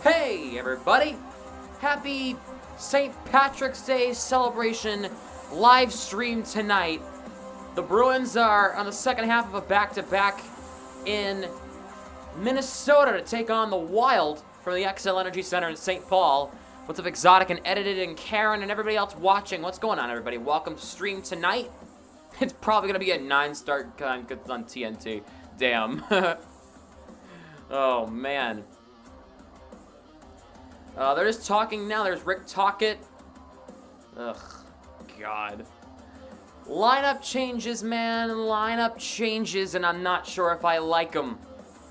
Hey everybody! Happy St. Patrick's Day celebration live stream tonight. The Bruins are on the second half of a back-to-back in Minnesota to take on the Wild from the XL Energy Center in St. Paul. What's up, Exotic and Edited and Karen and everybody else watching? What's going on, everybody? Welcome to stream tonight. It's probably going to be a 9-start time because it's on TNT. Damn. Oh, man. They're just talking now. There's Rick Tocchet. Ugh, God. Lineup changes, man. Lineup changes, and I'm not sure if I like them.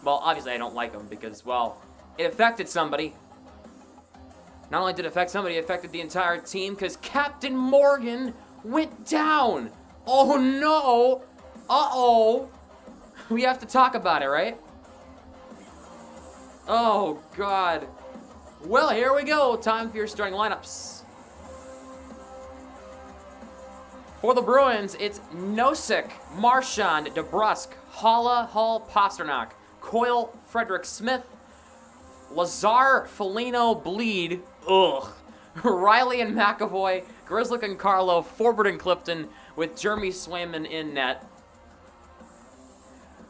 Well, obviously I don't like them because, well, it affected somebody. Not only did it affect somebody, it affected the entire team because Captain Morgan went down. Oh, no. Uh-oh. We have to talk about it, right? Oh, God. Well, here we go. Time for your starting lineups. For the Bruins, it's Nosek, Marchand, DeBrusk, Haula, Hall, Pasternak, Coyle, Frederick Smith, Lazar, Foligno, Bleed, ugh, Riley and McAvoy, Grzelcyk and Carlo, Forbort and Clifton, with Jeremy Swayman in net.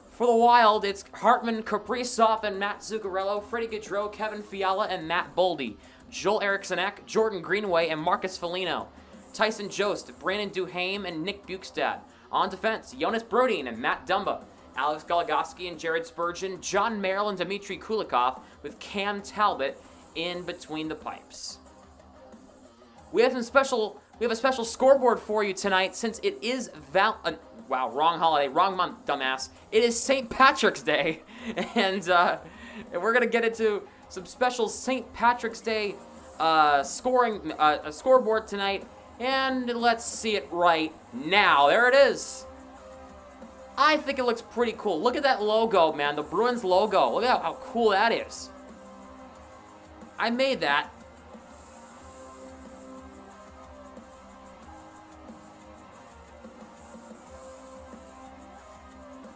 For the Wild, it's Hartman, Kaprizov, and Matt Zuccarello, Freddie Gaudreau, Kevin Fiala, and Matt Boldy, Joel Eriksson-Ek, Jordan Greenway, and Marcus Foligno, Tyson Jost, Brandon Duhaime, and Nick Bukestad. On defense, Jonas Brodin and Matt Dumba, Alex Goligoski and Jared Spurgeon, John Merrill and Dmitry Kulikov, with Cam Talbot in between the pipes. We have a special scoreboard for you tonight since it is wow, wrong holiday, wrong month, dumbass. It is St. Patrick's Day, and we're gonna get into some special St. Patrick's Day scoreboard tonight, and let's see it right now. There it is. I think it looks pretty cool. Look at that logo, man, the Bruins logo. Look at how cool that is. I made that.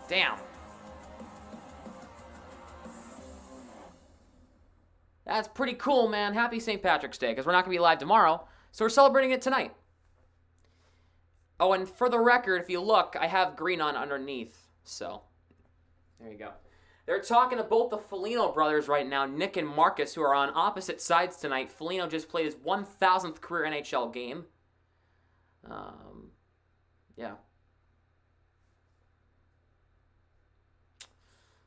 Damn. That's pretty cool, man. Happy St. Patrick's Day, because we're not going to be live tomorrow, so we're celebrating it tonight. Oh, and for the record, if you look, I have green on underneath, so there you go. They're talking to both the Foligno brothers right now, Nick and Marcus, who are on opposite sides tonight. Foligno just played his 1,000th career NHL game. Yeah.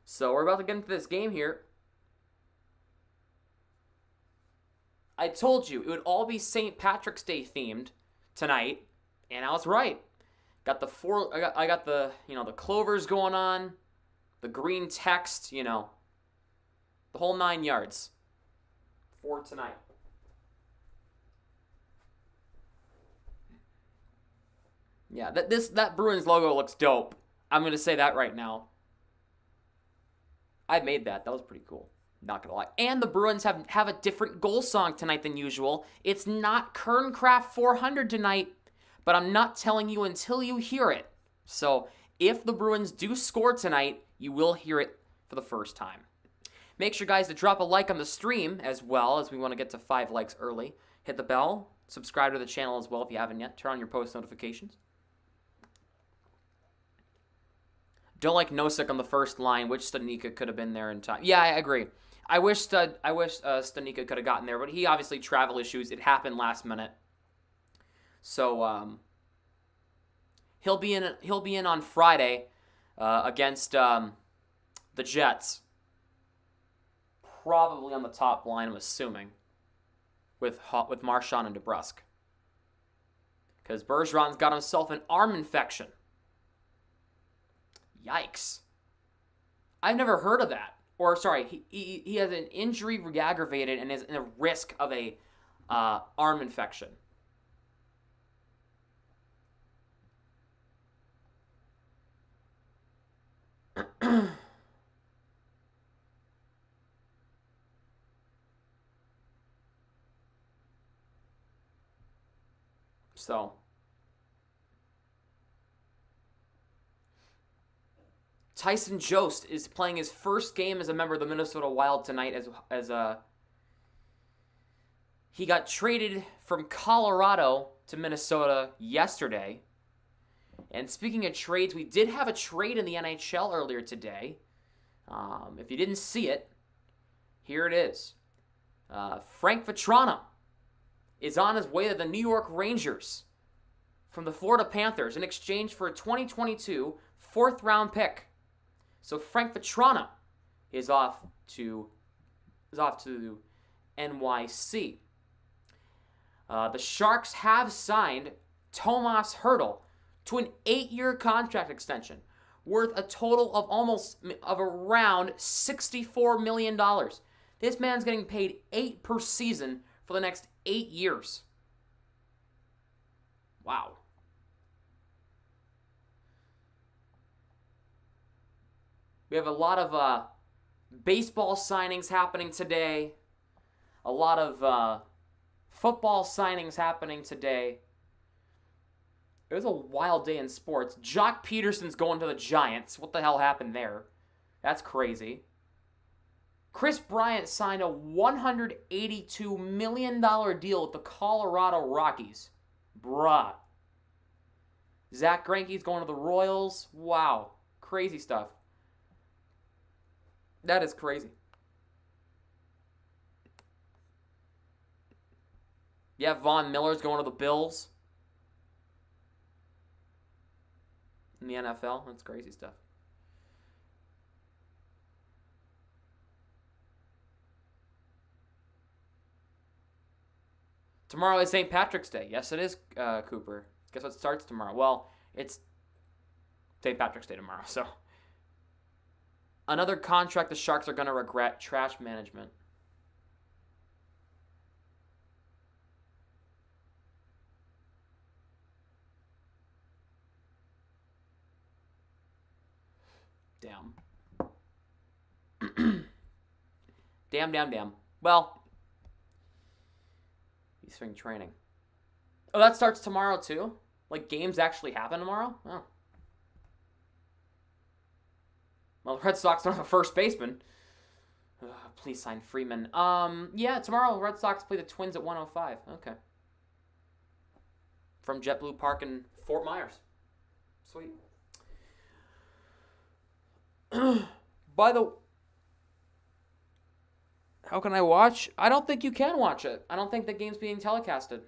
So we're about to get into this game here. I told you it would all be St. Patrick's Day themed tonight, and I was right. Got the I got the the clovers going on, the green text, the whole 9 yards for tonight. Yeah, that Bruins logo looks dope. I'm gonna say that right now. I made that. That was pretty cool. Not gonna lie. And the Bruins have a different goal song tonight than usual. It's not Kerncraft 400 tonight, but I'm not telling you until you hear it. So if the Bruins do score tonight, you will hear it for the first time. Make sure, guys, to drop a like on the stream as well, as we want to get to 5 likes early. Hit the bell. Subscribe to the channel as well if you haven't yet. Turn on your post notifications. Don't like Nosek on the first line. Which Stanika could have been there in time. Yeah, I agree. I wish Stanika could have gotten there, but he obviously travel issues. It happened last minute. So he'll be in on Friday against the Jets. Probably on the top line, I'm assuming, with Marchand and DeBrusk, because Bergeron's got himself an arm infection. Yikes. I've never heard of that. Or, sorry, he has an injury re-aggravated and is in a risk of a arm infection. So Tyson Jost is playing his first game as a member of the Minnesota Wild tonight as He got traded from Colorado to Minnesota yesterday. And speaking of trades, we did have a trade in the NHL earlier today. If you didn't see it, here it is. Frank Vatrano is on his way to the New York Rangers from the Florida Panthers in exchange for a 2022 fourth-round pick. So Frank Vatrano is off to NYC. The Sharks have signed Tomas Hertl to an 8-year contract extension worth a total of around $64 million. This man's getting paid $8 per season for the next 8 years. Wow. We have a lot of baseball signings happening today. A lot of football signings happening today. It was a wild day in sports. Jock Peterson's going to the Giants. What the hell happened there? That's crazy. Chris Bryant signed a $182 million deal with the Colorado Rockies. Bruh. Zach Greinke's going to the Royals. Wow. Crazy stuff. That is crazy. Yeah, Von Miller's going to the Bills. In the NFL. That's crazy stuff. Tomorrow is St. Patrick's Day. Yes, it is, Cooper. Guess what starts tomorrow? Well, it's St. Patrick's Day tomorrow, so. Another contract the Sharks are going to regret, trash management. Damn. Well, spring training. Oh, that starts tomorrow too? Like, games actually happen tomorrow? Oh. Well, the Red Sox don't have a first baseman. Ugh, please sign Freeman. Yeah, tomorrow the Red Sox play the Twins at 1:05. Okay. From JetBlue Park in Fort Myers. Sweet. By the... How can I watch? I don't think you can watch it. I don't think the game's being telecasted.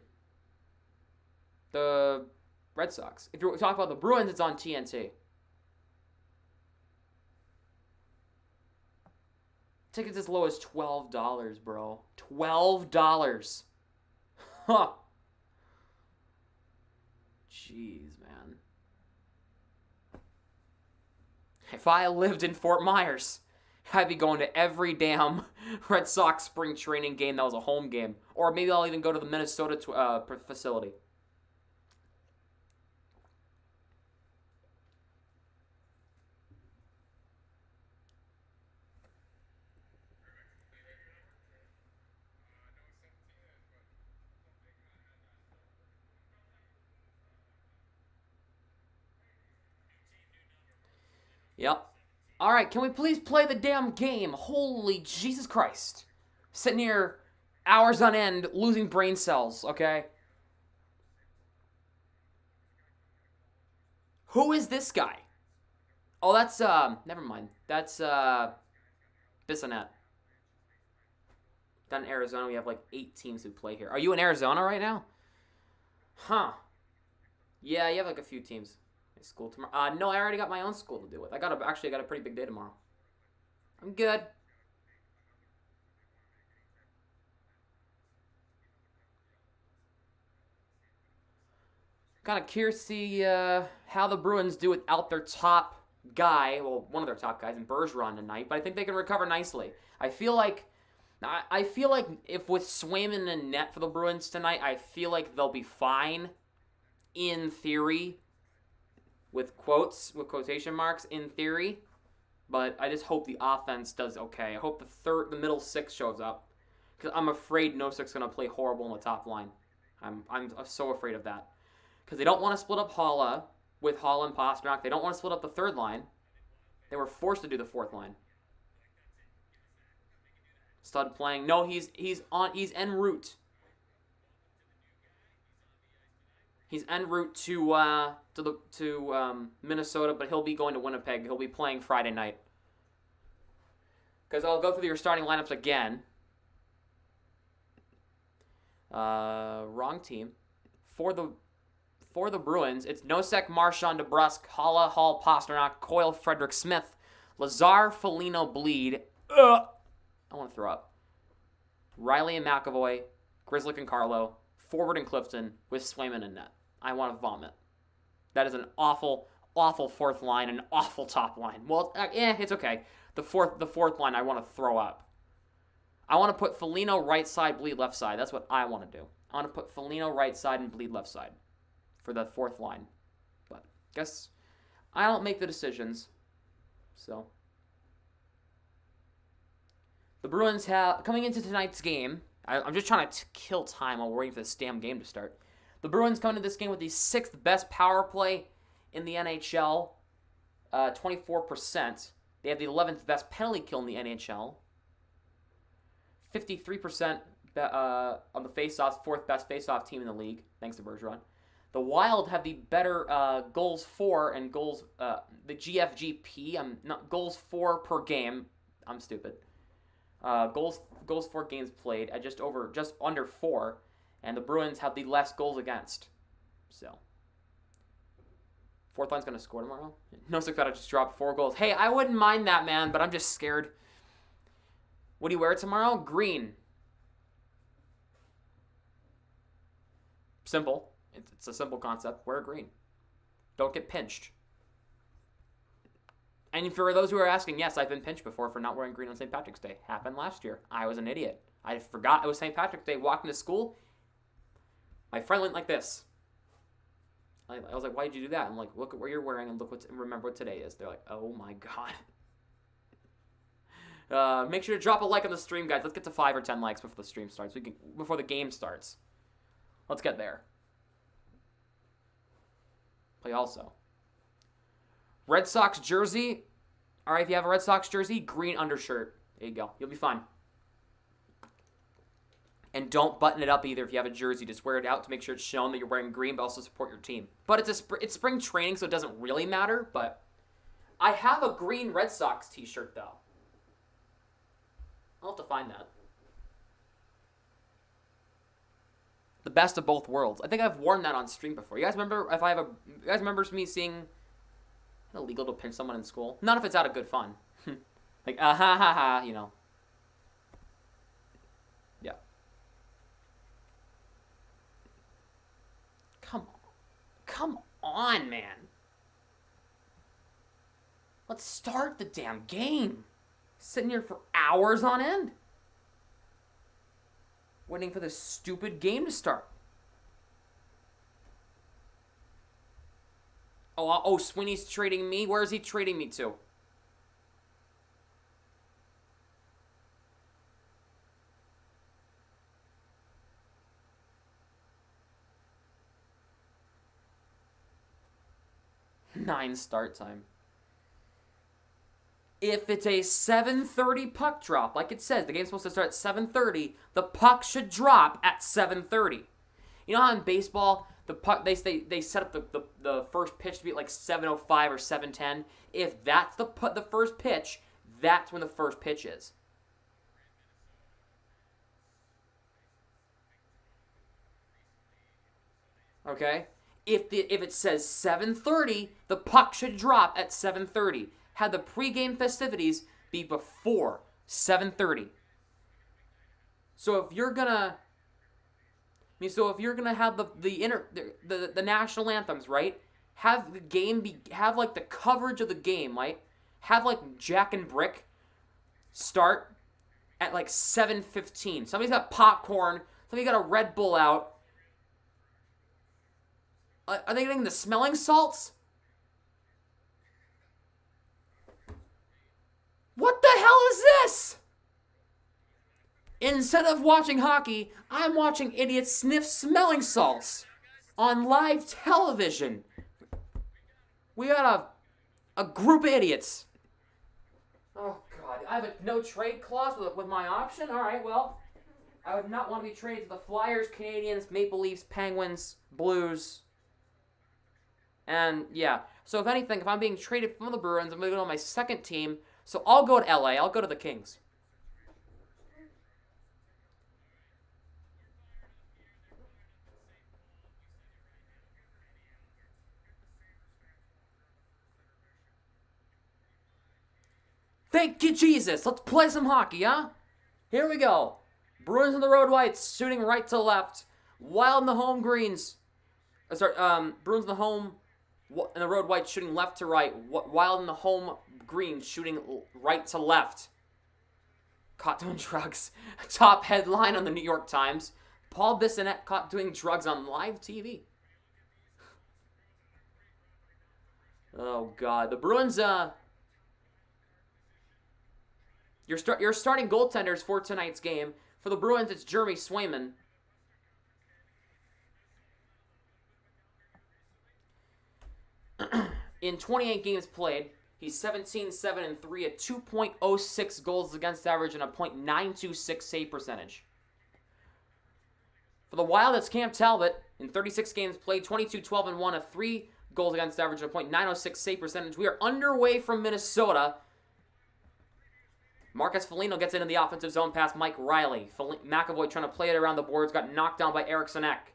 The Red Sox. If you're talking about the Bruins, it's on TNT. Tickets as low as $12, bro. $12. Huh. Jeez, man. If I lived in Fort Myers, I'd be going to every damn Red Sox spring training game that was a home game. Or maybe I'll even go to the Minnesota facility. Yep. All right, can we please play the damn game? Holy Jesus Christ. Sitting here hours on end losing brain cells, okay? Who is this guy? Oh, that's, never mind. That's, Bissonnette. Down in Arizona, we have like 8 teams who play here. Are you in Arizona right now? Huh. Yeah, you have like a few teams. School tomorrow. No, I already got my own school to deal with. I got a pretty big day tomorrow. I'm good. Kind of curious to see how the Bruins do without their top guy, well, one of their top guys in Bergeron tonight, but I think they can recover nicely. I feel like if with Swayman and net for the Bruins tonight, I feel like they'll be fine in theory. With quotation marks, in theory. But I just hope the offense does okay. I hope the middle six shows up. Because I'm afraid Nosek's going to play horrible on the top line. I'm so afraid of that. Because they don't want to split up Haula with Haula and Pastrnak. They don't want to split up the third line. They were forced to do the fourth line. Stud playing. No, he's en route He's en route to Minnesota, but he'll be going to Winnipeg. He'll be playing Friday night. Because I'll go through your starting lineups again. Wrong team. For the Bruins, it's Nosek, Marchand, DeBrusk, Haula, Hall, Pasternak, Coyle, Frederick Smith, Lazar, Foligno, Bleed. I want to throw up. Riley and McAvoy, Grzelcyk and Carlo, Forward and Clifton with Swayman and net. I want to vomit. That is an awful, awful fourth line, an awful top line. Well, it's okay. The fourth line, I want to throw up. I want to put Foligno right side, Bleed left side. That's what I want to do. I want to put Foligno right side and Bleed left side for the fourth line. But I guess I don't make the decisions. So the Bruins have, coming into tonight's game, I'm just trying to kill time while we're waiting for this damn game to start. The Bruins come into this game with the 6th best power play in the NHL, 24%. They have the 11th best penalty kill in the NHL, 53% on the faceoffs, 4th best faceoff team in the league, thanks to Bergeron. The Wild have the better goals for and goals, the GFGP, goals for per game. I'm stupid. Goals for games played at just under 4, and the Bruins have the less goals against. So, fourth line's gonna score tomorrow. Nosek gotta just drop 4 goals. Hey, I wouldn't mind that, man, but I'm just scared. What do you wear tomorrow? Green. Simple. It's a simple concept. Wear green. Don't get pinched. And for those who are asking, yes, I've been pinched before for not wearing green on St. Patrick's Day. Happened last year. I was an idiot. I forgot it was St. Patrick's Day. Walked into school. My friend went like this. I was like, why did you do that? I'm like, look at where you're wearing and remember what today is. They're like, oh my God. Make sure to drop a like on the stream, guys. Let's get to 5 or 10 likes before the stream starts. Before the game starts. Let's get there. Play also. Red Sox jersey. All right, if you have a Red Sox jersey, green undershirt. There you go. You'll be fine. And don't button it up either if you have a jersey. Just wear it out to make sure it's shown that you're wearing green, but also support your team. But it's spring training, so it doesn't really matter. But I have a green Red Sox t-shirt, though. I'll have to find that. The best of both worlds. I think I've worn that on stream before. You guys remember you guys remember me seeing illegal to pinch someone in school? Not if it's out of good fun. Like, ha ha ha, you know. Yeah. Come on, man. Let's start the damn game. Sitting here for hours on end. Waiting for this stupid game to start. Oh, Sweeney's trading me? Where is he trading me to? Nine start time. If it's a 7:30 puck drop, like it says, the game's supposed to start at 7:30, the puck should drop at 7:30. You know how in baseball, the puck they set up the first pitch to be at like 7:05 or 7:10? If that's the first pitch, that's when the first pitch is. Okay? If it says 7:30, the puck should drop at 7:30. Have the pregame festivities be before 7:30. So if you're gonna have the national anthems, right? Have the game have like the coverage of the game, right? Have like Jack and Brick start at like 7:15. Somebody's got popcorn. Somebody's got a Red Bull out. Are they getting the smelling salts? What the hell is this? Instead of watching hockey, I'm watching idiots sniff smelling salts on live television. We got a group of idiots. Oh, God. I have a no trade clause with my option? All right, well, I would not want to be traded to the Flyers, Canadians, Maple Leafs, Penguins, Blues, And, yeah. So, if anything, if I'm being traded from the Bruins, I'm going to go to my second team. So, I'll go to LA. I'll go to the Kings. Thank you, Jesus. Let's play some hockey, huh? Here we go. Bruins in the road whites, shooting right to left. Wild in the home greens. Bruins in the home, in the road whites, shooting left to right. Wild in the home greens, shooting right to left. Caught doing drugs. Top headline on the New York Times. Paul Bissonnette caught doing drugs on live TV. Oh, God. The Bruins, Your starting goaltenders for tonight's game. For the Bruins, it's Jeremy Swayman. In 28 games played, he's 17-7-3 at 2.06 goals against average and a .926 save percentage. For the Wild, it's Cam Talbot. In 36 games played, 22-12-1, a 3 goals against average and a .906 save percentage. We are underway from Minnesota. Marcus Foligno gets into the offensive zone past Mike Riley. McAvoy trying to play it around the boards, got knocked down by Eriksson Ek.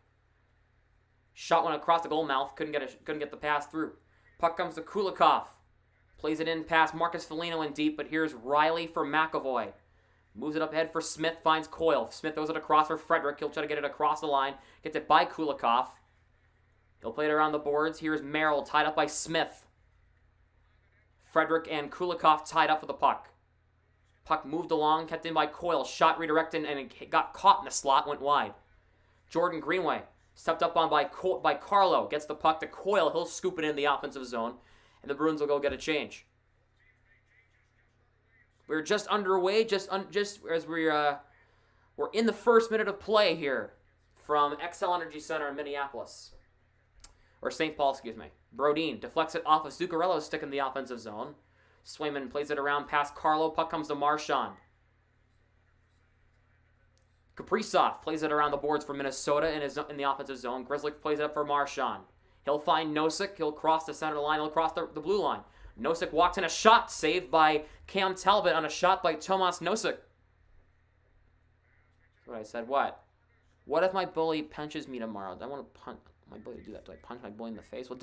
Shot went across the goal mouth, couldn't get the pass through. Puck comes to Kulikov. Plays it in past Marcus Foligno in deep, but here's Riley for McAvoy. Moves it up ahead for Smith, finds Coyle. Smith throws it across for Frederick. He'll try to get it across the line. Gets it by Kulikov. He'll play it around the boards. Here's Merrill tied up by Smith. Frederick and Kulikov tied up for the puck. Puck moved along, kept in by Coyle. Shot redirected, and it got caught in the slot, went wide. Jordan Greenway stepped up on by Carlo. Gets the puck to Coyle. He'll scoop it in the offensive zone, and the Bruins will go get a change. We're just underway, just as we're in the first minute of play here from XL Energy Center in Minneapolis. Or St. Paul, excuse me. Brodin deflects it off of Zuccarello's stick in the offensive zone. Swayman plays it around past Carlo. Puck comes to Marchand. Kaprizov plays it around the boards for Minnesota in the offensive zone. Grizzly plays it up for Marchand. He'll find Nosek. He'll cross the center line. He'll cross the blue line. Nosek walks in a shot saved by Cam Talbot on a shot by Tomas Nosek. That's what I said. What? What if my bully punches me tomorrow? Do I want to punch my bully to do that? Do I punch my bully in the face? Well,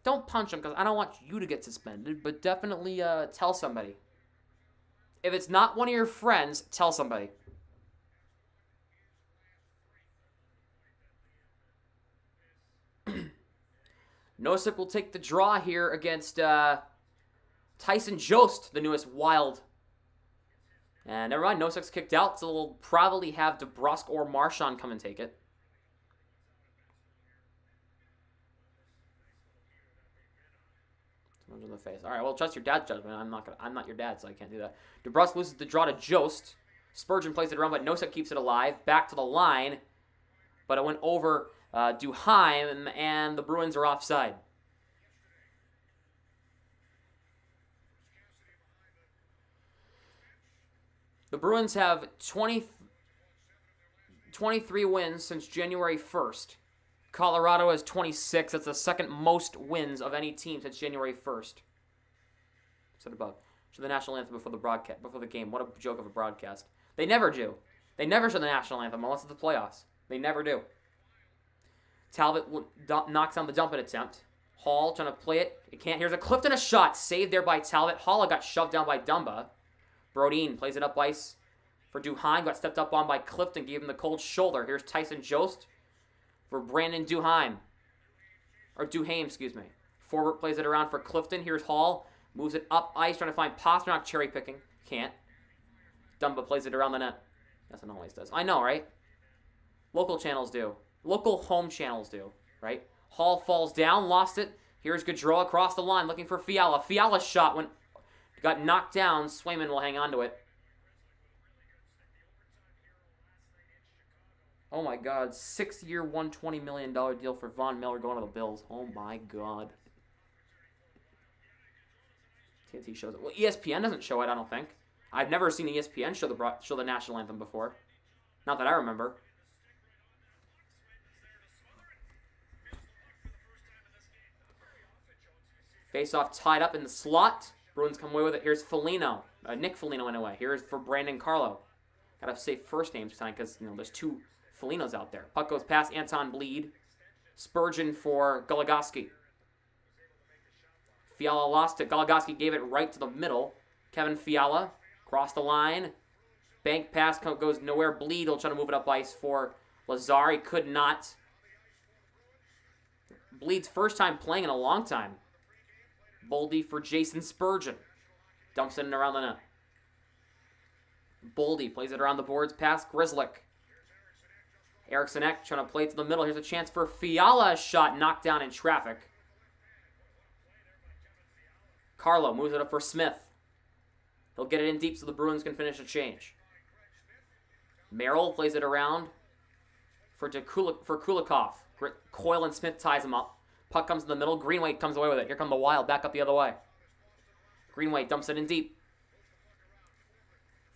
don't punch him because I don't want you to get suspended, but definitely tell somebody. If it's not one of your friends, tell somebody. Nosek will take the draw here against Tyson Jost, the newest Wild. And never mind, Nosek's kicked out, so we'll probably have DeBrusque or Marchand come and take it. In the face. All right, well, trust your dad's judgment. I'm not your dad, so I can't do that. DeBrusque loses the draw to Jost. Spurgeon plays it around, but Nosek keeps it alive. Back to the line, but it went over Duheim, and the Bruins are offside. The Bruins have 23 wins since January 1st. Colorado has 26. That's the second most wins of any team since January 1st. Said above. Show the national anthem before the game. What a joke of a broadcast. They never do. They never show the national anthem unless it's the playoffs. They never do. Talbot knocks down the dump attempt. Hall trying to play it. It can't. Here's a Clifton, a shot. Saved there by Talbot. Hall got shoved down by Dumba. Brodin plays it up ice for Duheim. Got stepped up on by Clifton. Gave him the cold shoulder. Here's Tyson Jost for Brandon Duheim. Or Duheim, excuse me. Forward plays it around for Clifton. Here's Hall. Moves it up ice, trying to find Pasternak, cherry picking. Can't. Dumba plays it around the net. That's what it always does. I know, right? Local channels do. Local home channels do, right? Hall falls down, lost it. Here's Gaudreau across the line looking for Fiala. Fiala's shot got knocked down. Swayman will hang on to it. Oh my God, 6-year, $120 million deal for Von Miller going to the Bills. Oh my God. TNT shows it. Well, ESPN doesn't show it, I don't think. I've never seen ESPN show the national anthem before. Not that I remember. Face-off tied up in the slot. Bruins come away with it. Here's Foligno. Nick Foligno anyway. Here's for Brandon Carlo. Gotta say first names tonight because, there's two Folignos out there. Puck goes past Anton Bleed. Spurgeon for Goligoski. Fiala lost it. Goligoski gave it right to the middle. Kevin Fiala crossed the line. Bank pass goes nowhere. Bleed will try to move it up ice for Lazar. He could not. Bleed's first time playing in a long time. Boldy for Jason Spurgeon. Dumps it in around the net. Boldy plays it around the boards past Grzelcyk. Eriksson Ek trying to play it to the middle. Here's a chance for Fiala. A shot knocked down in traffic. Carlo moves it up for Smith. He'll get it in deep so the Bruins can finish a change. Merrill plays it around for Kulikov. Coyle and Smith ties him up. Puck comes in the middle. Greenway comes away with it. Here come the Wild back up the other way. Greenway dumps it in deep.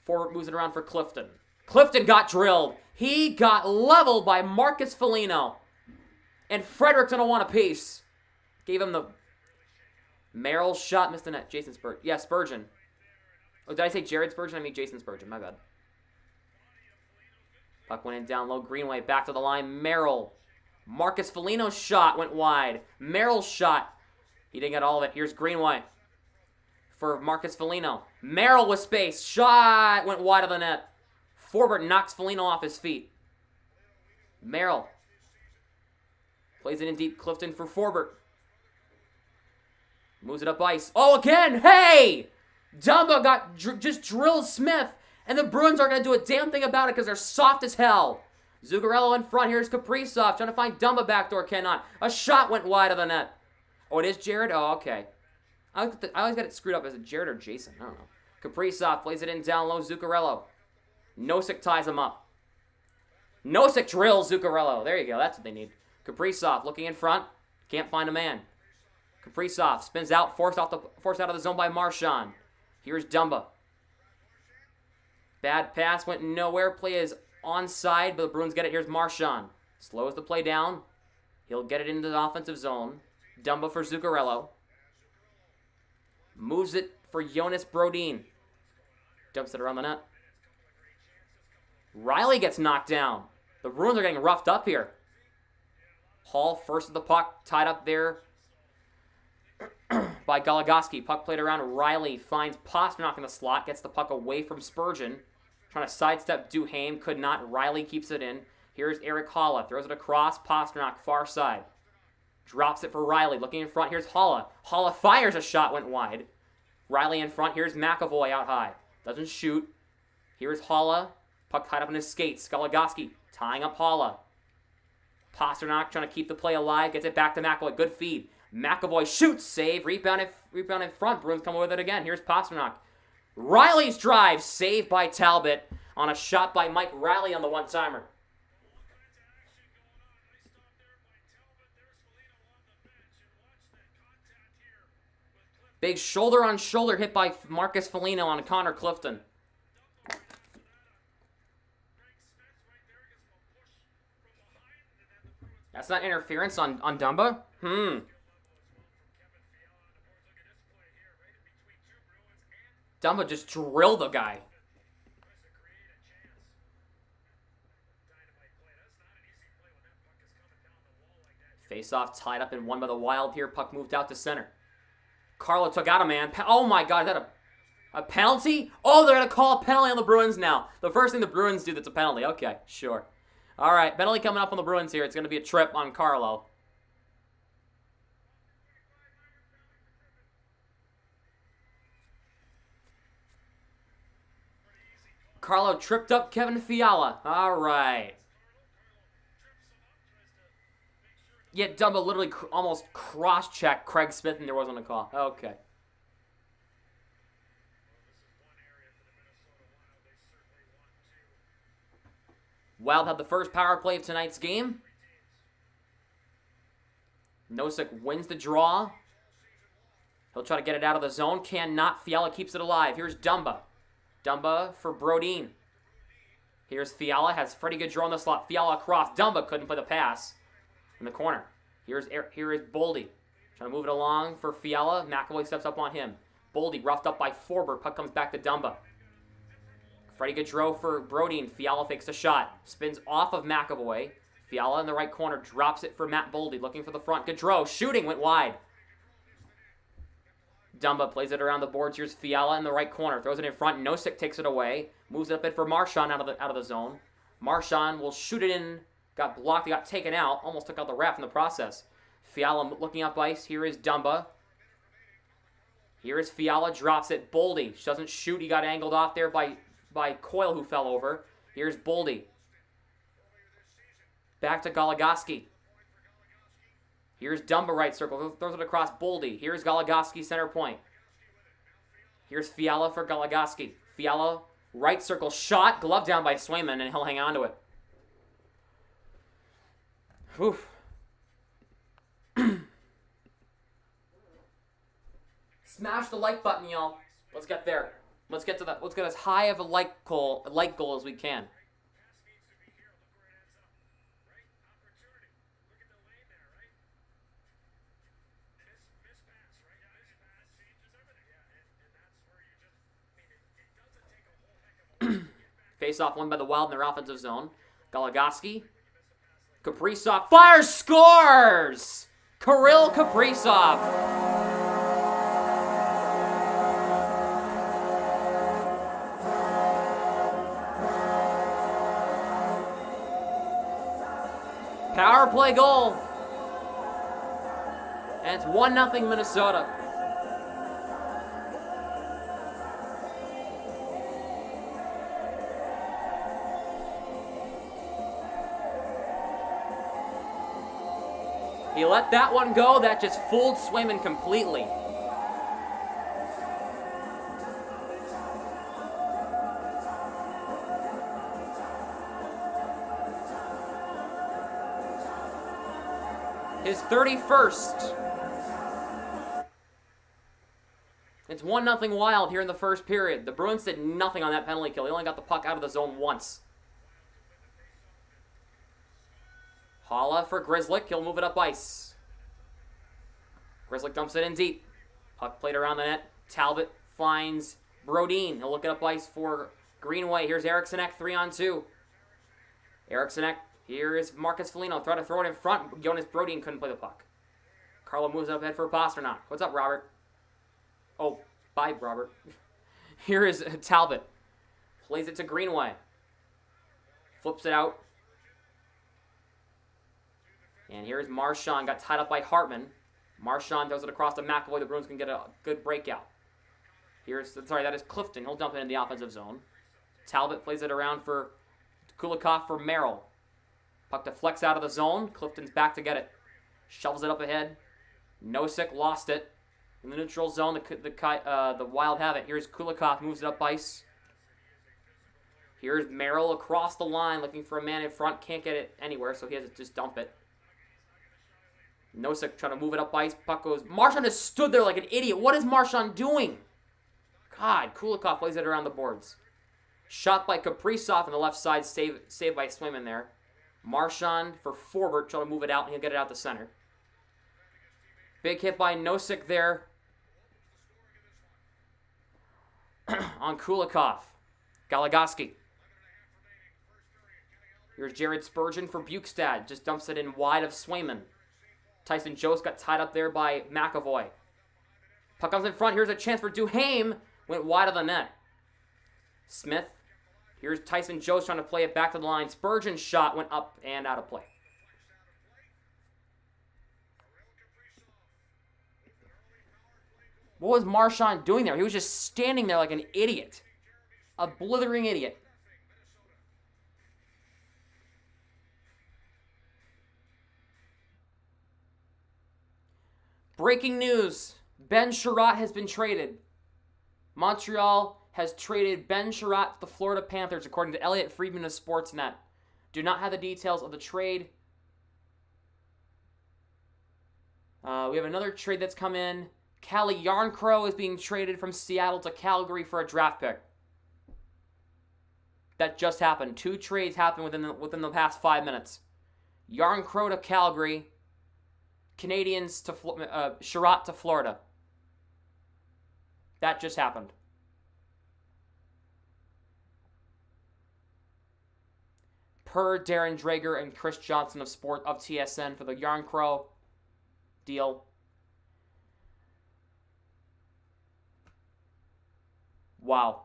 Forward moves it around for Clifton. Clifton got drilled. He got leveled by Marcus Foligno. And Frederick's going to want a piece. Gave him the Merrill shot. Missed the net. Jason Spurgeon. Yeah, Spurgeon. Oh, did I say Jared Spurgeon? I mean Jason Spurgeon. My bad. Puck went in down low. Greenway back to the line. Merrill. Marcus Foligno's shot went wide. Merrill's shot. He didn't get all of it. Here's Greenway for Marcus Foligno. Merrill with space. Shot went wide of the net. Forbert knocks Foligno off his feet. Merrill plays it in deep. Clifton for Forbert. Moves it up ice. Oh, again! Hey! Dumba just drilled Smith, and the Bruins aren't going to do a damn thing about it because they're soft as hell. Zuccarello in front. Here's Kaprizov trying to find Dumba backdoor. Cannot. A shot went wide of the net. Oh, it is Jared? Oh, okay. I always got it screwed up. Is it Jared or Jason? I don't know. Kaprizov plays it in down low. Zuccarello. Nosek ties him up. Nosek drills Zuccarello. There you go. That's what they need. Kaprizov looking in front. Can't find a man. Kaprizov spins out. Forced out of the zone by Marchand. Here's Dumba. Bad pass. Went nowhere. Play is onside, but the Bruins get it. Here's Marchand. Slows the play down. He'll get it into the offensive zone. Dumba for Zuccarello. Moves it for Jonas Brodin. Dumps it around the net. Riley gets knocked down. The Bruins are getting roughed up here. Hall first of the puck. Tied up there by Goligoski. Puck played around. Riley finds Pasternak in the slot. Gets the puck away from Spurgeon. Trying to sidestep Duhaime. Could not. Riley keeps it in. Here's Eric Holla. Throws it across. Pasternak far side. Drops it for Riley. Looking in front. Here's Holla. Holla fires a shot. Went wide. Riley in front. Here's McAvoy out high. Doesn't shoot. Here's Holla. Puck tied up in his skates. Goligoski tying up Holla. Pasternak trying to keep the play alive. Gets it back to McAvoy. Good feed. McAvoy shoots. Save. Rebound in front. Bruins come away with it again. Here's Pasternak. Riley's drive. Saved by Talbot on a shot by Mike Riley on the one-timer. Big shoulder-on-shoulder hit by Marcus Foligno on Connor Clifton. That's not interference on Dumba? Dumba just drilled the guy. Face-off tied up and won by the Wild here. Puck moved out to center. Carlo took out a man. Oh my God, is that a penalty? Oh, they're going to call a penalty on the Bruins now. The first thing the Bruins do that's a penalty. Okay, sure. All right, penalty coming up on the Bruins here. It's going to be a trip on Carlo. Carlo tripped up Kevin Fiala. All right. Yet Dumba literally almost cross-checked Craig Smith and there wasn't a call. Okay. Wild had the first power play of tonight's game. Nosek wins the draw. He'll try to get it out of the zone. Cannot. Fiala keeps it alive. Here's Dumba. Dumba for Brodin. Here's Fiala. Has pretty good draw in the slot. Fiala across. Dumba couldn't play the pass in the corner. Here is Boldy. Trying to move it along for Fiala. McAvoy steps up on him. Boldy roughed up by Forbert. Puck comes back to Dumba. Freddie Gaudreau for Brodin. Fiala fakes a shot. Spins off of McAvoy. Fiala in the right corner. Drops it for Matt Boldy. Looking for the front. Gaudreau shooting. Went wide. Dumba plays it around the boards. Here's Fiala in the right corner. Throws it in front. Nosek takes it away. Moves it up in for Marchand out of the zone. Marchand will shoot it in. Got blocked. He got taken out. Almost took out the ref in the process. Fiala looking up ice. Here is Dumba. Here is Fiala. Drops it. Boldy doesn't shoot. He got angled off there by Coyle, who fell over. Here's Boldy. Back to Goligoski. Here's Dumba right circle. Throws it across Boldy. Here's Goligoski center point. Here's Fiala for Goligoski. Fiala right circle shot. Glove down by Swayman, and he'll hang on to it. Oof. Smash the like button, y'all. Let's get there. Let's get as high of a like goal as we can. Face off won by the Wild in their offensive zone. Goligoski. Kaprizov fires, scores! Kirill Kaprizov. Power play goal. And it's 1-0 Minnesota. He let that one go. That just fooled Swayman completely. His 31st. It's 1-0 Wild here in the first period. The Bruins did nothing on that penalty kill. They only got the puck out of the zone once. Holla for Grzelcyk. He'll move it up ice. Grzelcyk dumps it in deep. Puck played around the net. Talbot finds Brodin. He'll look it up ice for Greenway. Here's Eriksson 3-on-2. Eriksson. Here is Marcus Foligno. Try to throw it in front. Jonas Brodin couldn't play the puck. Carlo moves up ahead for Pasternak. What's up, Robert? Oh, bye, Robert. Here is Talbot. Plays it to Greenway. Flips it out. And here's Marchand. Got tied up by Hartman. Marchand throws it across to McAvoy. The Bruins can get a good breakout. That is Clifton. He'll dump it in the offensive zone. Talbot plays it around for Kulikov for Merrill. Puck deflects out of the zone. Clifton's back to get it. Shovels it up ahead. Nosek lost it. In the neutral zone, the Wild have it. Here's Kulikov. Moves it up ice. Here's Merrill across the line looking for a man in front. Can't get it anywhere, so he has to just dump it. Nosek trying to move it up ice. Puck goes. Marchand has stood there like an idiot. What is Marchand doing? God, Kulikov plays it around the boards. Shot by Kaprizov on the left side. Saved by Swayman there. Marchand for Forbert, trying to move it out, and he'll get it out the center. Big hit by Nosek there on Kulikov. Goligoski. Here's Jared Spurgeon for Bukestad. Just dumps it in wide of Swayman. Tyson Jost got tied up there by McAvoy. Puck comes in front. Here's a chance for Duhaime. Went wide of the net. Smith. Here's Tyson Jost trying to play it back to the line. Spurgeon's shot went up and out of play. What was Marchand doing there? He was just standing there like an idiot. A blithering idiot. Breaking news. Ben Sherratt has been traded. Montreal has traded Ben Sherratt to the Florida Panthers, according to Elliot Friedman of Sportsnet. Do not have the details of the trade. We have another trade that's come in. Calle Jarnkrok is being traded from Seattle to Calgary for a draft pick. That just happened. 2 trades happened within the past 5 minutes. Jarnkrok to Calgary. Canadians to Sherratt to Florida. That just happened. Per Darren Drager and Chris Johnson of TSN for the Yarn Crow deal. Wow.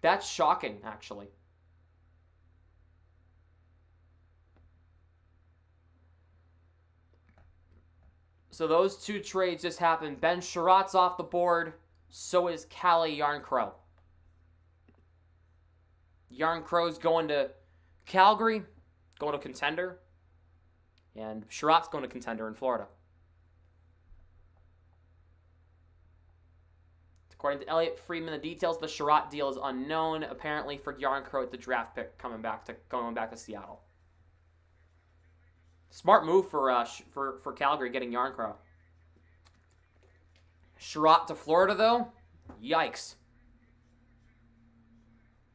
That's shocking, actually. So those two trades just happened. Ben Sherratt's off the board. So is Callie Yarn Crow. Yarn Crow's going to Calgary, going to Contender. And Sherratt's going to Contender in Florida. According to Elliot Friedman, the details of the Sherratt deal is unknown. Apparently, for Yarn Crow, the draft pick going back to Seattle. Smart move for Calgary getting Yarn Crow. Sherratt to Florida though, yikes.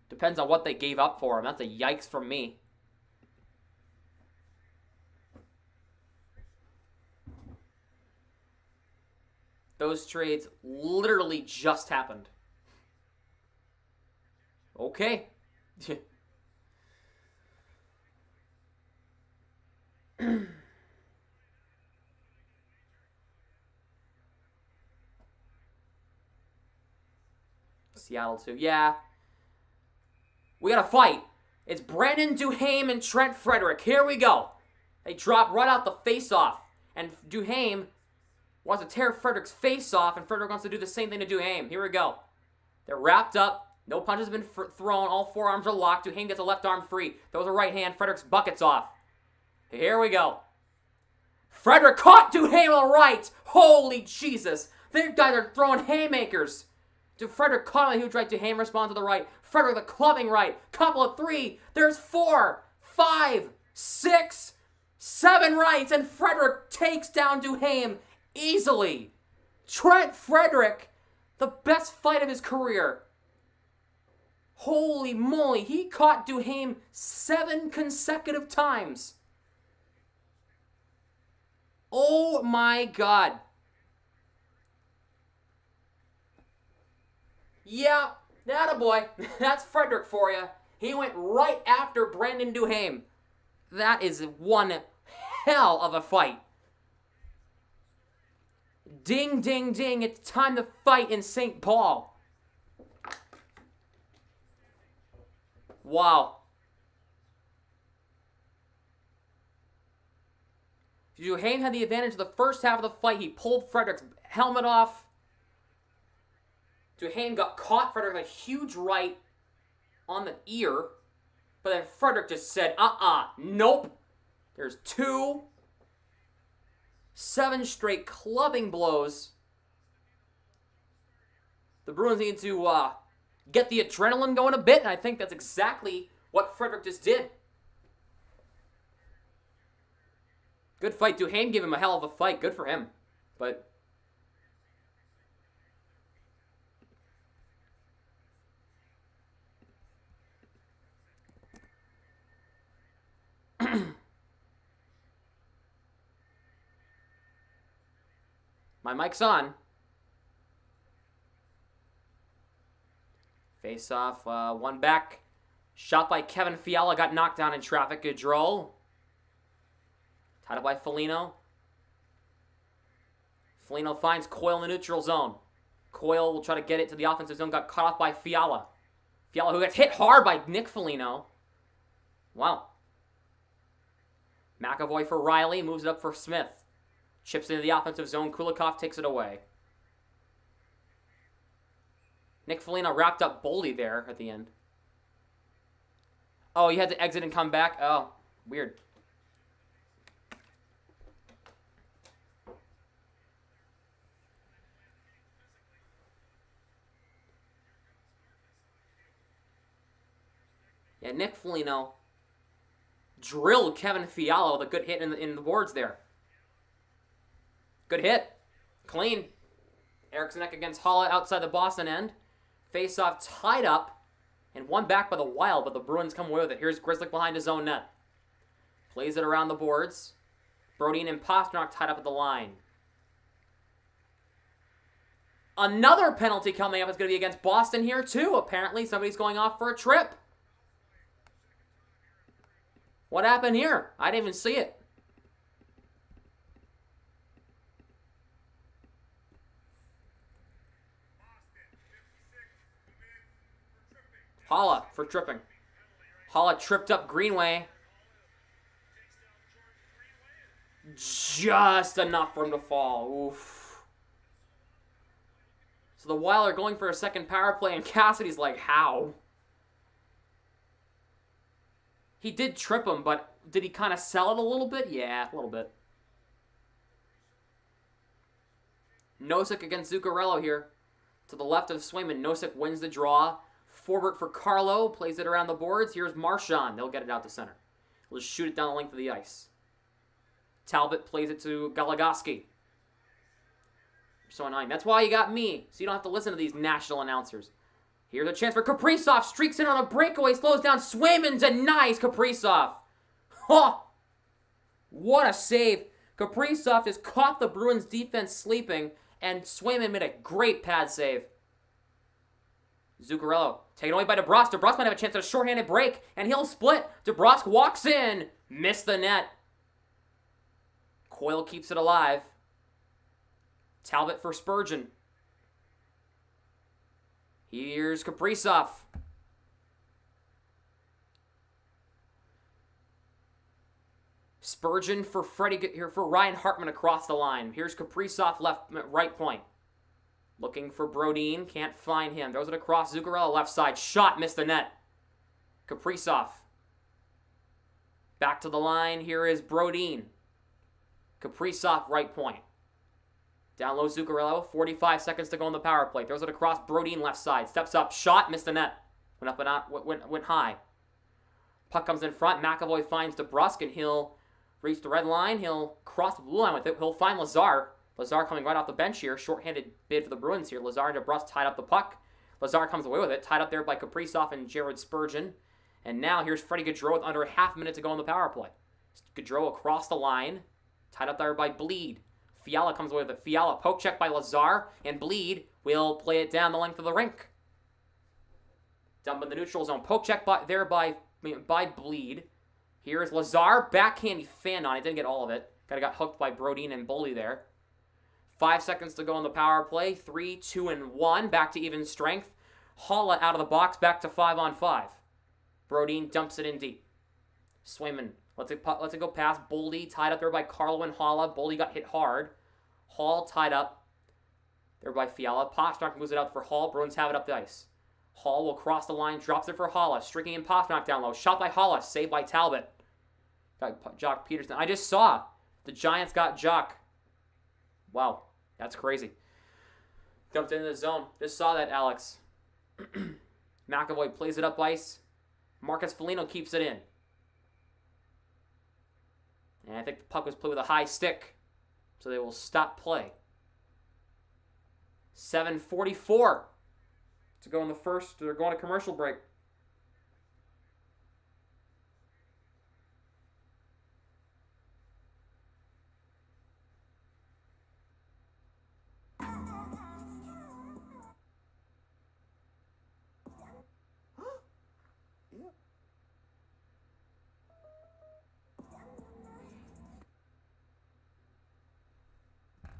Depends on what they gave up for him. That's a yikes from me. Those trades literally just happened. Okay. Seattle too. Yeah. We got to fight. It's Brandon Duhaime and Trent Frederick. Here we go. They drop right out the face-off. And Duhaime wants to tear Frederick's face off, and Frederick wants to do the same thing to Duhaime. Here we go. They're wrapped up. No punch has been thrown. All forearms are locked. Duhaime gets a left arm free. Throws a right hand. Frederick's buckets off. Here we go. Frederick caught Duhaime on the right. Holy Jesus. These guys are throwing haymakers. Frederick caught him. Huge right. Duhaime responds to the right. Frederick the clubbing right. Couple of three. There's 4, 5, 6, 7 rights. And Frederick takes down Duhaime easily. Trent Frederick, the best fight of his career. Holy moly. He caught Duhaime 7 consecutive times. Oh my God. Yeah, attaboy. That's Frederick for you. He went right after Brandon Duhaime. That is one hell of a fight. Ding, ding, ding. It's time to fight in St. Paul. Wow. Duhaime had the advantage of the first half of the fight. He pulled Frederick's helmet off. Duhaime got caught. Frederick had a huge right on the ear. But then Frederick just said, nope. There's 2. 7 straight clubbing blows. The Bruins need to get the adrenaline going a bit, and I think that's exactly what Frederick just did. Good fight. Duhaime gave him a hell of a fight. Good for him. But my mic's on. Face off, one back. Shot by Kevin Fiala, got knocked down in traffic. Gaudreau. Tied up by Foligno. Foligno finds Coyle in the neutral zone. Coyle will try to get it to the offensive zone, got cut off by Fiala. Fiala, who gets hit hard by Nick Foligno. Wow. McAvoy for Riley, moves it up for Smith. Chips into the offensive zone. Kulikov takes it away. Nick Foligno wrapped up Boldy there at the end. Oh, he had to exit and come back? Oh, weird. Yeah, Nick Foligno drilled Kevin Fiala with a good hit in the boards there. Good hit. Clean. Eriksson against Holla outside the Boston end. Face-off tied up. And one back by the Wild, but the Bruins come away with it. Here's Grzelcyk behind his own net. Plays it around the boards. Brodin and Pastrnak tied up at the line. Another penalty coming up is going to be against Boston here, too. Apparently, somebody's going off for a trip. What happened here? I didn't even see it. Holla for tripping. Holla tripped up Greenway. Just enough for him to fall. Oof. So the Wild are going for a second power play, and Cassidy's like, how? He did trip him, but did he kind of sell it a little bit? Yeah, a little bit. Nosek against Zuccarello here. To the left of Swayman. Nosek wins the draw. Forbert for Carlo. Plays it around the boards. Here's Marchand. They'll get it out to center. He'll just shoot it down the length of the ice. Talbot plays it to Goligoski. So annoying. That's why you got me. So you don't have to listen to these national announcers. Here's a chance for Kaprizov. Streaks in on a breakaway. Slows down Swayman. Denies Kaprizov. Huh. What a save. Kaprizov just caught the Bruins defense sleeping, and Swayman made a great pad save. Zuccarello taken away by DeBrusk. DeBrusk might have a chance at a shorthanded break, and he'll split. DeBrusk walks in. Missed the net. Coyle keeps it alive. Talbot for Spurgeon. Here's Kaprizov. Spurgeon for Ryan Hartman across the line. Here's Kaprizov right point. Looking for Brodin. Can't find him. Throws it across. Zuccarello left side. Shot. Missed the net. Kaprizov. Back to the line. Here is Brodin. Kaprizov right point. Down low Zuccarello. 45 seconds to go on the power play. Throws it across. Brodin left side. Steps up. Shot. Missed the net. Went up and out. Went high. Puck comes in front. McAvoy finds DeBrusk, and he'll reach the red line. He'll cross the blue line with it. He'll find Lazar. Lazar coming right off the bench here. Short-handed bid for the Bruins here. Lazar and DeBrusk tied up the puck. Lazar comes away with it. Tied up there by Kaprizov and Jared Spurgeon. And now here's Freddie Gaudreau with under a half minute to go on the power play. Gaudreau across the line. Tied up there by Bleed. Fiala comes away with it. Fiala poke check by Lazar. And Bleed will play it down the length of the rink. Dump in the neutral zone. Poke check by Bleed. Here's Lazar. Backhand, he fanned on it. Didn't get all of it. Kind of got hooked by Brodin and Boldy there. 5 seconds to go on the power play. 3, 2, and 1. Back to even strength. Haula out of the box. Back to 5-on-5. Brodin dumps it in deep. Swayman lets it go past Boldy. Tied up there by Carlo and Haula. Boldy got hit hard. Hall tied up there by Fiala. Pastrnak moves it out for Hall. Bruins have it up the ice. Hall will cross the line. Drops it for Haula. Streaking in Pastrnak down low. Shot by Haula. Saved by Talbot. Got Jock Peterson. I just saw the Giants got Jock. Wow. That's crazy. Dumped into the zone. Just saw that, Alex. McAvoy plays it up ice. Marcus Foligno keeps it in. And I think the puck was played with a high stick. So they will stop play. 7:44 to go in the first. They're going to commercial break.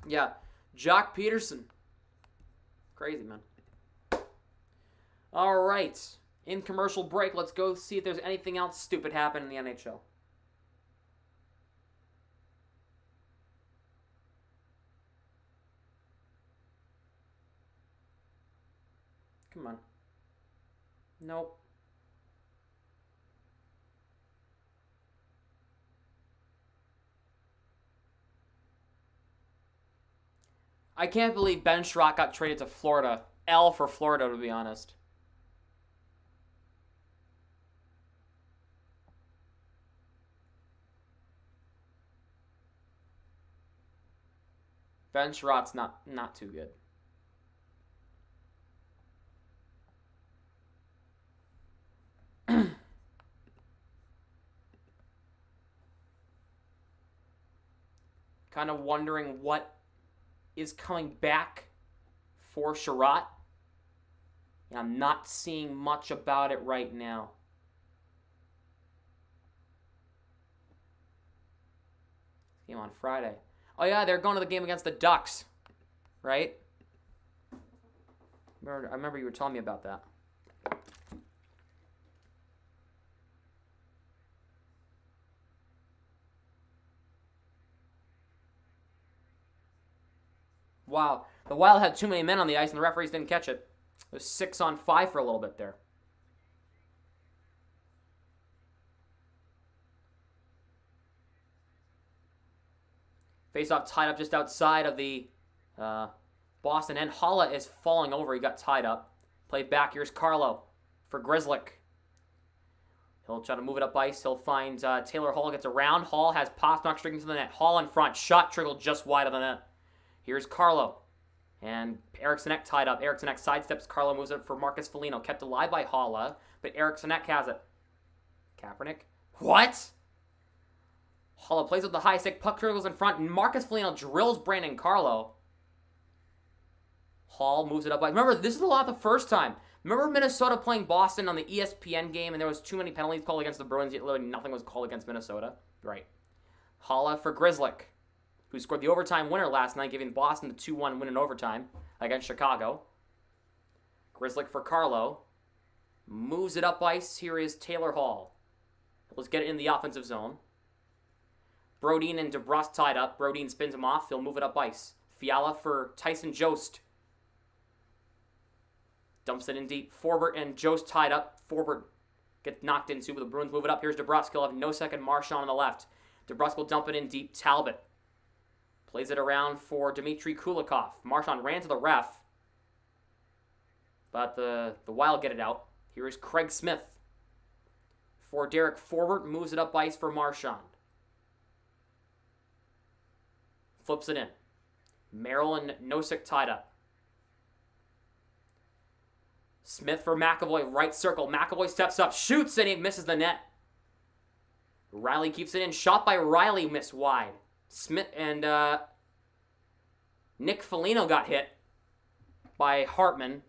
Yeah, Jock Peterson. Crazy, man. All right. In commercial break, let's go see if there's anything else stupid happen in the NHL. Come on. Nope. I can't believe Ben Schrock got traded to Florida. L for Florida, to be honest. Ben Schrott's not too good. Kind of wondering what is coming back for Sherratt. I'm not seeing much about it right now. Game on Friday. Oh yeah, they're going to the game against the Ducks, right? I remember you were telling me about that. Wow, the Wild had too many men on the ice and the referees didn't catch it. It was 6-on-5 for a little bit there. Face-off tied up just outside of the Boston end. Holla is falling over. He got tied up. Played back. Here's Carlo for Grzelcyk. He'll try to move it up ice. He'll find Taylor Hall. Gets around. Hall has Pastrnak streaking to the net. Hall in front. Shot trickled just wide of the net. Here's Carlo. And Eriksson Ek tied up. Eriksson Ek sidesteps. Carlo moves it for Marcus Foligno. Kept alive by Holla, but Eriksson Ek has it. Kaepernick. What? Holla plays with the high stick. Puck trickles in front. And Marcus Foligno drills Brandon Carlo. Hall moves it up. Remember, this is a lot the first time. Remember Minnesota playing Boston on the ESPN game and there was too many penalties called against the Bruins, yet literally nothing was called against Minnesota? Right. Holla for Grzelcyk, who scored the overtime winner last night, giving Boston the 2-1 win in overtime against Chicago. Grzelcyk for Carlo. Moves it up ice. Here is Taylor Hall. Let's get it in the offensive zone. Brodin and DeBrus tied up. Brodin spins him off. He'll move it up ice. Fiala for Tyson Jost. Dumps it in deep. Forbert and Jost tied up. Forbert gets knocked into, but the Bruins move it up. Here's DeBrus. He'll have Nosek and Marchand on the left. DeBrus will dump it in deep. Talbot plays it around for Dmitry Kulikov. Marchand ran to the ref, but the Wild get it out. Here is Craig Smith for Derek Forbert. Moves it up ice for Marchand. Flips it in. Merrill and Nosek tied up. Smith for McAvoy, right circle. McAvoy steps up, shoots, and he misses the net. Riley keeps it in. Shot by Riley, missed wide. Smith and Nick Foligno got hit by Hartman.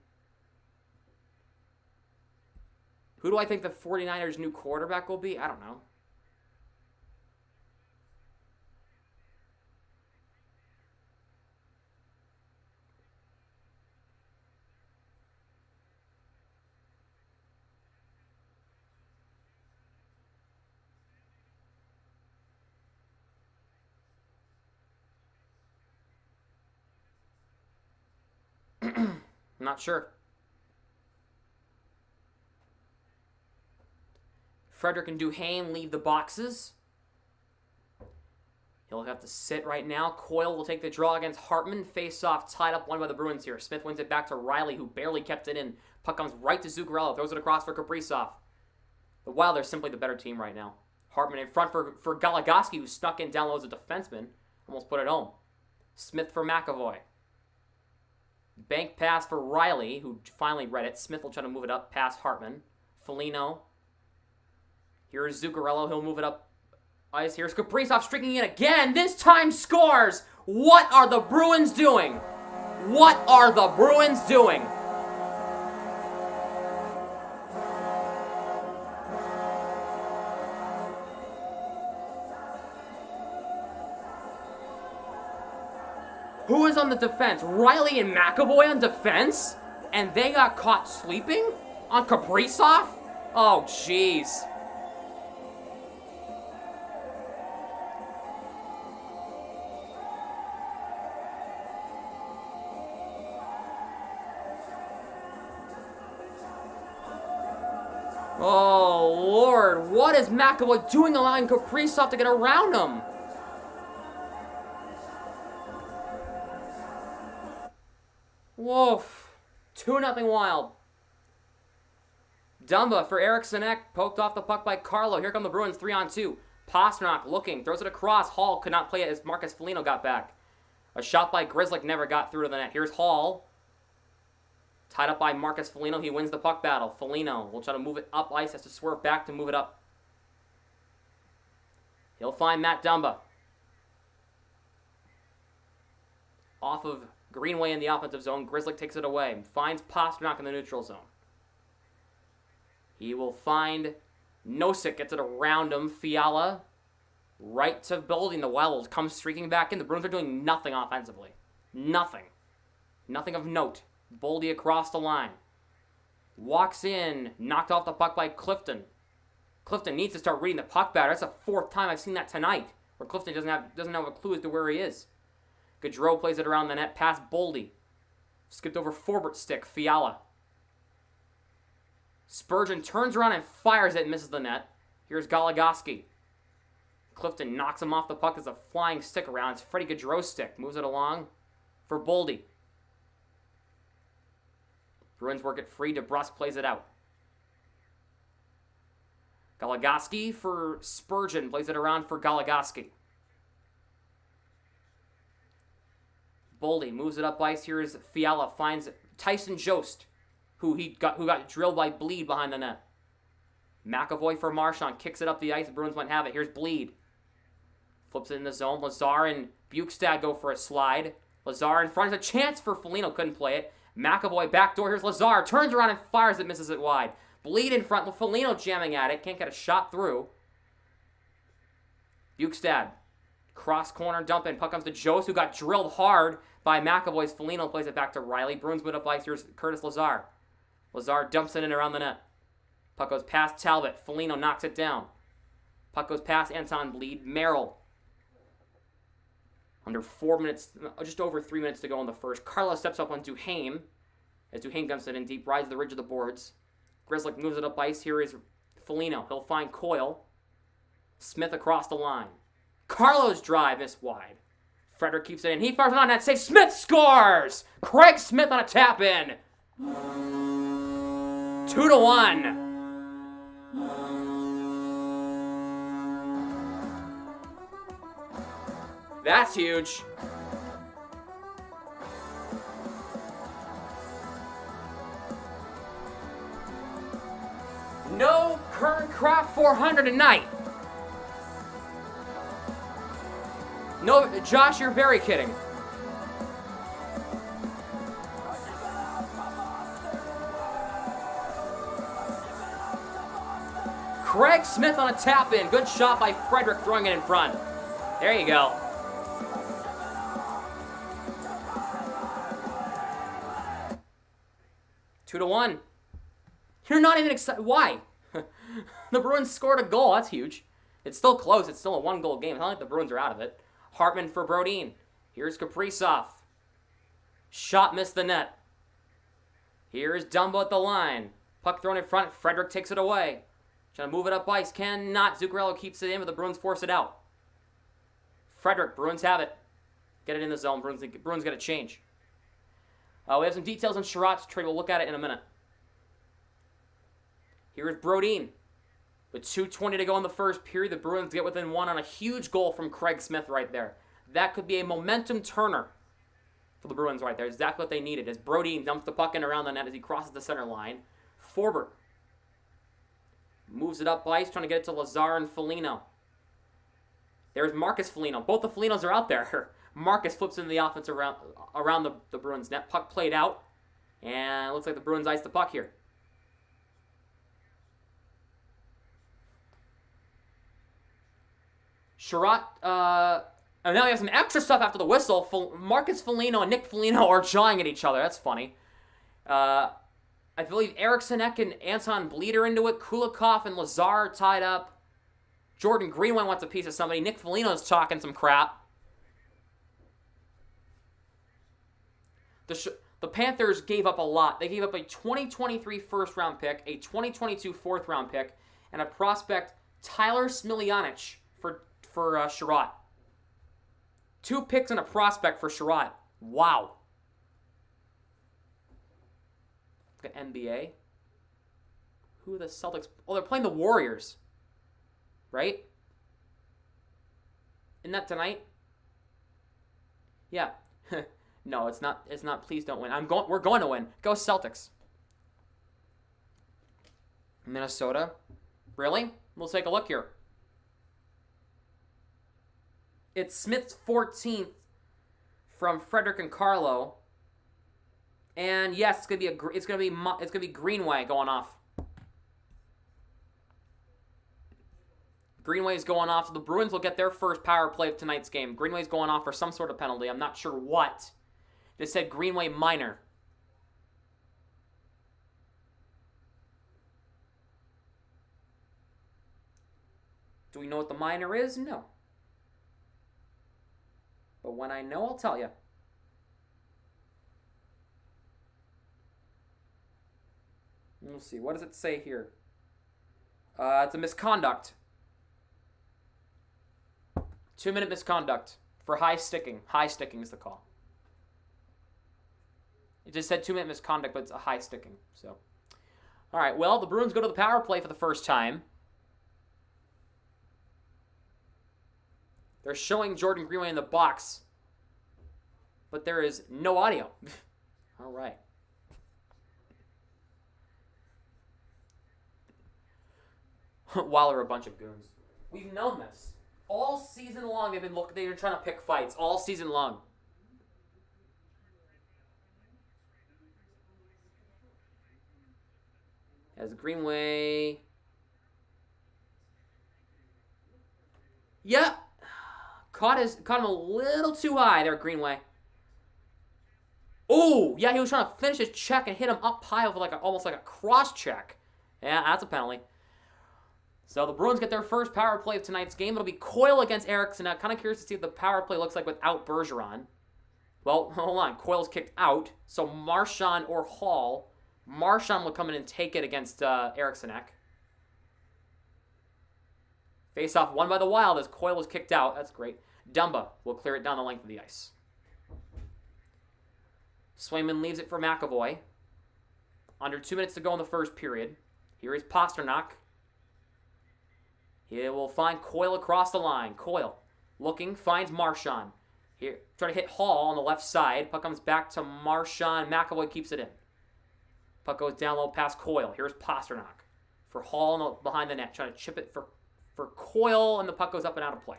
Who do I think the 49ers' new quarterback will be? I don't know. I'm not sure. Frederick and Duhaime leave the boxes. He'll have to sit right now. Coyle will take the draw against Hartman. Face-off tied up, won by the Bruins here. Smith wins it back to Riley, who barely kept it in. Puck comes right to Zuccarello. Throws it across for Kaprizov. The Wild are simply the better team right now. Hartman in front for Goligoski, who snuck in down low as a defenseman. Almost put it home. Smith for McAvoy. Bank pass for Riley, who finally read it. Smith will try to move it up past Hartman. Foligno. Here's Zuccarello. He'll move it up ice. Here's Kaprizov streaking in again. This time scores. What are the Bruins doing? What are the Bruins doing? Who is on the defense? Riley and McAvoy on defense? And they got caught sleeping? On Kaprizov? Oh, jeez. Oh, Lord. What is McAvoy doing allowing Kaprizov to get around him? Woof. 2-0 Wild. Dumba for Eriksson Ek. Poked off the puck by Carlo. Here come the Bruins 3-on-2. Pastrnak looking. Throws it across. Hall could not play it as Marcus Foligno got back. A shot by Grzelcyk never got through to the net. Here's Hall. Tied up by Marcus Foligno. He wins the puck battle. Foligno will try to move it up ice. Has to swerve back to move it up. He'll find Matt Dumba. off of Greenway in the offensive zone. Grizzlick takes it away. Finds Pasternak in the neutral zone. He will find Nosek, gets it around him. Fiala, right to Building. The Wild come streaking back in. The Bruins are doing nothing offensively. Nothing. Nothing of note. Boldy across the line. Walks in. Knocked off the puck by Clifton. Clifton needs to start reading the puck better. That's the fourth time I've seen that tonight, where Clifton doesn't have a clue as to where he is. Gaudreau plays it around the net, past Boldy. Skipped over Forbert's stick, Fiala. Spurgeon turns around and fires it and misses the net. Here's Goligoski. Clifton knocks him off the puck as a flying stick around. It's Freddie Gaudreau's stick. Moves it along for Boldy. Bruins work it free. DeBrusque plays it out. Goligoski for Spurgeon. Plays it around for Goligoski. Boldy moves it up ice. Here's Fiala. Finds Tyson Jost, who got drilled by Bleed behind the net. McAvoy for Marchand. Kicks it up the ice. The Bruins might have it. Here's Bleed. Flips it in the zone. Lazar and Bukestad go for a slide. Lazar in front. There's a chance for Foligno. Couldn't play it. McAvoy backdoor. Here's Lazar. Turns around and fires it. Misses it wide. Bleed in front. Foligno jamming at it. Can't get a shot through. Bukestad. Cross corner dump in. Puck comes to Jost, who got drilled hard by McAvoy's. Foligno plays it back to Riley. Bruins move up ice. Here's Curtis Lazar. Lazar dumps it in around the net. Puck goes past Talbot. Foligno knocks it down. Puck goes past Anton Bleed. Merrill. Under 4 minutes, just over 3 minutes to go in the first. Carlos steps up on Duhaime. As Duhaime dumps it in deep, rides the ridge of the boards. Grizzlick moves it up ice. Here is Foligno. He'll find Coyle. Smith across the line. Carlos drive is wide. Frederick keeps it in. He fires it on that save. Smith scores! Craig Smith on a tap in. 2-1. That's huge. No Kernkraft 400 tonight. No, Josh, you're very kidding. Craig Smith on a tap in. Good shot by Frederick throwing it in front. There you go. Two to one. You're not even excited. Why? The Bruins scored a goal. That's huge. It's still close. It's still a one-goal game. It's not like the Bruins are out of it. Hartman for Brodin. Here's Kaprizov. Shot missed the net. Here's Dumbo at the line. Puck thrown in front. Frederick takes it away. Trying to move it up ice. Cannot. Zuccarello keeps it in, but the Bruins force it out. Frederick. Bruins have it. Get it in the zone. Bruins got to change. We have some details on Sherratt's trade. We'll look at it in a minute. Here is Brodin. With 2:20 to go in the first period, the Bruins get within one on a huge goal from Craig Smith right there. That could be a momentum turner for the Bruins right there. Exactly what they needed as Brodin dumps the puck in around the net as he crosses the center line. Forbert moves it up ice, trying to get it to Lazar and Foligno. There's Marcus Foligno. Both the Folignos are out there. Marcus flips into the offense around the Bruins net. Puck played out, and it looks like the Bruins ice the puck here. Sherratt, and now we have some extra stuff after the whistle. Marcus Foligno and Nick Foligno are jawing at each other. That's funny. I believe Eriksson Ek and Anton Bleed are into it. Kulikov and Lazar are tied up. Jordan Greenway wants a piece of somebody. Nick Foligno's talking some crap. The Panthers gave up a lot. They gave up a 2023 first-round pick, a 2022 fourth-round pick, and a prospect, Tyler Smiljanich, for Sherratt. 2 picks and a prospect for Sherratt. Wow. Look at NBA. Who are the Celtics? Oh, they're playing the Warriors. Right? Isn't that tonight? Yeah. No, it's not. It's not. Please don't win. We're going to win. Go Celtics. Minnesota. Really? We'll take a look here. It's Smith's 14th from Frederick and Carlo. And yes, it's gonna be Greenway going off. Greenway's going off, so the Bruins will get their first power play of tonight's game. Greenway's going off for some sort of penalty. I'm not sure what. It said Greenway minor. Do we know what the minor is? No. But when I know, I'll tell you. We'll see. What does it say here? It's a misconduct. 2-minute misconduct for high sticking. High sticking is the call. It just said 2-minute misconduct, but it's a high sticking. So, all right. Well, the Bruins go to the power play for the first time. They're showing Jordan Greenway in the box, but there is no audio. All right. Wilder a bunch of goons. We've known this. All season long, they've been trying to pick fights. All season long. As Greenway. Yeah. Caught him a little too high there, Greenway. Oh, yeah, he was trying to finish his check and hit him up high with almost like a cross check. Yeah, that's a penalty. So the Bruins get their first power play of tonight's game. It'll be Coyle against Eriksson. I'm kind of curious to see what the power play looks like without Bergeron. Well, hold on. Coyle's kicked out. So Marchand or Hall. Marchand will come in and take it against Eriksson. Face off won by the Wild as Coyle was kicked out. That's great. Dumba will clear it down the length of the ice. Swayman leaves it for McAvoy. Under 2 minutes to go in the first period. Here is Pasternak. He will find Coyle across the line. Coyle looking, finds Marchand. Here, trying to hit Hall on the left side. Puck comes back to Marchand. McAvoy keeps it in. Puck goes down low past Coyle. Here's Pasternak for Hall behind the net. Trying to chip it for Coyle, and the puck goes up and out of play.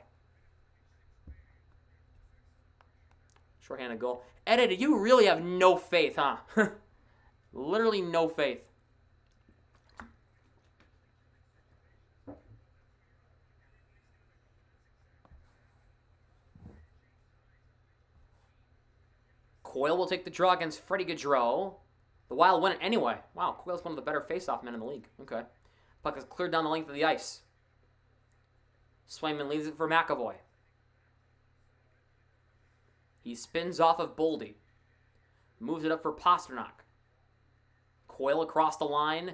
Shorthanded goal. Eddie, you really have no faith, huh? Literally no faith. Coyle will take the draw against Freddie Gaudreau. The Wild win it anyway. Wow, Coyle's one of the better face-off men in the league. Okay. Puck is cleared down the length of the ice. Swayman leaves it for McAvoy. He spins off of Boldy. Moves it up for Pasternak. Coyle across the line.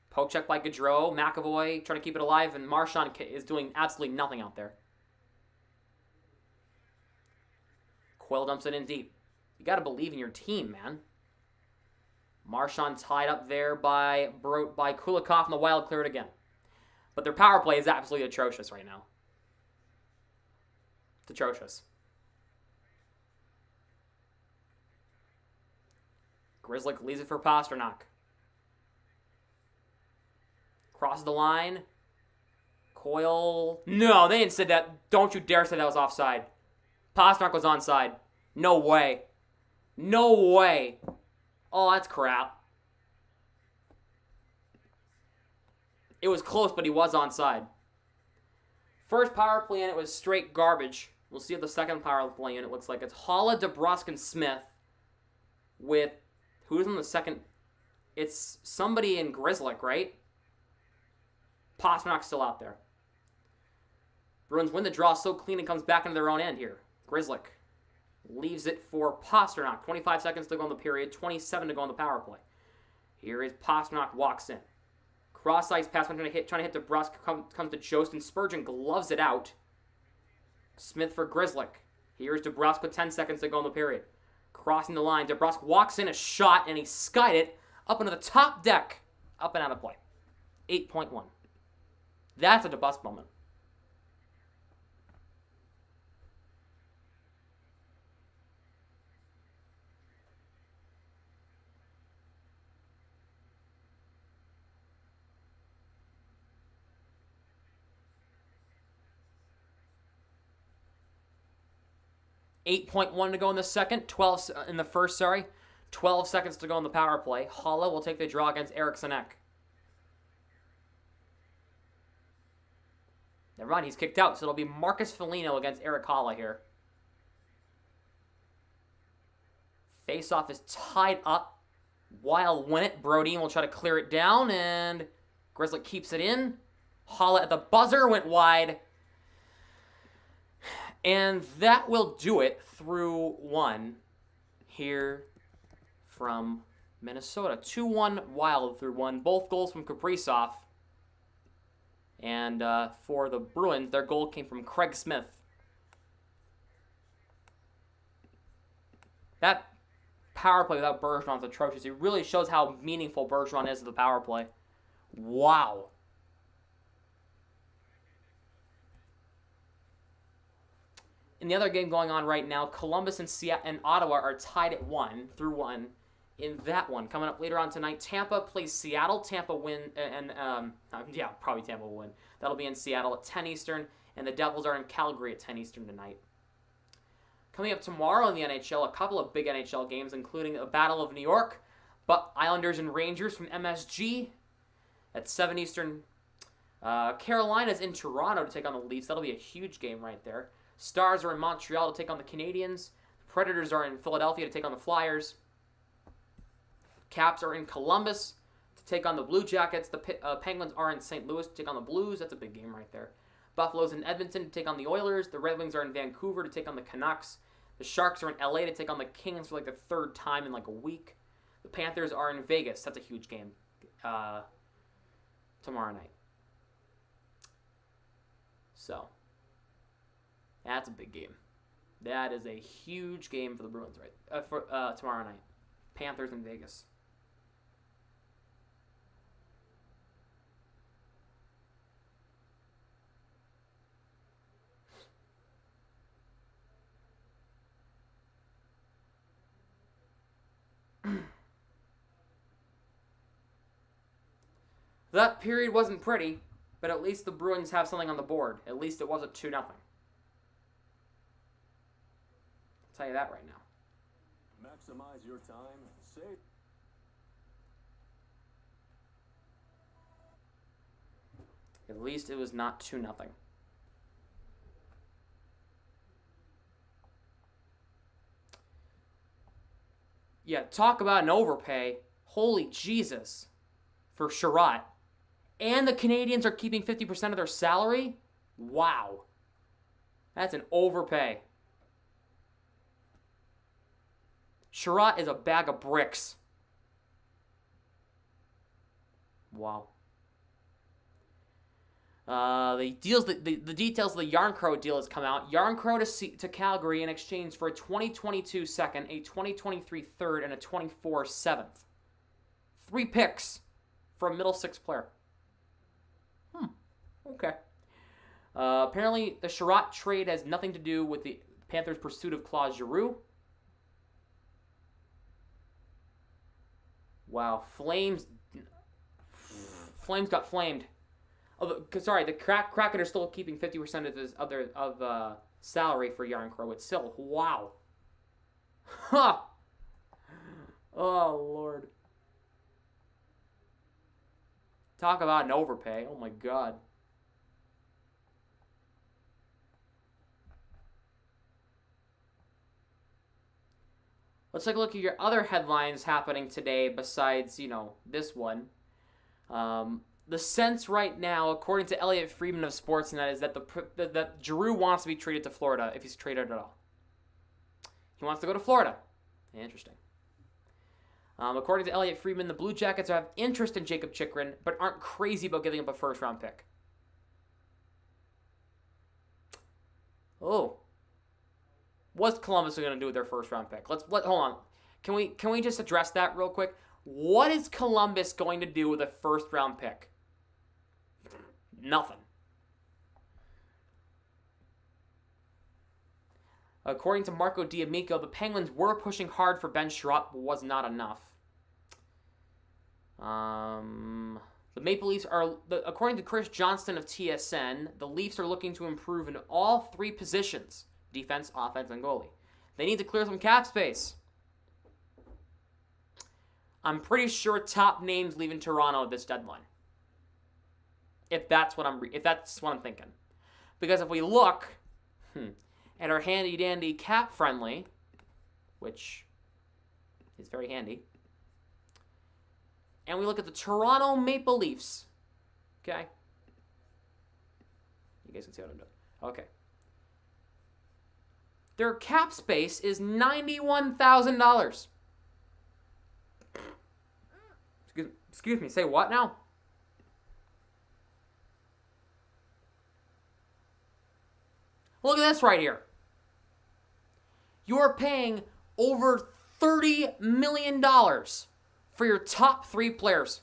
Poke check by Gaudreau. McAvoy trying to keep it alive, and Marchand is doing absolutely nothing out there. Coyle dumps it in deep. You got to believe in your team, man. Marchand tied up there by Kulikov, and the Wild clear it again. But their power play is absolutely atrocious right now. It's atrocious. Grzelcyk leaves it for Pasternak. Crosses the line. Coyle. No, they didn't say that. Don't you dare say that was offside. Pasternak was onside. No way. No way. Oh, that's crap. It was close, but he was onside. First power play in it was straight garbage. We'll see what the second power play in it looks like. It's Holla, DeBrusk, and Smith with... Who's on the second? It's somebody in Grzelcyk, right? Pasternak's still out there. Bruins win the draw so clean it comes back into their own end here. Grzelcyk leaves it for Pasternak. 25 seconds to go in the period. 27 to go on the power play. Here is Pasternak walks in. Cross ice pass, trying to hit DeBrusk. Comes to Jost, and Spurgeon gloves it out. Smith for Grzelcyk. Here's DeBrusk with 10 seconds to go in the period. Crossing the line, DeBrusk walks in a shot, and he skied it up into the top deck. Up and out of play. 8.1. That's a DeBrusk moment. 8.1 to go in the second, 12 in the first, sorry. 12 seconds to go in the power play. Haula will take the draw against Eriksson Ek. Never mind, he's kicked out, so it'll be Marcus Foligno against Erik Haula here. Face-off is tied up. Wild win it. Brodin will try to clear it down, and Grizzly keeps it in. Haula at the buzzer went wide. And that will do it through one here from Minnesota. 2-1 Wild through one. Both goals from Kaprizov. And for the Bruins, their goal came from Craig Smith. That power play without Bergeron is atrocious. It really shows how meaningful Bergeron is to the power play. Wow. In the other game going on right now, Columbus and Ottawa are tied at 1-1 in that one. Coming up later on tonight, Tampa plays Seattle. Tampa win, probably Tampa will win. That'll be in Seattle at 10 Eastern, and the Devils are in Calgary at 10 Eastern tonight. Coming up tomorrow in the NHL, a couple of big NHL games, including a Battle of New York, but Islanders and Rangers from MSG at 7 Eastern. Carolina's in Toronto to take on the Leafs. That'll be a huge game right there. Stars are in Montreal to take on the Canadiens. Predators are in Philadelphia to take on the Flyers. Caps are in Columbus to take on the Blue Jackets. The Penguins are in St. Louis to take on the Blues. That's a big game right there. Buffalo's in Edmonton to take on the Oilers. The Red Wings are in Vancouver to take on the Canucks. The Sharks are in LA to take on the Kings for like the third time in like a week. The Panthers are in Vegas. That's a huge game tomorrow night. So, that's a big game. That is a huge game for the Bruins for tomorrow night. Panthers in Vegas. That period wasn't pretty, but at least the Bruins have something on the board. At least it wasn't 2-0. I'll tell you that right now. Maximize your time. Save. At least it was not 2-0. Yeah, talk about an overpay. Holy Jesus. For Sherratt. And the Canadians are keeping 50% of their salary? Wow. That's an overpay. Sherratt is a bag of bricks. Wow. The details of the Yarncrow deal has come out. Yarncrow to Calgary in exchange for a 2022 second, a 2023 third, and a 24 seventh. 3 picks for a middle six player. Okay. Apparently, the Sherratt trade has nothing to do with the Panthers' pursuit of Claude Giroux. Wow, Flames got flamed. Sorry, the Kraken are still keeping 50% of salary for Yarncrow. It's still wow. Ha! Oh Lord. Talk about an overpay. Oh my God. Let's take a look at your other headlines happening today besides, this one. The sense right now, according to Elliot Friedman of Sportsnet, is that that Giroux wants to be traded to Florida if he's traded at all. He wants to go to Florida. Interesting. According to Elliot Friedman, the Blue Jackets have interest in Jacob Chychrun, but aren't crazy about giving up a first-round pick. Oh. What's Columbus going to do with their first-round pick? Hold on. Can we just address that real quick? What is Columbus going to do with a first-round pick? Nothing. According to Marco D'Amico, the Penguins were pushing hard for Ben Sherratt, but was not enough. The Maple Leafs are, according to Chris Johnston of TSN, the Leafs are looking to improve in all 3 positions, defense, offense, and goalie. They need to clear some cap space. I'm pretty sure top names leaving Toronto at this deadline. If that's what I'm thinking. Because if we look at our handy dandy cap friendly, which is very handy, and we look at the Toronto Maple Leafs, okay? You guys can see what I'm doing. Okay. Their cap space is $91,000. Excuse me, say what now? Look at this right here. You're paying over $30 million for your top 3 players.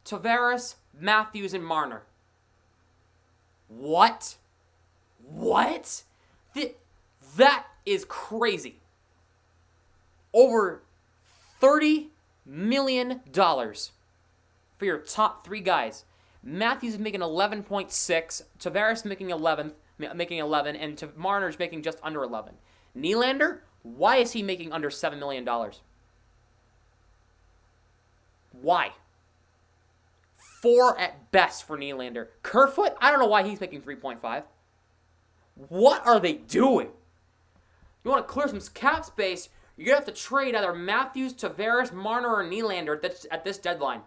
Tavares, Matthews, and Marner. What? What? That is crazy. Over $30 million for your top 3 guys. Matthews is making 11.6, Tavares making 11, and Marner's making just under 11. Nylander, why is he making under $7 million? Why? 4 at best for Nylander. Kerfoot, I don't know why he's making 3.5. What are they doing? You want to clear some cap space, you're going to have to trade either Matthews, Tavares, Marner, or Nylander at this deadline.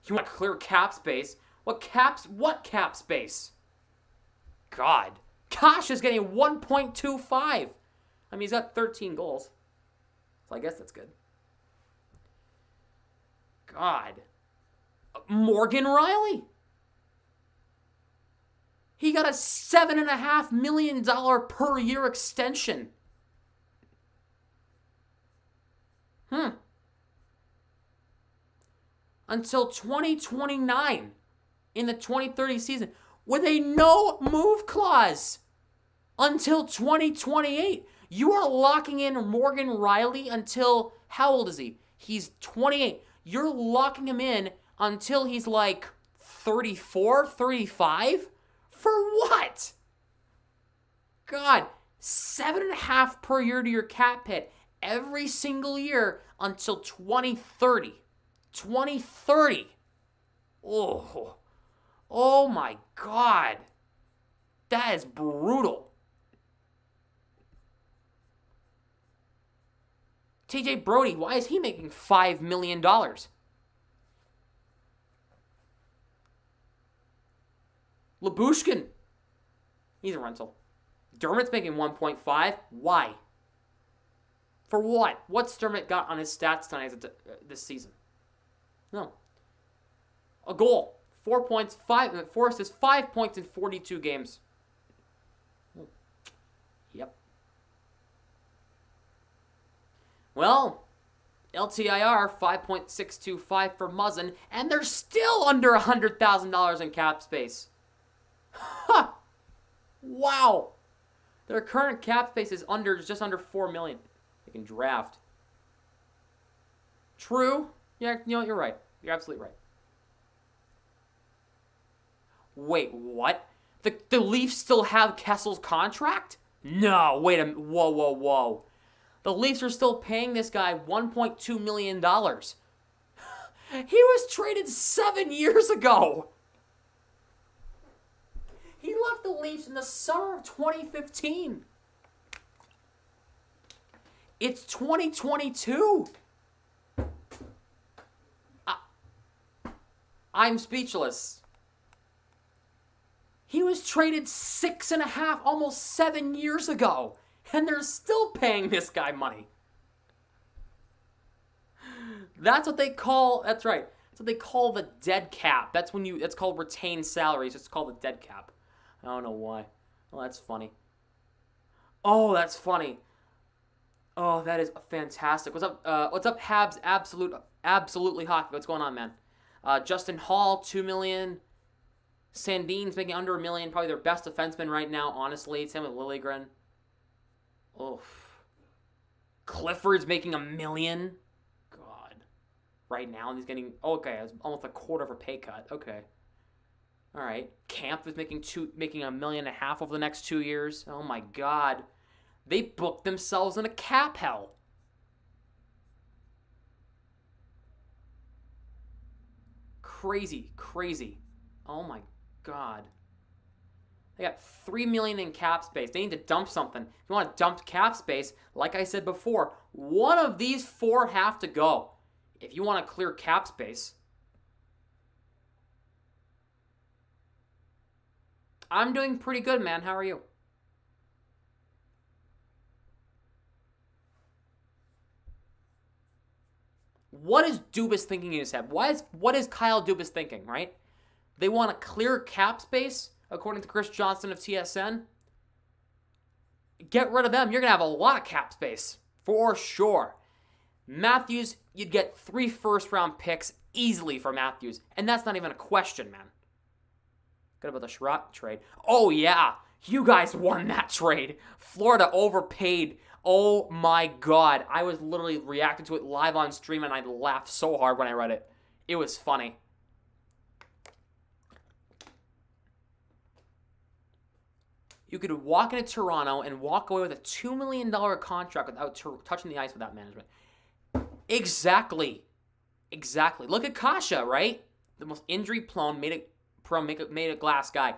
You want to clear cap space? What cap space? God. Kosh is getting 1.25. I mean, he's got 13 goals. So I guess that's good. God. Morgan Riley. He got a $7.5 million per year extension. Until 2029 in the 2030 season with a no move clause until 2028. You are locking in Morgan Riley until, how old is he? He's 28. You're locking him in until he's like 34, 35? For what? God, 7.5 per year to your cap hit every single year until 2030. 2030. Oh my God. That is brutal. TJ Brody, why is he making $5 million? Labushkin, he's a rental. Dermott's making 1.5. Why? For what? What's Dermott got on his stats tonight this season? No. A goal. 4 points, 4 assists, 5 points in 42 games. Yep. Well, LTIR 5.625 for Muzzin, and they're still under $100,000 in cap space. Ha! Wow. Their current cap space is just under $4 million. They can draft. True. Yeah, you know what? You're right. You're absolutely right. Wait, what? The Leafs still have Kessel's contract? No, wait a minute. Whoa. The Leafs are still paying this guy $1.2 million. He was traded 7 years ago. He left the Leafs in the summer of 2015. It's 2022. I'm speechless. He was traded 6.5, almost 7 years ago, and they're still paying this guy money. That's what they call, that's right, that's what they call the dead cap. That's called retained salaries. It's called the dead cap. I don't know why. Oh, that's funny. Oh, that's funny. Oh, that is fantastic. What's up, Habs? Absolutely hockey. What's going on, man? Justin Hall, $2 million. Sandin's making under $1 million. Probably their best defenseman right now, honestly. Same with Liljegren. Oof. Clifford's making $1 million. God. Right now, and he's getting, okay, it's almost a quarter of a pay cut. Okay. All right. Camp is making $1.5 million over the next 2 years. Oh my God. They booked themselves in a cap hell. Crazy, crazy. Oh my God. They got $3 million in cap space. They need to dump something. If you want to dump cap space, like I said before, one of these 4 have to go. If you want to clear cap space. I'm doing pretty good, man. How are you? What is Dubas thinking in his head? What is Kyle Dubas thinking, right? They want to clear cap space, according to Chris Johnston of TSN. Get rid of them. You're going to have a lot of cap space, for sure. Matthews, you'd get 3 first-round picks easily for Matthews, and that's not even a question, man. Good about the Sherratt trade. Oh, yeah. You guys won that trade. Florida overpaid. Oh, my God. I was literally reacting to it live on stream, and I laughed so hard when I read it. It was funny. You could walk into Toronto and walk away with a $2 million contract without touching the ice without management. Exactly. Exactly. Look at Kasha, right? The most injury-prone, made a glass guy.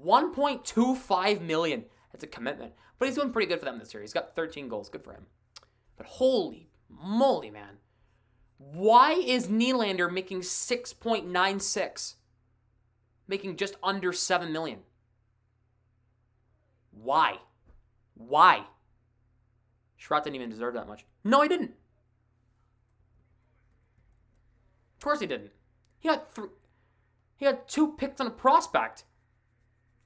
$1.25 million. That's a commitment. But he's doing pretty good for them this year. He's got 13 goals. Good for him. But holy moly, man. Why is Nylander making 6.96? Making just under $7 million? Why? Why? Sherratt didn't even deserve that much. No, he didn't. Of course he didn't. He had 2 picks on a prospect.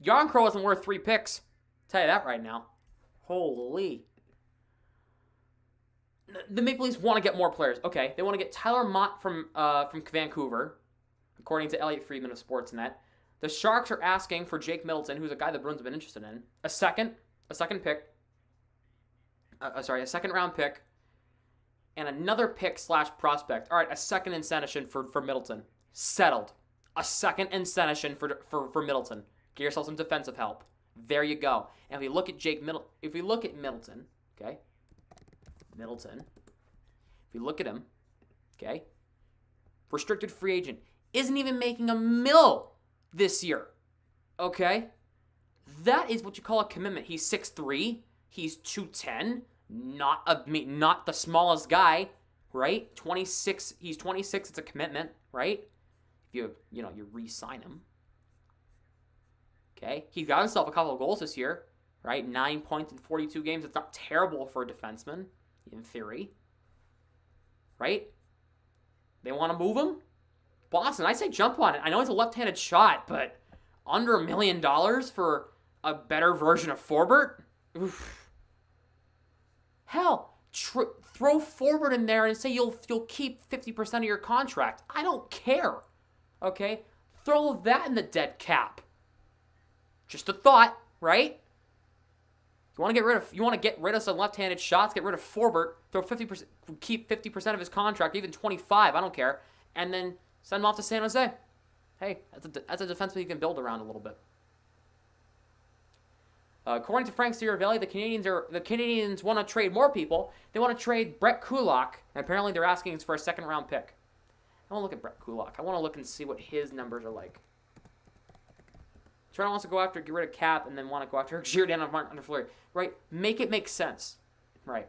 Yarncrow wasn't worth 3 picks. I'll tell you that right now. Holy. The Maple Leafs want to get more players. Okay, they want to get Tyler Mott from Vancouver, according to Elliot Friedman of Sportsnet. The Sharks are asking for Jake Middleton, who's a guy the Bruins have been interested in, a second round pick, and another pick / prospect. All right, a second in Senyshyn for Middleton. Settled. A second in Senyshyn for Middleton. Get yourself some defensive help. There you go. And if we look at Middleton, okay? Middleton. If we look at him, okay? Restricted free agent. Isn't even making $1 million this year. Okay? That is what you call a commitment. He's 6'3", he's 210, not the smallest guy, right? 26, he's 26, it's a commitment, right? If you re-sign him. Okay? He got himself a couple of goals this year, right? 9 points in 42 games. It's not terrible for a defenseman, in theory. Right? They want to move him? Boston, I say jump on it. I know it's a left-handed shot, but under $1 million for a better version of Forbort? Oof. Hell, throw Forbort in there and say you'll keep 50% of your contract. I don't care. Okay? Throw that in the dead cap. Just a thought, right? You want to get rid of some left-handed shots, get rid of Forbort, throw 50%, keep 50% of his contract, even 25, I don't care, and then send him off to San Jose. Hey, that's a defenseman you can build around a little bit. According to Frank Siravelli, the Canadians want to trade more people. They want to trade Brett Kulak, and apparently they're asking for a second-round pick. I want to look at Brett Kulak. I want to look and see what his numbers are like. Toronto wants to go after, get rid of Cap, and then want to go after Giordano under Fleury. Right? Make it make sense. Right.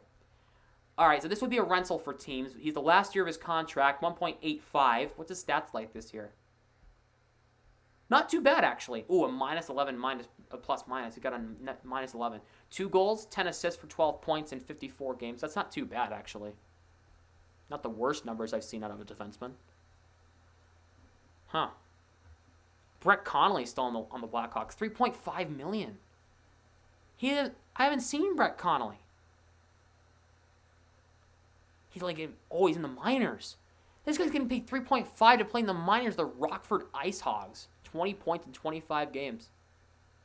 All right, so this would be a rental for teams. He's the last year of his contract, 1.85. What's his stats like this year? Not too bad, actually. Ooh, a -11, a plus-minus. He got a net -11. 2 goals, 10 assists for 12 points in 54 games. That's not too bad, actually. Not the worst numbers I've seen out of a defenseman. Huh. Brett Connolly still on the Blackhawks. $3.5 million. I haven't seen Brett Connolly. He's in the minors. This guy's getting paid $3.5 to play in the minors, the Rockford Ice Hogs. 20 points in 25 games.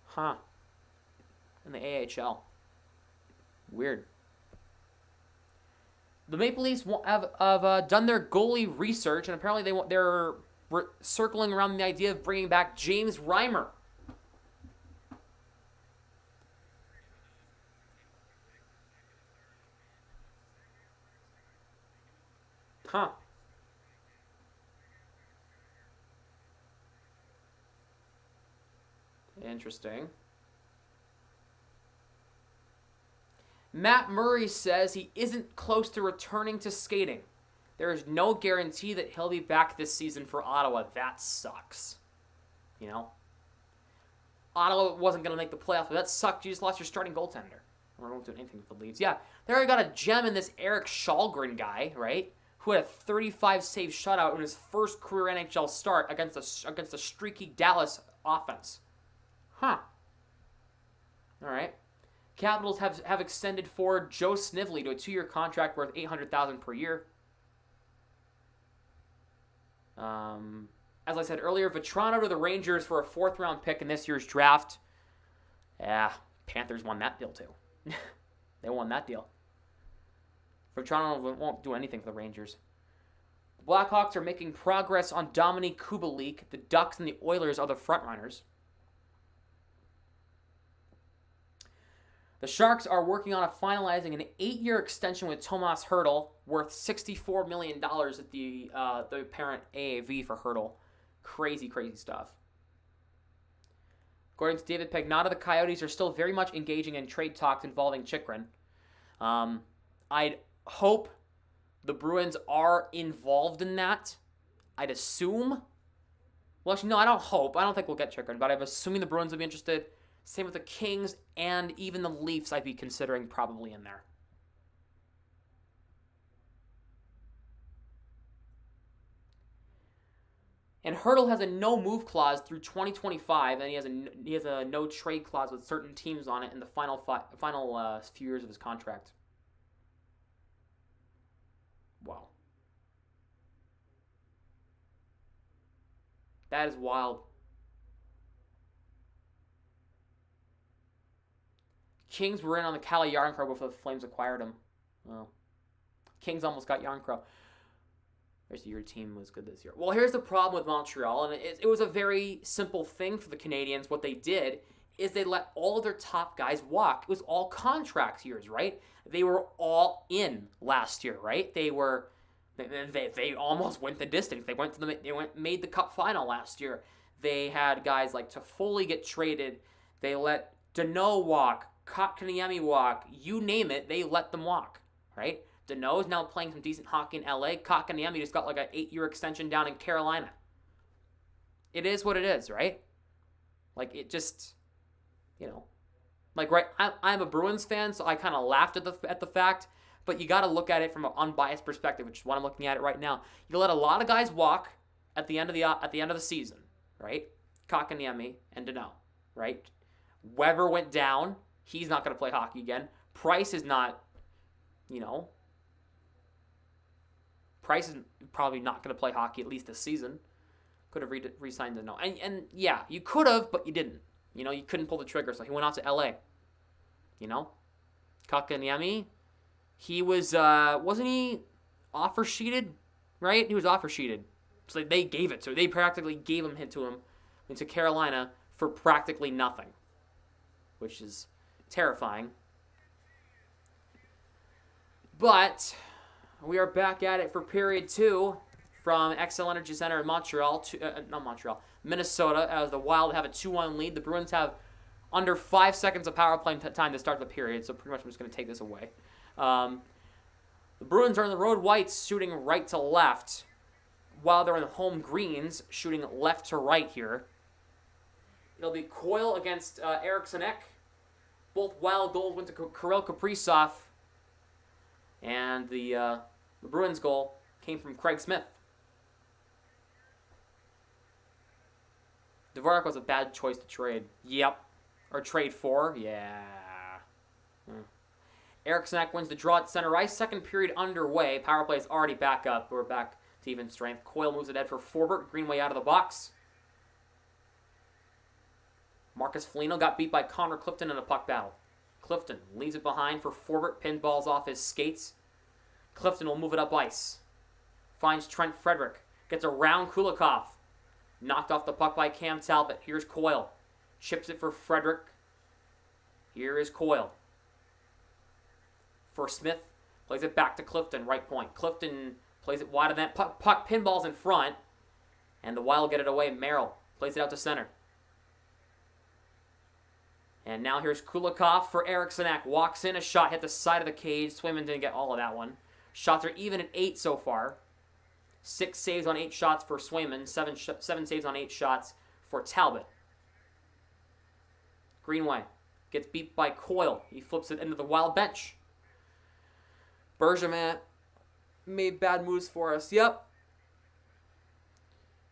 Huh. In the AHL. Weird. The Maple Leafs have done their goalie research, and apparently they're circling around the idea of bringing back James Reimer. Huh. Interesting. Matt Murray says he isn't close to returning to skating. There is no guarantee that he'll be back this season for Ottawa. That sucks. You know? Ottawa wasn't going to make the playoffs, but that sucked. You just lost your starting goaltender. Or won't do anything with the Leafs. Yeah, they already got a gem in this Eric Shalgren guy, right? Who had a 35 save shutout in his first career NHL start against a streaky Dallas offense. Huh. All right. Capitals have extended forward Joe Snively to a 2-year contract worth $800,000 per year. As I said earlier, Vetrano to the Rangers for a 4th-round pick in this year's draft. Yeah, Panthers won that deal too. They won that deal. Vetrano won't do anything for the Rangers. The Blackhawks are making progress on Dominique Kubalik. The Ducks and the Oilers are the frontrunners. The Sharks are working on finalizing an 8-year extension with Tomas Hertl, worth $64 million at the parent AAV for Hertl. Crazy, crazy stuff. According to David Pagnotta, the Coyotes are still very much engaging in trade talks involving Chychrun. I'd hope the Bruins are involved in that. I'd assume. Well, actually, no, I don't hope. I don't think we'll get Chychrun, but I'm assuming the Bruins will be interested. Same with the Kings and even the Leafs I'd be considering probably in there. And Hertl has a no-move clause through 2025, and he has a no-trade clause with certain teams on it in the final few years of his contract. Wow. That is wild. Kings were in on the Calle Jarnkrok before the Flames acquired him. Well, Kings almost got Jarnkrok. Your team was good this year. Well, here's the problem with Montreal, and it was a very simple thing for the Canadiens. What they did is they let all of their top guys walk. It was all contract years, right? They were all in last year, right? They almost went the distance. They made the Cup final last year. They had guys like Toffoli get traded. They let Danault walk, Kotkaniemi walk. You name it, they let them walk, right? Danault is now playing some decent hockey in LA. Kotkaniemi just got like an 8-year extension down in Carolina. It is what it is, right? Like, it just, like, right, I'm a Bruins fan, so I kind of laughed at the fact, but you got to look at it from an unbiased perspective, which is what I'm looking at it right now. You let a lot of guys walk at the end of the season, right? Kotkaniemi and Danault, right? Weber went down. He's not going to play hockey again. Price is not, Price is probably not going to play hockey at least this season. Could have re-signed Danault. And yeah, you could have, but you didn't. You couldn't pull the trigger, so he went out to LA. Kotkaniemi, he was, wasn't he offer sheeted? Right? He was offer sheeted. So they gave it to him. They practically gave him to him into Carolina for practically nothing, which is terrifying. But we are back at it for period 2 from XL Energy Center in Minnesota, as the Wild have a 2-1 lead. The Bruins have under 5 seconds of power play time to start the period, so pretty much I'm just going to take this away. The Bruins are in the road whites, shooting right to left, while they're in the home greens, shooting left to right here. It'll be Coyle against Eriksson Ek. Both Wild goals went to Kirill Kaprizov. And the Bruins goal came from Craig Smith. Dvorak was a bad choice to trade. Yep. Or trade for. Yeah. Eriksson Ek wins the draw at center ice. Second period underway. Power play is already back up. We're back to even strength. Coyle moves ahead for Forbert. Greenway out of the box. Marcus Foligno got beat by Connor Clifton in a puck battle. Clifton leaves it behind for Forbert. Pinballs off his skates. Clifton will move it up ice. Finds Trent Frederick. Gets around Kulikov. Knocked off the puck by Cam Talbot. Here's Coyle. Chips it for Frederick. Here is Coyle. For Smith. Plays it back to Clifton. Right point. Clifton plays it wide of that. Puck pinballs in front. And the Wild get it away. Merrill plays it out to center. And now here's Kulikov for Eriksson. Walks in, a shot hit the side of the cage. Swayman didn't get all of that one. Shots are even at 8 so far. 6 saves on 8 shots for Swayman. 7 saves on 8 shots for Talbot. Greenway gets beat by Coyle. He flips it into the Wild bench. Bergevin made bad moves for us. Yep.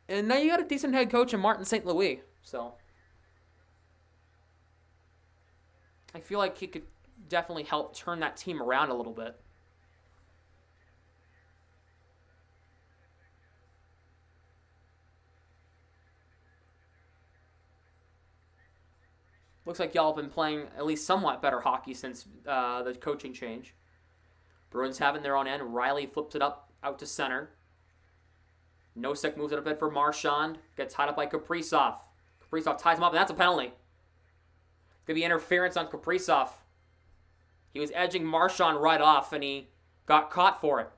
And now you got a decent head coach in Martin St. Louis. So I feel like he could definitely help turn that team around a little bit. Looks like y'all have been playing at least somewhat better hockey since the coaching change. Bruins have it in their own end. Riley flips it up out to center. Nosek moves it up in for Marchand. Gets tied up by Kaprizov. Kaprizov ties him up, and that's a penalty. Going to be interference on Kaprizov. He was edging Marchand right off, and he got caught for it.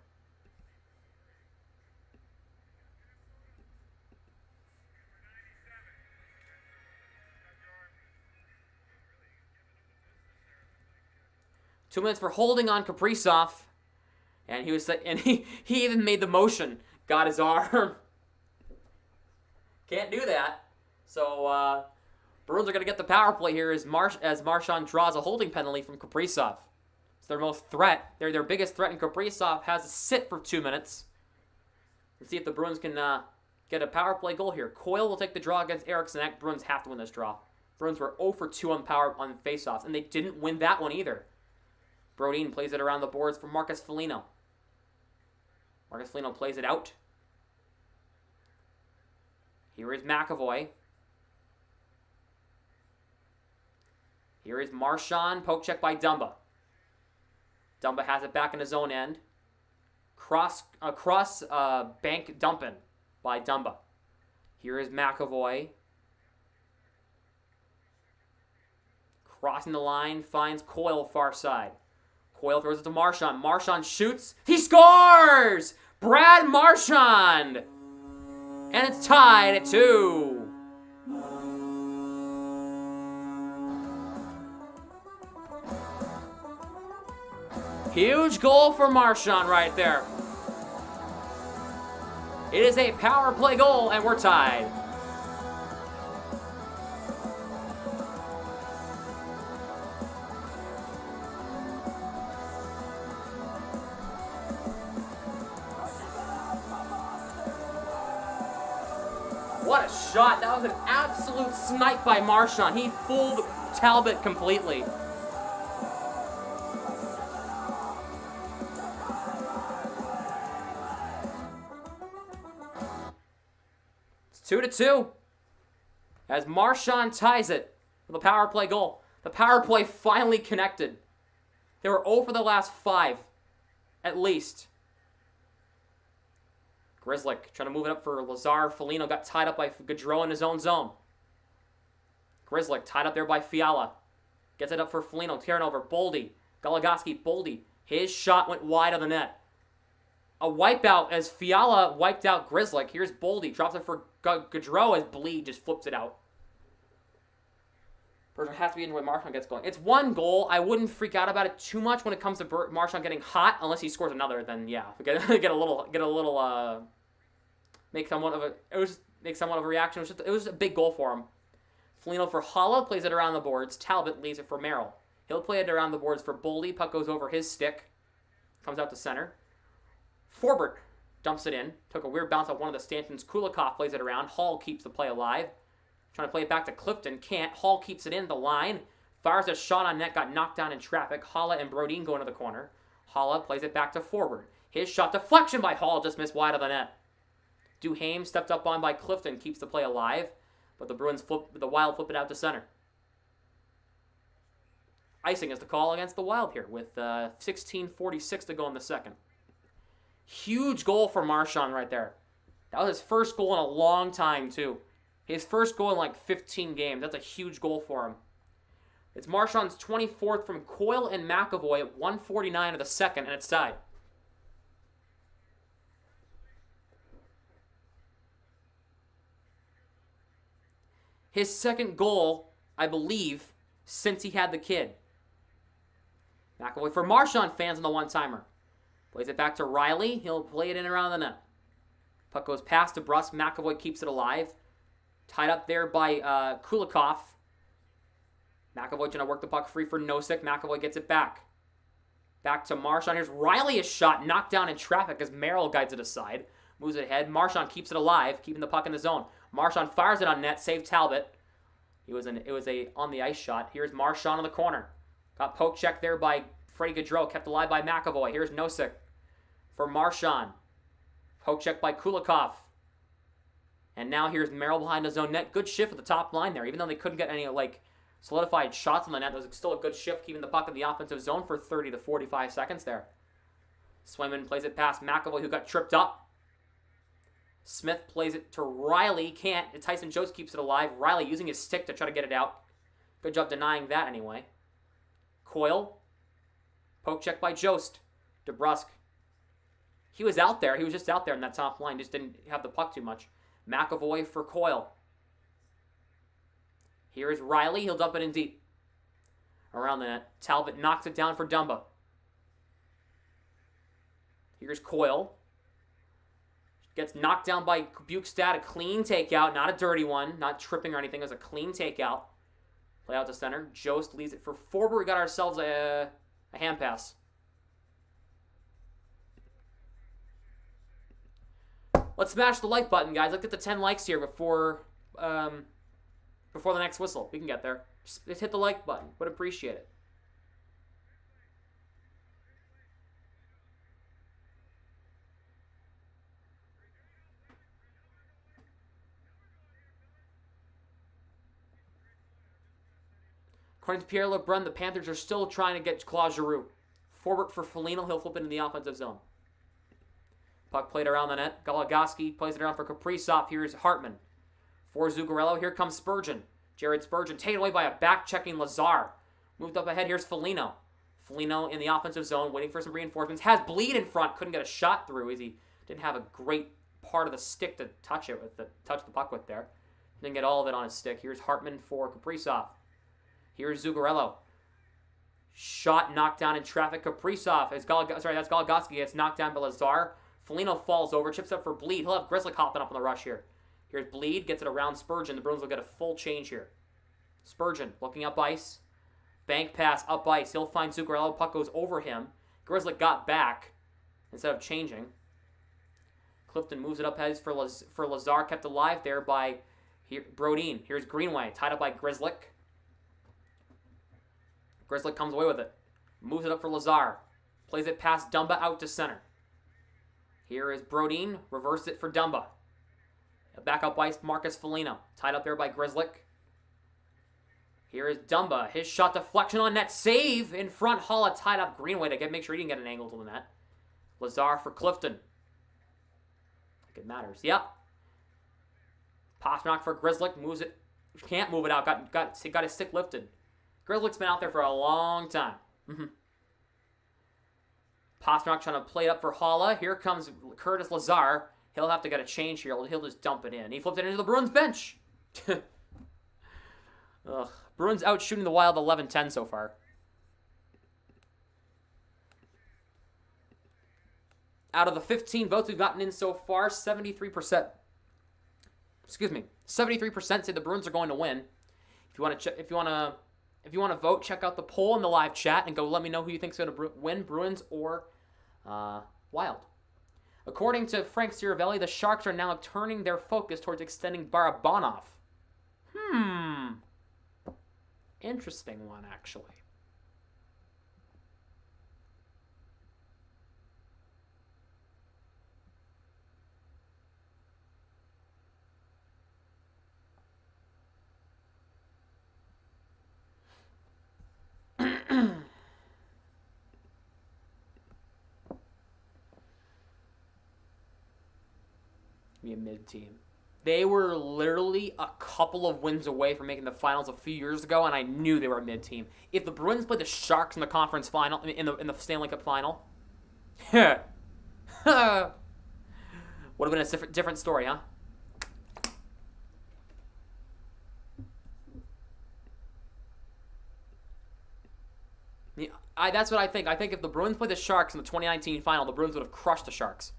Two minutes for holding on Kaprizov, and he even made the motion, got his arm. Can't do that. So Bruins are going to get the power play here as Marchand draws a holding penalty from Kaprizov. It's their most threat. Their biggest threat, and Kaprizov has to sit for 2 minutes. Let's see if the Bruins can get a power play goal here. Coyle will take the draw against Eriksson. Bruins have to win this draw. Bruins were 0 for 2 on faceoffs, and they didn't win that one either. Brodin plays it around the boards for Marcus Foligno. Marcus Foligno plays it out. Here is McAvoy. Here is Marchand. Poke check by Dumba. Dumba has it back in his own end. Cross bank dumping by Dumba. Here is McAvoy. Crossing the line, finds Coyle far side. Coyle throws it to Marchand. Marchand shoots. He scores! Brad Marchand! And it's tied at 2. Huge goal for Marchand right there. It is a power play goal, and we're tied. What a shot. That was an absolute snipe by Marchand. He fooled Talbot completely. It's 2-2. As Marchand ties it with a power play goal. The power play finally connected. They were 0 for the last 5, at least. Grzelcyk trying to move it up for Lazar. Foligno got tied up by Gaudreau in his own zone. Grzelcyk tied up there by Fiala. Gets it up for Foligno. Turnover. Boldy. Goligoski. Boldy. His shot went wide of the net. A wipeout as Fiala wiped out Grzelcyk. Here's Boldy. Drops it for Gaudreau as Bleed just flips it out. Bergeron has to be in when Marchand gets going. It's 1 goal. I wouldn't freak out about it too much when it comes to Marchand getting hot, unless he scores another. Then yeah, get a little make somewhat of a reaction. It was just a big goal for him. Foligno for Holla plays it around the boards. Talbot leaves it for Merrill. He'll play it around the boards for Boldy. Puck goes over his stick, comes out to center. Forbert dumps it in. Took a weird bounce off one of the stanchions. Kulikov plays it around. Hall keeps the play alive. Trying to play it back to Clifton. Can't. Hall keeps it in the line. Fires a shot on net. Got knocked down in traffic. Holla and Brodin go into the corner. Holla plays it back to forward. His shot deflection by Hall just missed wide of the net. Duhaime stepped up on by Clifton. Keeps the play alive. But the Wild flip it out to center. Icing is the call against the Wild here with 16:46 to go in the second. Huge goal for Marchand right there. That was his first goal in a long time, too. His first goal in like 15 games. That's a huge goal for him. It's Marchand's 24th from Coyle and McAvoy at 1:49 of the second, and it's tied. His second goal, I believe, since he had the kid. McAvoy for Marchand fans on the one-timer. Plays it back to Riley. He'll play it in around the net. Puck goes past DeBrusk. McAvoy keeps it alive. Tied up there by Kulikov. McAvoy trying to work the puck free for Nosek. McAvoy gets it back. Back to Marchand. Here's Riley, a shot knocked down in traffic as Merrill guides it aside. Moves it ahead. Marchand keeps it alive, keeping the puck in the zone. Marchand fires it on net. Save Talbot. It was a on the ice shot. Here's Marchand in the corner. Got poke checked there by Freddie Gaudreau. Kept alive by McAvoy. Here's Nosek for Marchand. Poke check by Kulikov. And now here's Merrill behind his own net. Good shift at the top line there. Even though they couldn't get any solidified shots on the net, there was still a good shift keeping the puck in the offensive zone for 30 to 45 seconds there. Swayman plays it past McAvoy, who got tripped up. Smith plays it to Riley. Can't. Tyson Jost keeps it alive. Riley using his stick to try to get it out. Good job denying that anyway. Coyle. Poke check by Jost. DeBrusk. He was out there. He was just out there in that top line. Just didn't have the puck too much. McAvoy for Coyle. Here's Riley. He'll dump it in deep. Around the net. Talbot knocks it down for Dumba. Here's Coyle. Gets knocked down by Bukestad. A clean takeout. Not a dirty one. Not tripping or anything. It was a clean takeout. Play out to center. Jost leads it for Forber. We got ourselves a hand pass. Let's smash the like button, guys. Let's get the 10 likes here before the next whistle. We can get there. Just hit the like button. Would appreciate it. According to Pierre LeBrun, the Panthers are still trying to get Claude Giroux. Forward for Foligno. He'll flip into the offensive zone. Puck played around the net. Goligoski plays it around for Kaprizov. Here's Hartman. For Zuccarello. Here comes Spurgeon. Jared Spurgeon taken away by a back-checking Lazar. Moved up ahead. Here's Foligno. Foligno in the offensive zone, waiting for some reinforcements. Has Bleed in front. Couldn't get a shot through as he didn't have a great part of the stick to touch the puck with there. Didn't get all of it on his stick. Here's Hartman for Kaprizov. Here's Zuccarello. Shot knocked down in traffic. Kaprizov. That's Goligoski. Gets knocked down by Lazar. Foligno falls over, chips up for Bleed. He'll have Grizzly hopping up on the rush here. Here's Bleed, gets it around Spurgeon. The Bruins will get a full change here. Spurgeon looking up ice. Bank pass up ice. He'll find Zuccarello. Puck goes over him. Grizzly got back instead of changing. Clifton moves it up heads for Lazar. Kept alive there by Brodin. Here's Greenway, tied up by Grizzlick. Grizzlick comes away with it. Moves it up for Lazar. Plays it past Dumba out to center. Here is Brodin. Reverse it for Dumba. Back up ice, Marcus Foligno. Tied up there by Grizzlick. Here is Dumba. His shot deflection on net. Save in front. Holla tied up Greenway to make sure he didn't get an angle to the net. Lazar for Clifton. I think it matters. Yep. Pasternak for Grizzlick. Moves it. Can't move it out. Got his stick lifted. Grizzlick's been out there for a long time. Pasternak trying to play it up for Holla. Here comes Curtis Lazar. He'll have to get a change here. He'll just dump it in. He flipped it into the Bruins bench. Ugh. Bruins out shooting the Wild 11-10 so far. Out of the 15 votes we've gotten in so far, 73%. Excuse me, 73% say the Bruins are going to win. If you want to vote, check out the poll in the live chat and go let me know who you think's going to win, Bruins or Wild. According to Frank Ciravelli, the Sharks are now turning their focus towards extending Barabanov. Interesting one, actually. Be a mid-team. They were literally a couple of wins away from making the finals a few years ago, and I knew they were a mid-team. If the Bruins played the Sharks in the conference final, in the Stanley Cup final, would have been a different story, huh? That's what I think. I think if the Bruins played the Sharks in the 2019 final, the Bruins would have crushed the Sharks.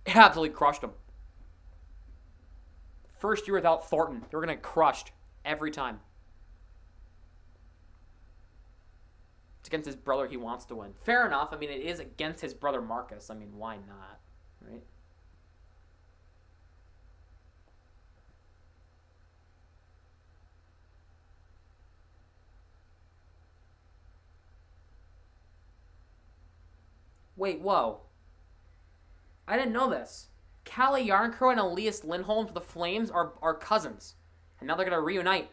Absolutely crushed them. First year without Thornton, they were going to get crushed every time. It's against his brother. He wants to win. Fair enough. I mean, it is against his brother Marcus. I mean, why not? Right? Wait, whoa. I didn't know this. Calle Jarnkrok and Elias Lindholm for the Flames are cousins. And now they're going to reunite.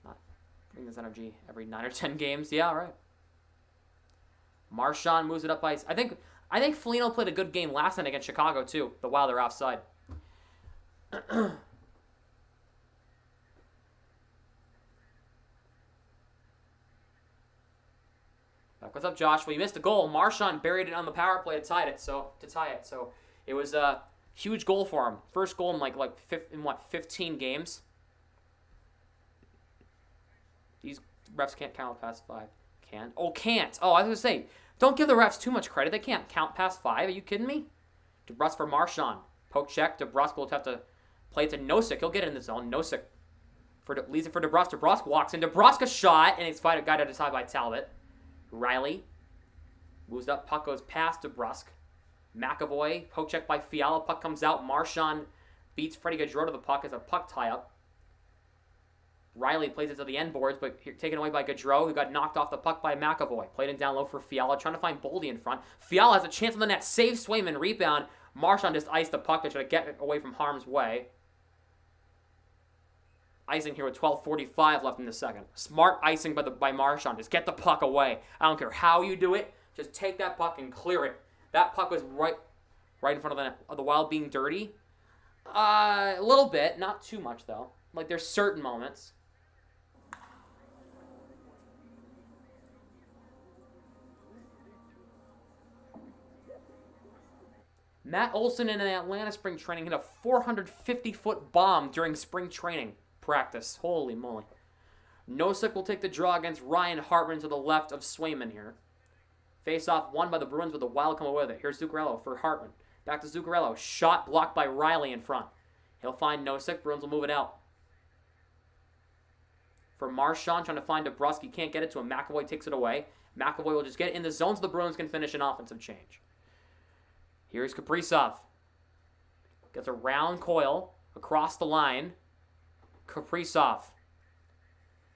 Not bring this energy every 9 or 10 games. Yeah, right. Marchand moves it up ice. I think Foligno played a good game last night against Chicago, too. The while they're offside. What's up, Josh? Well, you missed a goal. Marchand buried it on the power play to tie it. So it was a huge goal for him. First goal in 15 games. These refs can't count past 5. Can? Oh, can't. Oh, I was gonna say, don't give the refs too much credit. They can't count past 5. Are you kidding me? DeBrusk for Marchand. Poke check. DeBrusk will have to play it to Nosek. He'll get it in the zone. Nosek leaves it for DeBrusk. DeBrusk walks in. DeBrusk a shot, and it's got to decide by Talbot. Riley moves up. Puck goes past DeBrusk. McAvoy, poke check by Fiala. Puck comes out. Marchand beats Freddie Gaudreau to the puck as a puck tie-up. Riley plays it to the end boards, but taken away by Gaudreau, who got knocked off the puck by McAvoy. Played it down low for Fiala, trying to find Boldy in front. Fiala has a chance on the net. Save Swayman. Rebound. Marchand just iced the puck to try to get it away from harm's way. Icing here with 12:45 left in the second. Smart icing by Marchand. Just get the puck away. I don't care how you do it. Just take that puck and clear it. That puck was right in front of the net. The Wild being dirty? A little bit. Not too much, though. Like, there's certain moments. Matt Olson in an Atlanta spring training hit a 450-foot bomb during spring training practice. Holy moly. Nosek will take the draw against Ryan Hartman to the left of Swayman here. Face-off won by the Bruins with the Wild come away with it. Here's Zuccarello for Hartman. Back to Zuccarello. Shot blocked by Riley in front. He'll find Nosek. Bruins will move it out. For Marchand trying to find DeBrusk. He can't get it to him. McAvoy takes it away. McAvoy will just get it in the zone so the Bruins can finish an offensive change. Here's Kaprizov. Gets a round coil across the line. Kaprizov.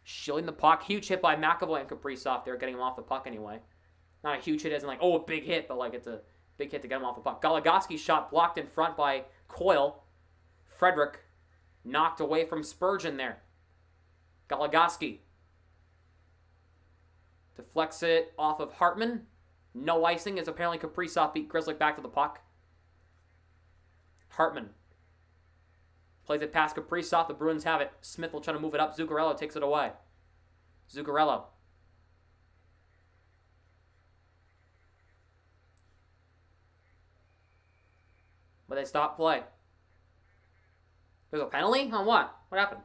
Shielding the puck. Huge hit by McAvoy and Kaprizov. They're getting him off the puck anyway. Not a huge hit as in a big hit, but it's a big hit to get him off the puck. Goligoski's shot blocked in front by Coyle. Frederick knocked away from Spurgeon there. Goligoski deflects it off of Hartman. No icing as apparently Kaprizov beat Grizzly back to the puck. Hartman plays it past Kaprizov. The Bruins have it. Smith will try to move it up. Zuccarello takes it away. Zuccarello. But they stop play. There's a penalty? On what? What happened?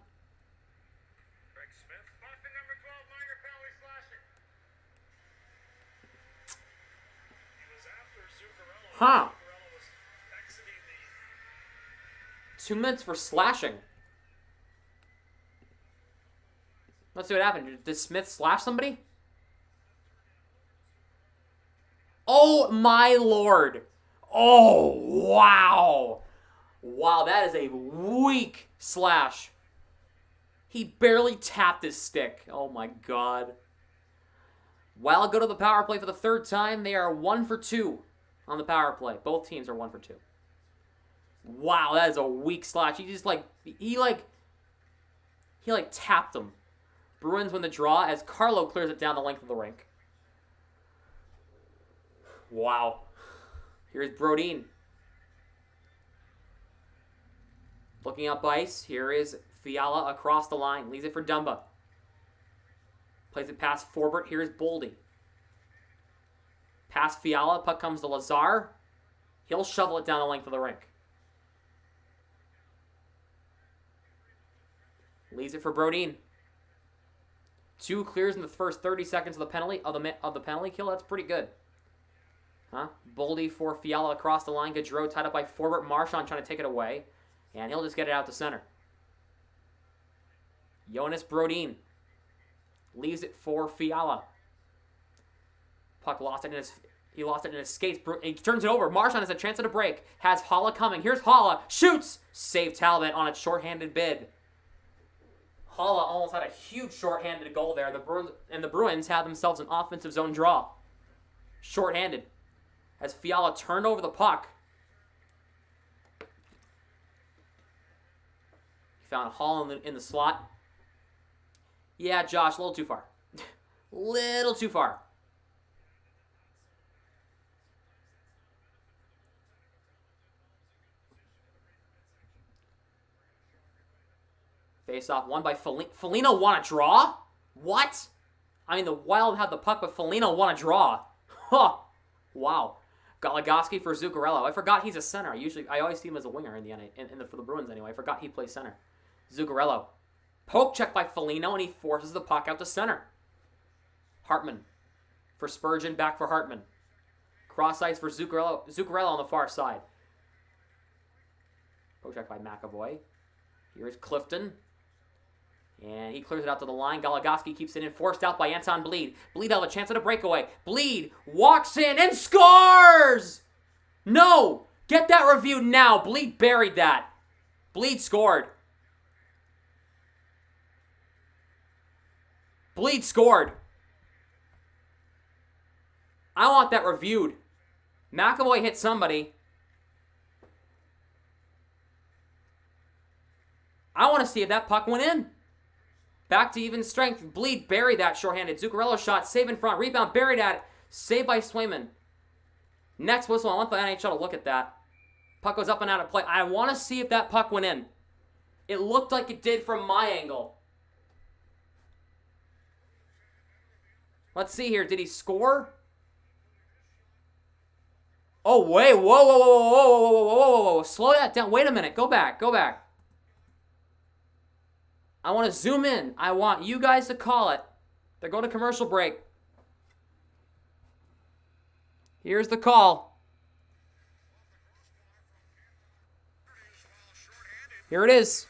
Huh. 2 minutes for slashing. Let's see what happened. Did Smith slash somebody? Oh, my lord. Oh, wow. Wow, that is a weak slash. He barely tapped his stick. Oh, my God. Wild go to the power play for the third time. They are 1 for 2 on the power play. Both teams are 1 for 2. Wow, that is a weak slash. He just he tapped him. Bruins win the draw as Carlo clears it down the length of the rink. Wow. Here's Brodin. Looking up ice. Here is Fiala across the line. Leaves it for Dumba. Plays it past Forbert. Here's Boldy. Past Fiala. Puck comes to Lazar. He'll shovel it down the length of the rink. Leaves it for Brodin. 2 clears in the first 30 seconds of the penalty kill. That's pretty good. Huh? Boldy for Fiala across the line. Gaudreau tied up by Forbert. Marchand trying to take it away. And he'll just get it out to center. Jonas Brodin leaves it for Fiala. Puck lost it in his... He lost it in his skates. He turns it over. Marchand has a chance at a break. Has Holla coming. Here's Holla. Shoots! Save Talbot on a shorthanded bid. Holla almost had a huge shorthanded goal there. The Bruins have themselves an offensive zone draw. Shorthanded. As Fiala turned over the puck. He found Holla in the slot. Yeah, Josh, a little too far. Little too far. Face-off won by Foligno won a draw? What? I mean, the Wild had the puck, but Foligno won a draw. Huh. Wow. Goligoski for Zuccarello. I forgot he's a center. I always see him as a winger for the Bruins anyway. I forgot he plays center. Zuccarello. Poke check by Foligno, and he forces the puck out to center. Hartman for Spurgeon, back for Hartman. Cross ice for Zuccarello on the far side. Poke check by McAvoy. Here's Clifton. And he clears it out to the line. Goligoski keeps it in, forced out by Anton Bleed. Bleed have a chance at a breakaway. Bleed walks in and scores! No! Get that reviewed now. Bleed buried that. Bleed scored. Bleed scored. I want that reviewed. McAvoy hit somebody. I want to see if that puck went in. Back to even strength. Bleed buried that shorthanded. Zuccarello shot. Save in front. Rebound buried at it. Saved by Swayman. Next whistle. I want the NHL to look at that. Puck goes up and out of play. I want to see if that puck went in. It looked like it did from my angle. Let's see here. Did he score? Oh, wait. Whoa, whoa, whoa, whoa, whoa, whoa, whoa, whoa, whoa. Slow that down. Wait a minute. Go back. Go back. I want to zoom in. I want you guys to call it. They're going to commercial break. Here's the call. Here it is.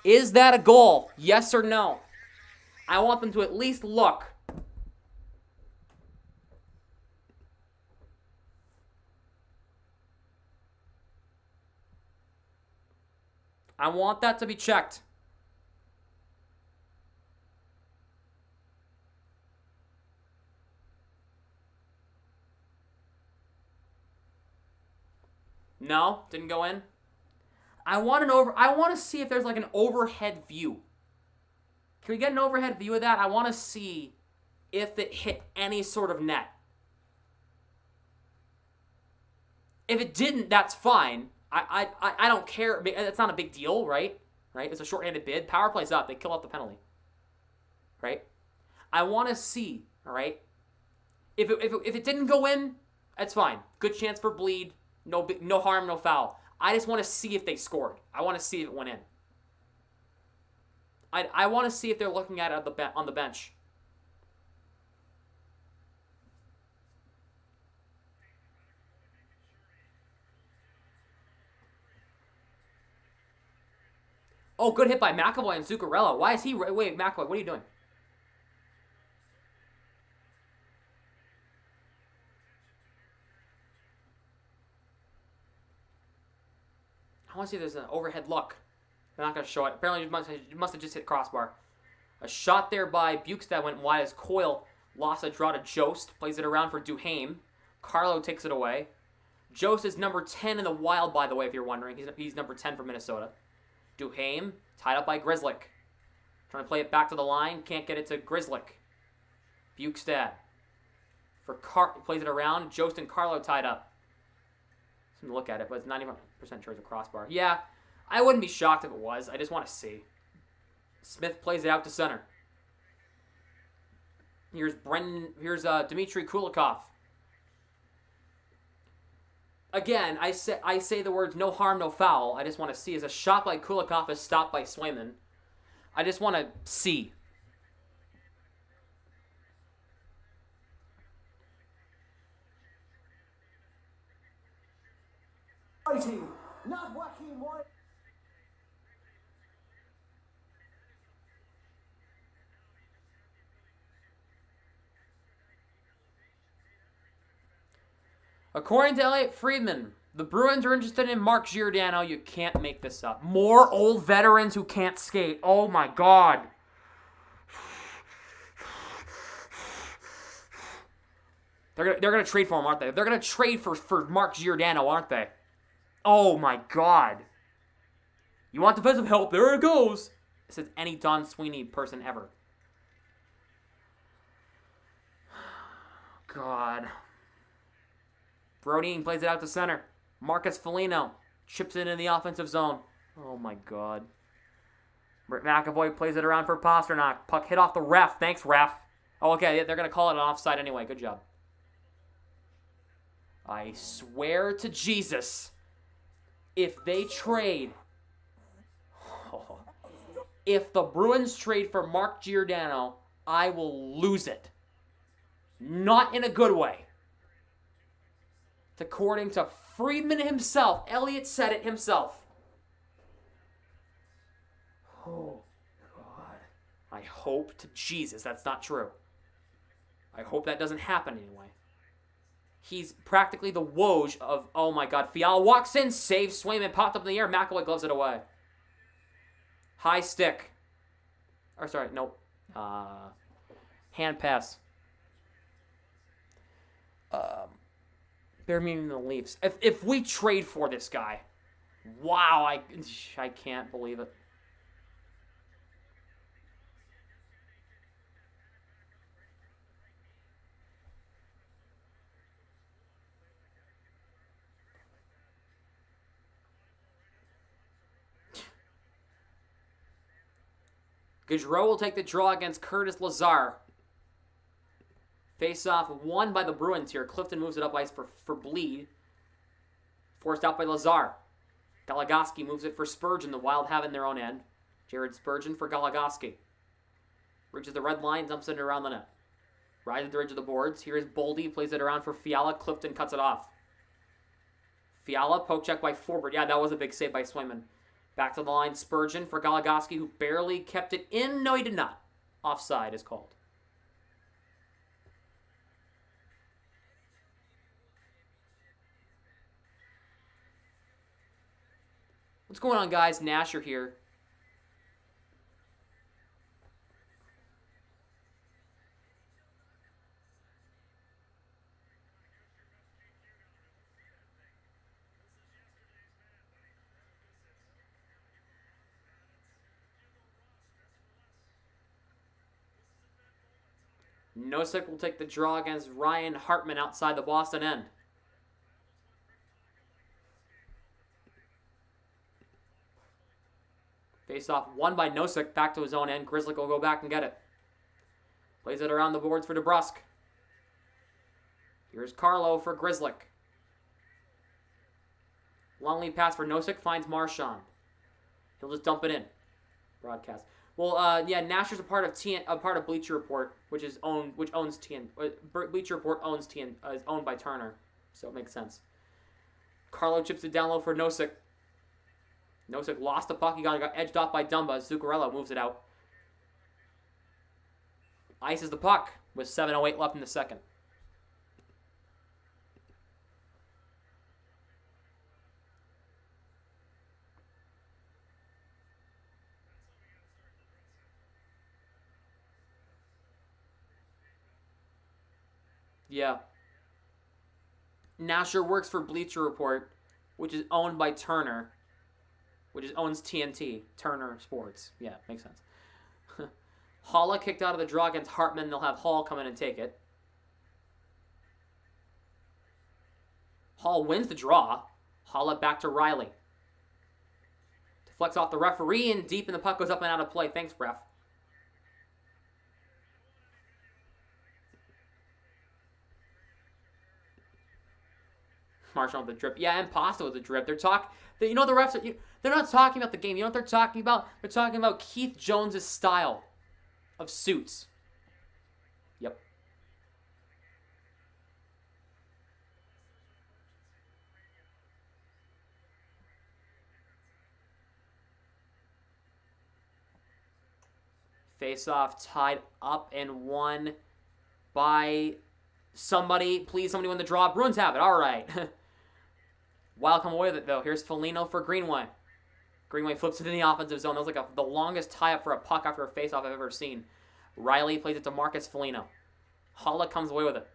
Is that a goal? Yes or no? I want them to at least look. I want that to be checked. No, didn't go in. I want to see if there's like an overhead view. Can we get an overhead view of that? I want to see if it hit any sort of net. If it didn't, that's fine. I don't care. It's not a big deal, right? Right? It's a shorthanded bid. Power play's up. They kill off the penalty. Right? I want to see, all right? If it didn't go in, that's fine. Good chance for Bleed. No harm, no foul. I just want to see if they scored. I want to see if it went in. I want to see if they're looking at it on the bench. Oh, good hit by McAvoy and Zuccarello. Why is he... Wait, McAvoy, what are you doing? I want to see if there's an overhead look. They're not going to show it. Apparently, it must have just hit crossbar. A shot there by Bukestad went wide as Coyle lost a draw to Jost. Plays it around for Duhaime. Carlo takes it away. Jost is number 10 in the Wild, by the way, if you're wondering. He's number 10 for Minnesota. Duhaime, tied up by Grzelcyk. Trying to play it back to the line. Can't get it to Grzelcyk. Bukestad. Plays it around. Jost and Carlo tied up. Something to look at it, but it's 91% sure it's a crossbar. Yeah, I wouldn't be shocked if it was. I just want to see. Smith plays it out to center. Here's Dmitry Kulikov. Again, I say the words no harm, no foul. I just want to see is a shot by Kulikov is stopped by Swayman. I just want to see. Not Joaquin White. According to Elliot Friedman, the Bruins are interested in Mark Giordano. You can't make this up. More old veterans who can't skate. Oh my God. They're gonna trade for him, aren't they? They're gonna trade for Mark Giordano, aren't they? Oh my God. You want defensive help? There it goes. This is any Don Sweeney person ever. God. Brodeen plays it out to center. Marcus Foligno chips it in the offensive zone. Oh my God. Britt McAvoy plays it around for Pasternak. Puck hit off the ref. Thanks, ref. Oh, okay. They're going to call it an offside anyway. Good job. I swear to Jesus, if they trade... If the Bruins trade for Mark Giordano, I will lose it. Not in a good way. According to Friedman himself. Elliot said it himself. Oh, God. I hope to Jesus that's not true. I hope that doesn't happen anyway. He's practically the Woj of, oh my God. Fiala walks in, saves Swayman, popped up in the air. McAvoy gloves it away. High stick. Or sorry, nope. Hand pass. They're meaning the Leafs. If we trade for this guy, wow, I can't believe it. Gaudreau will take the draw against Curtis Lazar. Face-off won by the Bruins here. Clifton moves it up ice for Bleed. Forced out by Lazar. Goligoski moves it for Spurgeon. The Wild have in their own end. Jared Spurgeon for Goligoski. Reaches the red line, dumps it around the net. Rides at the edge of the boards. Here is Boldy, plays it around for Fiala. Clifton cuts it off. Fiala, poke check by forward. Yeah, that was a big save by Swayman. Back to the line, Spurgeon for Goligoski, who barely kept it in. No, he did not. Offside is called. What's going on, guys? Nasher here. Nosek will take the draw against Ryan Hartman outside the Boston end. Face-off won by Nosek, back to his own end. Grizzly will go back and get it. Plays it around the boards for DeBrusk. Here's Carlo for Grizzlick. Long lead pass for Nosek, finds Marchand. He'll just dump it in. Broadcast. Well, yeah, Nasher's a part of Bleacher Report, which owns TN. Bleacher Report owns TN, is owned by Turner, so it makes sense. Carlo chips it down low for Nosek. Nosek lost the puck. He got edged off by Dumba. Zuccarello moves it out. Ices the puck with 7:08 left in the second. Yeah. Nasher works for Bleacher Report, which is owned by Turner, which owns TNT, Turner Sports. Yeah, makes sense. Halla kicked out of the draw against Hartman. They'll have Hall come in and take it. Hall wins the draw. Halla back to Riley. Deflects off the referee and deep, and the puck goes up and out of play. Thanks, ref. Marchand with the drip. Yeah, and Pasta with the drip. The refs are, they're not talking about the game. You know what they're talking about? They're talking about Keith Jones' style of suits. Yep. Face-off tied up and won by somebody. Please, somebody win the draw. Bruins have it. All right. Wild come away with it, though. Here's Foligno for Greenway. Greenway flips it in the offensive zone. That was like the longest tie-up for a puck after a face-off I've ever seen. Riley plays it to Marcus Foligno. Holla comes away with it.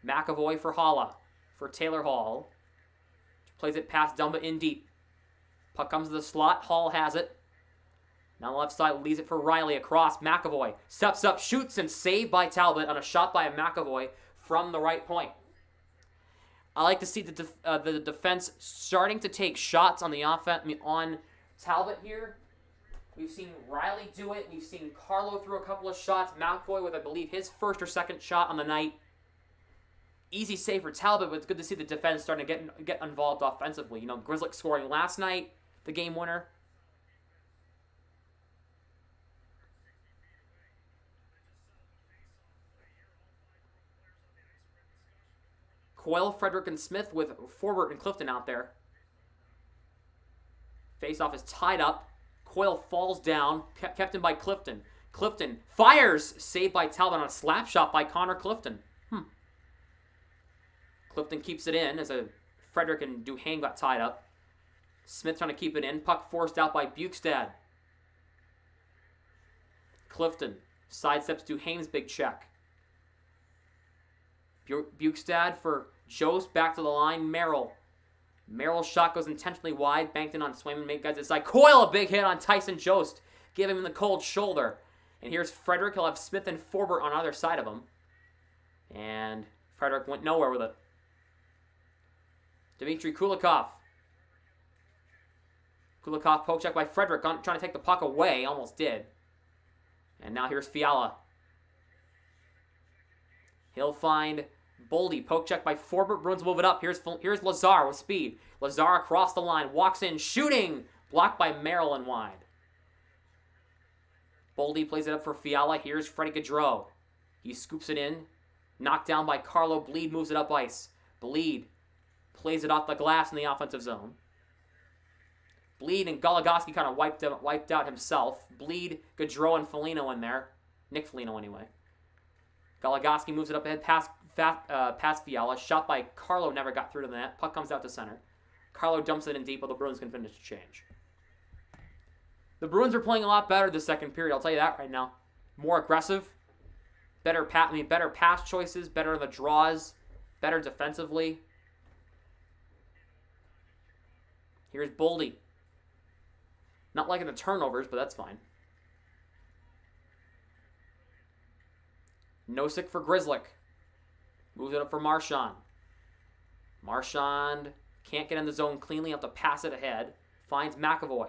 McAvoy for Holla. For Taylor Hall. Plays it past Dumba in deep. Puck comes to the slot. Hall has it. Now on the left side, leaves it for Riley across. McAvoy steps up, shoots, and saved by Talbot on a shot by McAvoy from the right point. I like to see the defense starting to take shots on the offense. On Talbot here. We've seen Riley do it. We've seen Carlo throw a couple of shots. McAvoy with, I believe, his first or second shot on the night. Easy save for Talbot, but it's good to see the defense starting to get involved offensively. Grzelcyk scoring last night, the game winner. Coyle, Frederick, and Smith with Forbort and Clifton out there. Face-off is tied up. Coyle falls down, kept in by Clifton. Clifton fires, saved by Talbot on a slap shot by Connor Clifton. Clifton keeps it in as Frederick and Duhane got tied up. Smith trying to keep it in. Puck forced out by Bukestad. Clifton sidesteps Duhane's big check. Bukestad for Jost, back to the line. Merrill's shot goes intentionally wide, banked in on Swayman, made guys inside. Coyle, a big hit on Tyson Jost, giving him the cold shoulder. And here's Frederick. He'll have Smith and Forbort on either side of him. And Frederick went nowhere with it. Dmitry Kulikov. Kulikov poke check by Frederick, trying to take the puck away, almost did. And now here's Fiala. He'll find Boldy. Poke check by Forbort. Bruins move it up. Here's Lazar with speed. Lazar across the line. Walks in. Shooting. Blocked by Merrill and wide. Boldy plays it up for Fiala. Here's Freddie Gaudreau. He scoops it in. Knocked down by Carlo. Bleed moves it up ice. Bleed plays it off the glass in the offensive zone. Bleed and Goligoski kind of wiped out himself. Bleed, Gaudreau, and Foligno in there. Nick Foligno anyway. Goligoski moves it up ahead past Fiala. Shot by Carlo, never got through to the net. Puck comes out to center. Carlo dumps it in deep, but the Bruins can finish the change. The Bruins are playing a lot better this second period, I'll tell you that right now. More aggressive. Better pass choices, better in the draws, better defensively. Here's Boldy. Not liking the turnovers, but that's fine. Nosek for Grzelcyk. Moves it up for Marchand. Marchand can't get in the zone cleanly. Have to pass it ahead. Finds McAvoy.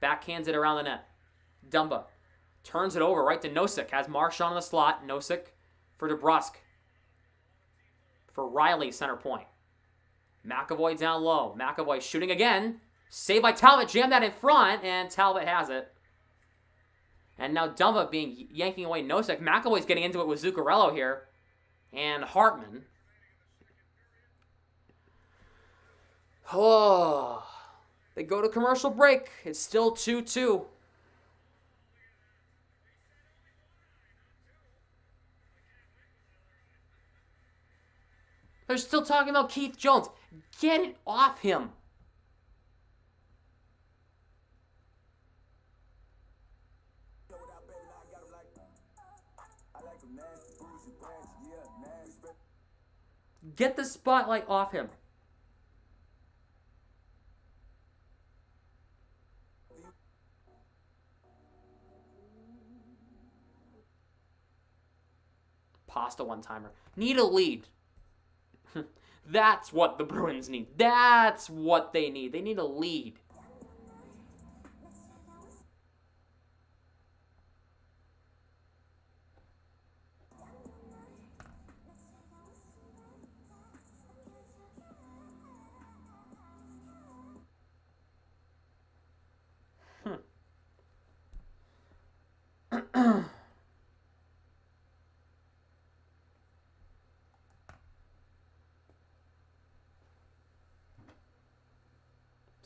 Backhands it around the net. Dumba turns it over right to Nosek. Has Marchand in the slot. Nosek for DeBrusk. For Riley, center point. McAvoy down low. McAvoy shooting again. Saved by Talbot. Jammed that in front, and Talbot has it. And now Dumba yanking away Nosek. McAvoy's getting into it with Zuccarello here. And Hartman. Oh. They go to commercial break. It's still 2-2. They're still talking about Keith Jones. Get it off him. Get the spotlight off him. Pasta one-timer. Need a lead. That's what the Bruins need. That's what they need. They need a lead.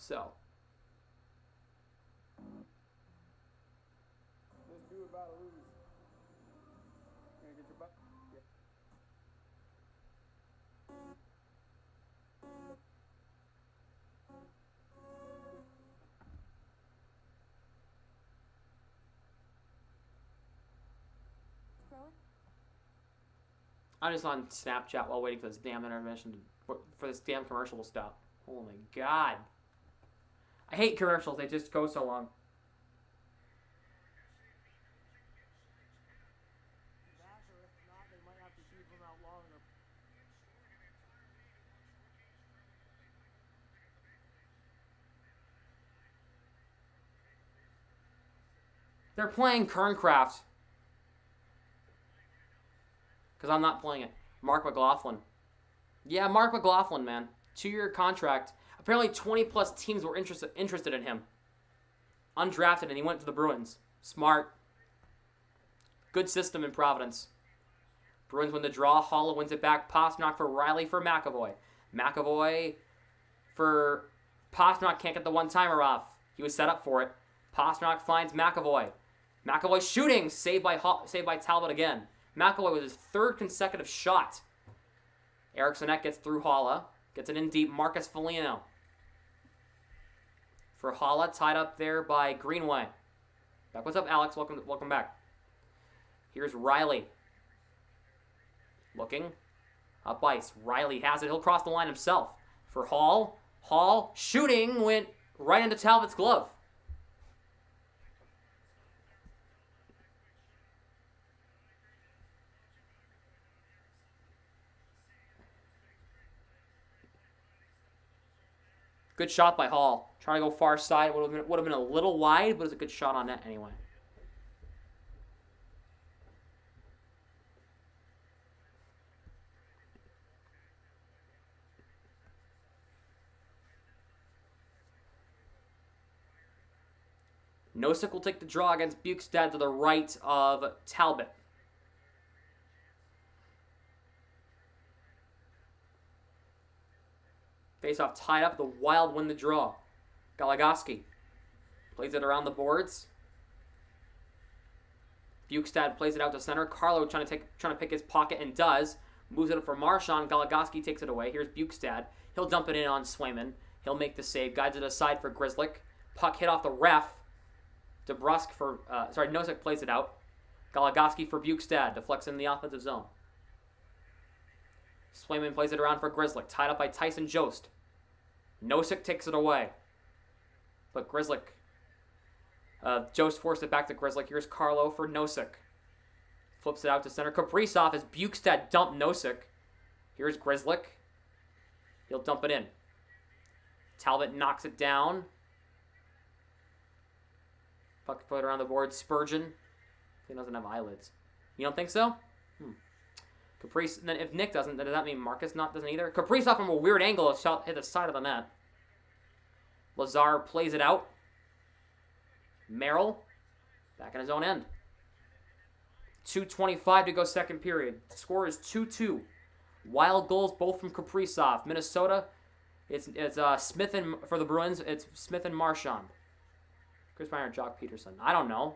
So. This dude about to lose. Gonna get your butt. Yeah. I'm just on Snapchat while waiting for this damn intermission for this damn commercial to stop. Oh my god. I hate commercials. They just go so long. That, or if not, they might have to keep him out longer. They're playing Kerncraft. Because I'm not playing it. Mark McLaughlin. Yeah, Mark McLaughlin, man. 2-year contract. Apparently 20-plus teams were interested in him. Undrafted, and he went to the Bruins. Smart. Good system in Providence. Bruins win the draw. Holla wins it back. Pastrnak for Riley for McAvoy. McAvoy for Pastrnak. Can't get the one-timer off. He was set up for it. Pastrnak finds McAvoy. McAvoy shooting. Saved by Talbot again. McAvoy with his third consecutive shot. Eriksson gets through Holla. Gets it in deep. Marcus Foligno. For Holla, tied up there by Greenway. Back. What's up, Alex? Welcome back. Here's Riley. Looking. Up ice. Riley has it. He'll cross the line himself. For Hall. Hall shooting went right into Talbot's glove. Good shot by Hall. Trying to go far side. Would have been a little wide, but it was a good shot on net anyway. Nosek will take the draw against Bukestad to the right of Talbot. Face-off tied up. The Wild win the draw. Goligoski plays it around the boards. Bukestad plays it out to center. Carlo trying to pick his pocket and does. Moves it up for Marchand. Goligoski takes it away. Here's Bukestad. He'll dump it in on Swayman. He'll make the save. Guides it aside for Grzelcyk. Puck hit off the ref. DeBrusk for... Nosek plays it out. Goligoski for Bukestad. Deflects in the offensive zone. Swayman plays it around for Grzelcyk. Tied up by Tyson Jost. Nosek takes it away. But Grzelcyk... Jost forced it back to Grzelcyk. Here's Carlo for Nosek. Flips it out to center. Kaprizov as Bukestad dumped Nosek. Here's Grzelcyk. He'll dump it in. Talbot knocks it down. Puck put around the board. Spurgeon. He doesn't have eyelids. You don't think so? Caprice. And then if Nick doesn't, then does that mean Marcus doesn't either? Kaprizov from a weird angle. A shot hit the side of the net. Lazar plays it out. Merrill. Back in his own end. 2:25 to go second period. The score is 2-2. Wild goals both from Kaprizov. Minnesota, it's Smith and for the Bruins, it's Smith and Marchand. Chris Meyer and Jock Peterson. I don't know.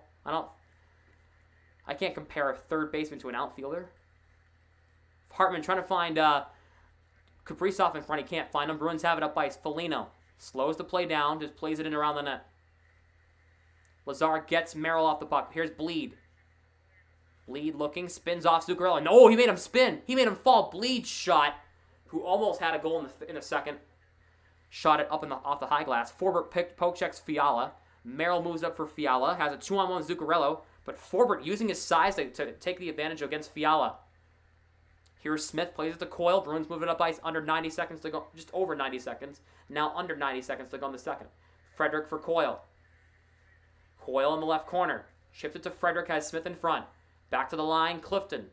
I can't compare a third baseman to an outfielder. Hartman trying to find Kaprizov in front. He can't find him. Bruins have it up by Foligno. Slows the play down. Just plays it in around the net. Lazar gets Merrill off the puck. Here's Bleed. Bleed looking. Spins off Zuccarello. No, he made him spin. He made him fall. Bleed shot. Who almost had a goal in the second. Shot it up off the high glass. Forbert poke checks Fiala. Merrill moves up for Fiala. Has a 2-on-1 Zuccarello. But Forbert using his size to take the advantage against Fiala. Here's Smith. Plays it to Coyle. Bruins moving up ice under 90 seconds to go. Just over 90 seconds. Now under 90 seconds to go in the second. Frederick for Coyle. Coyle in the left corner. Ships it to Frederick. Has Smith in front. Back to the line. Clifton.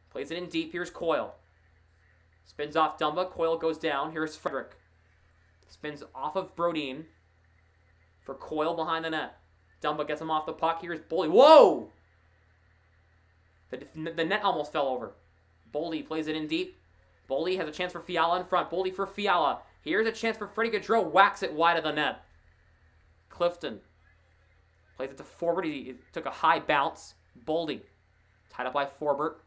Plays it in deep. Here's Coyle. Spins off Dumba. Coyle goes down. Here's Frederick. Spins off of Brodin. For Coyle behind the net. Dumba gets him off the puck. Here's Boldy. Whoa! The net almost fell over. Boldy plays it in deep. Boldy has a chance for Fiala in front. Boldy for Fiala. Here's a chance for Freddie Gaudreau. Whacks it wide of the net. Clifton plays it to Forbert. He took a high bounce. Boldy tied up by Forbert.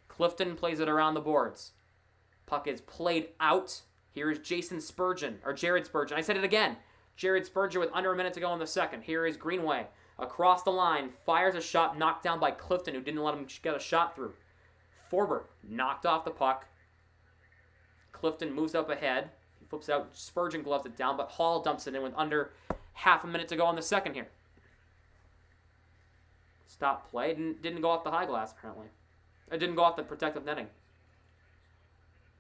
Clifton plays it around the boards. Puck is played out. Here is Jared Spurgeon. I said it again. Jared Spurgeon with under a minute to go in the second. Here is Greenway. Across the line. Fires a shot knocked down by Clifton, who didn't let him get a shot through. Forbert knocked off the puck. Clifton moves up ahead. He flips it out. Spurgeon gloves it down, but Hall dumps it in with under half a minute to go in the second here. Stop play. Didn't go off the high glass, apparently. It didn't go off the protective netting.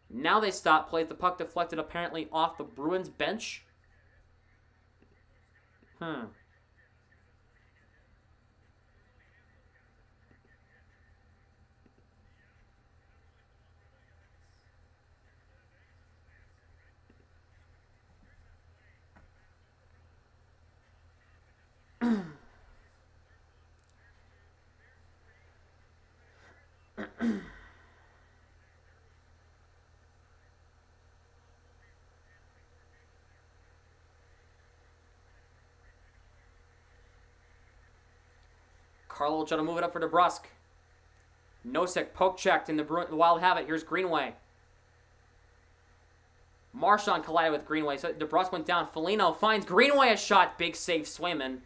Now they stop play. The puck deflected apparently off the Bruins bench. Carlo trying to move it up for DeBrusk. Nosek poke checked, and the Wild have it. Here's Greenway. Marchand collided with Greenway, so DeBrusk went down. Foligno finds Greenway a shot. Big save, Swayman.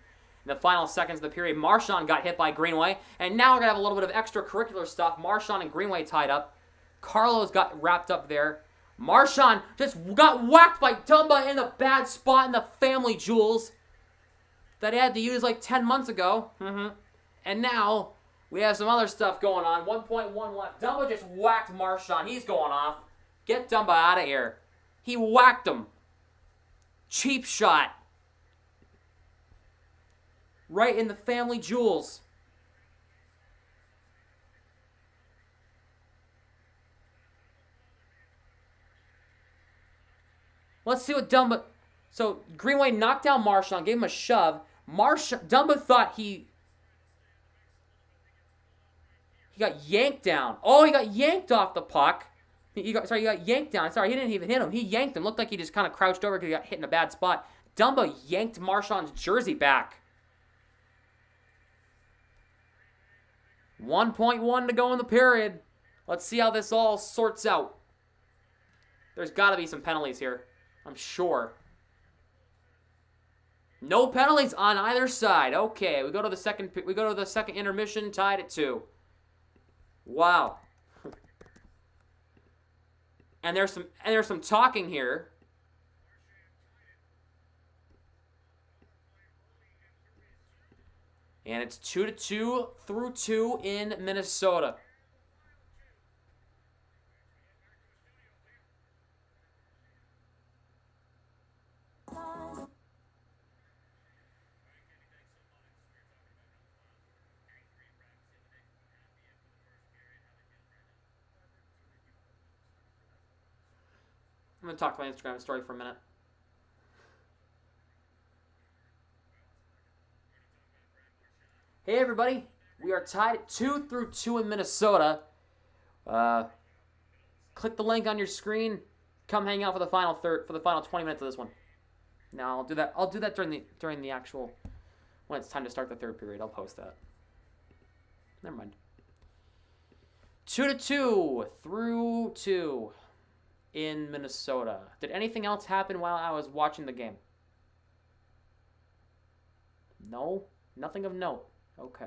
In the final seconds of the period, Marchand got hit by Greenway, and now we're going to have a little bit of extracurricular stuff. Marchand and Greenway tied up. Carlos got wrapped up there. Marchand just got whacked by Dumba in the bad spot in the family jewels that he had to use like 10 months ago. And now we have some other stuff going on. 1.1 left. Dumba just whacked Marchand. He's going off. Get Dumba out of here. He whacked him. Cheap shot. Right in the family jewels. Let's see what Dumba... So, Greenway knocked down Marchand, gave him a shove. Dumba thought he got yanked down. Oh, he got yanked off the puck. He got yanked down. Sorry, he didn't even hit him. He yanked him. Looked like he just kind of crouched over because he got hit in a bad spot. Dumba yanked Marchand's jersey back. 1.1 to go in the period. Let's see how this all sorts out. There's got to be some penalties here, I'm sure. No penalties on either side. Okay, we go to the second intermission, tied at 2. Wow. And there's some talking here. And it's 2-2 through 2 in Minnesota. I'm going to talk to my Instagram story for a minute. Hey everybody, we are tied at 2 through 2 in Minnesota. Click the link on your screen. Come hang out for the final 20 minutes of this one. Now I'll do that during the actual, when it's time to start the third period. I'll post that. Never mind. 2-2 through 2 in Minnesota. Did anything else happen while I was watching the game? No, nothing of note. Okay.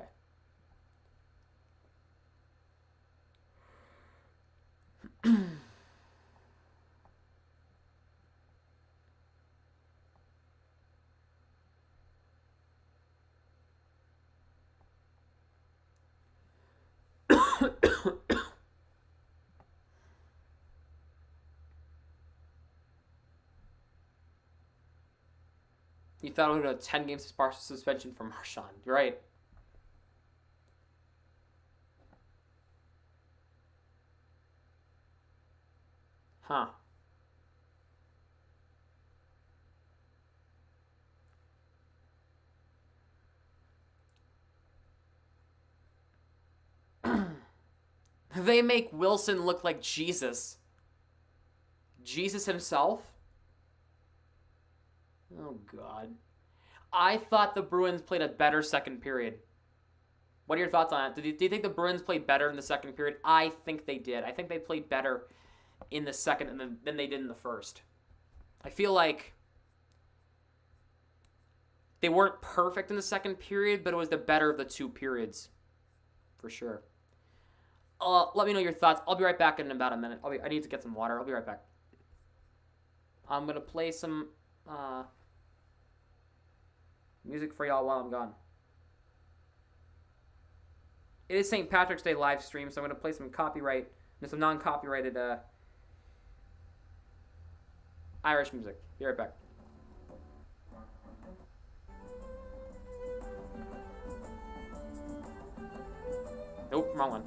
You thought it would have a 10-game suspension for Marchand, right? Huh. They make Wilson look like Jesus. Jesus himself? Oh, God. I thought the Bruins played a better second period. What are your thoughts on it? Do you think the Bruins played better in the second period? I think they did. I think they played better in the second than they did in the first. I feel like they weren't perfect in the second period, but it was the better of the two periods, for sure. Let me know your thoughts. I'll be right back in about a minute. I need to get some water. I'll be right back. I'm going to play some music for y'all while I'm gone. It is St. Patrick's Day live stream, so I'm going to play some some non-copyrighted Irish music. Be right back. Nope, wrong one.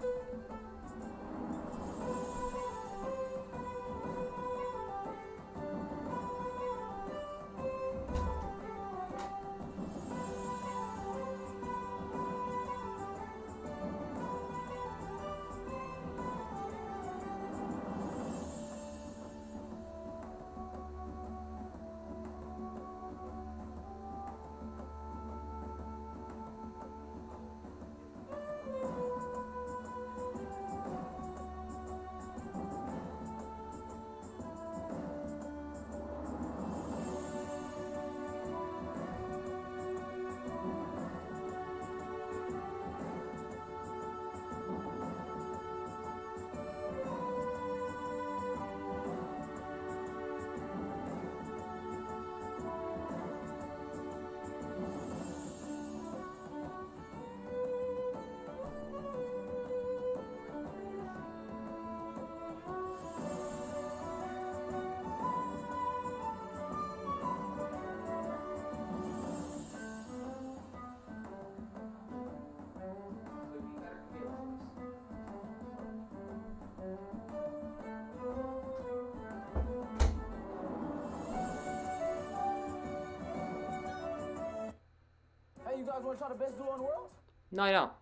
Hey, you guys want to try the best duo in the world? No, I don't.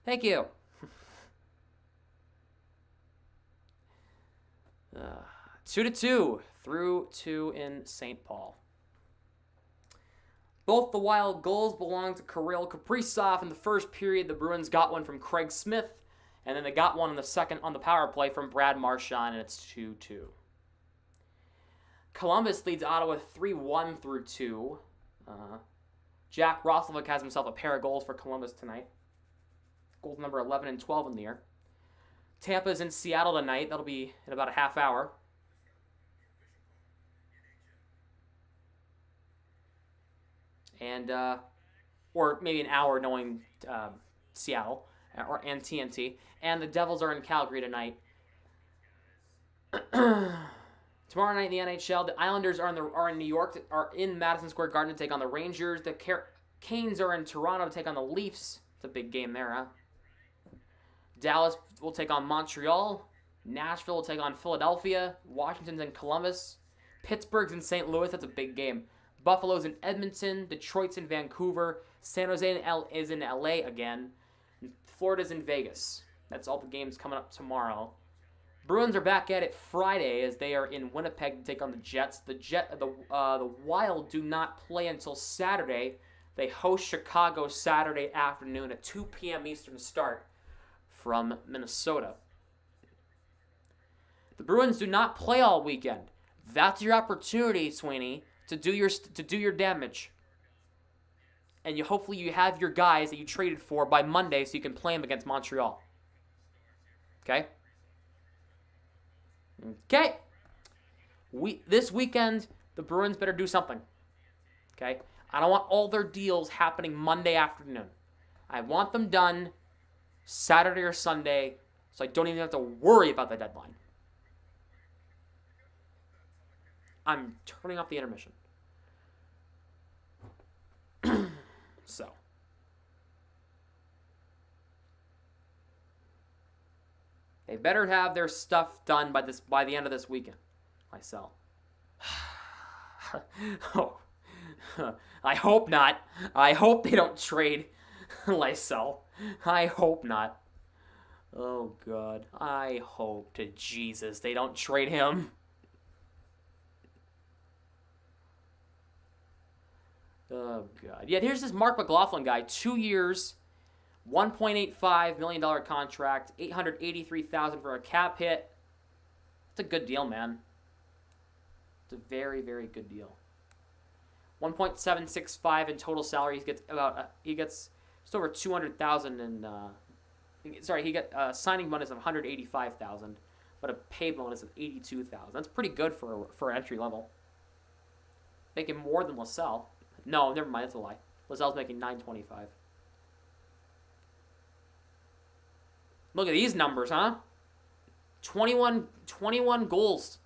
Thank you. 2-2 through 2 in St. Paul. Both the Wild goals belong to Kirill Kaprizov. In the first period, the Bruins got one from Craig Smith, and then they got one in the second on the power play from Brad Marchand, and it's 2-2. Columbus leads Ottawa 3-1 through 2. Jack Roslovic has himself a pair of goals for Columbus tonight. Goals number 11 and 12 in the year. Tampa's in Seattle tonight. That'll be in about a half hour. And, or maybe an hour knowing Seattle and TNT. And the Devils are in Calgary tonight. Tomorrow night in the NHL, the Islanders are in New York, are in Madison Square Garden to take on the Rangers. The Canes are in Toronto to take on the Leafs. It's a big game there, huh? Dallas will take on Montreal. Nashville will take on Philadelphia. Washington's in Columbus. Pittsburgh's in St. Louis. That's a big game. Buffalo's in Edmonton. Detroit's in Vancouver. San Jose is in LA again. Florida's in Vegas. That's all the games coming up tomorrow. Bruins are back at it Friday as they are in Winnipeg to take on the Jets. The Wild do not play until Saturday. They host Chicago Saturday afternoon at 2 p.m. Eastern start from Minnesota. The Bruins do not play all weekend. That's your opportunity, Sweeney, to do your damage. And hopefully you have your guys that you traded for by Monday so you can play them against Montreal. Okay? Okay. This weekend, the Bruins better do something. Okay? I don't want all their deals happening Monday afternoon. I want them done Saturday or Sunday so I don't even have to worry about the deadline. I'm turning off the intermission. So. They better have their stuff done by the end of this weekend. Myself. Oh. I hope not. I hope they don't trade Lysell. I hope not. Oh, God. I hope to Jesus they don't trade him. Oh, God. Yeah, here's this Mark McLaughlin guy. 2 years, $1.85 million contract, $883,000 for a cap hit. It's a good deal, man. It's a very, very good deal. 1.765 in total salary. He gets just over 200,000 in. He got signing bonus of 185,000, but a pay bonus of 82,000. That's pretty good for entry level. Making more than LaSalle. No, never mind. That's a lie. LaSalle's making 925. Look at these numbers, huh? 21 goals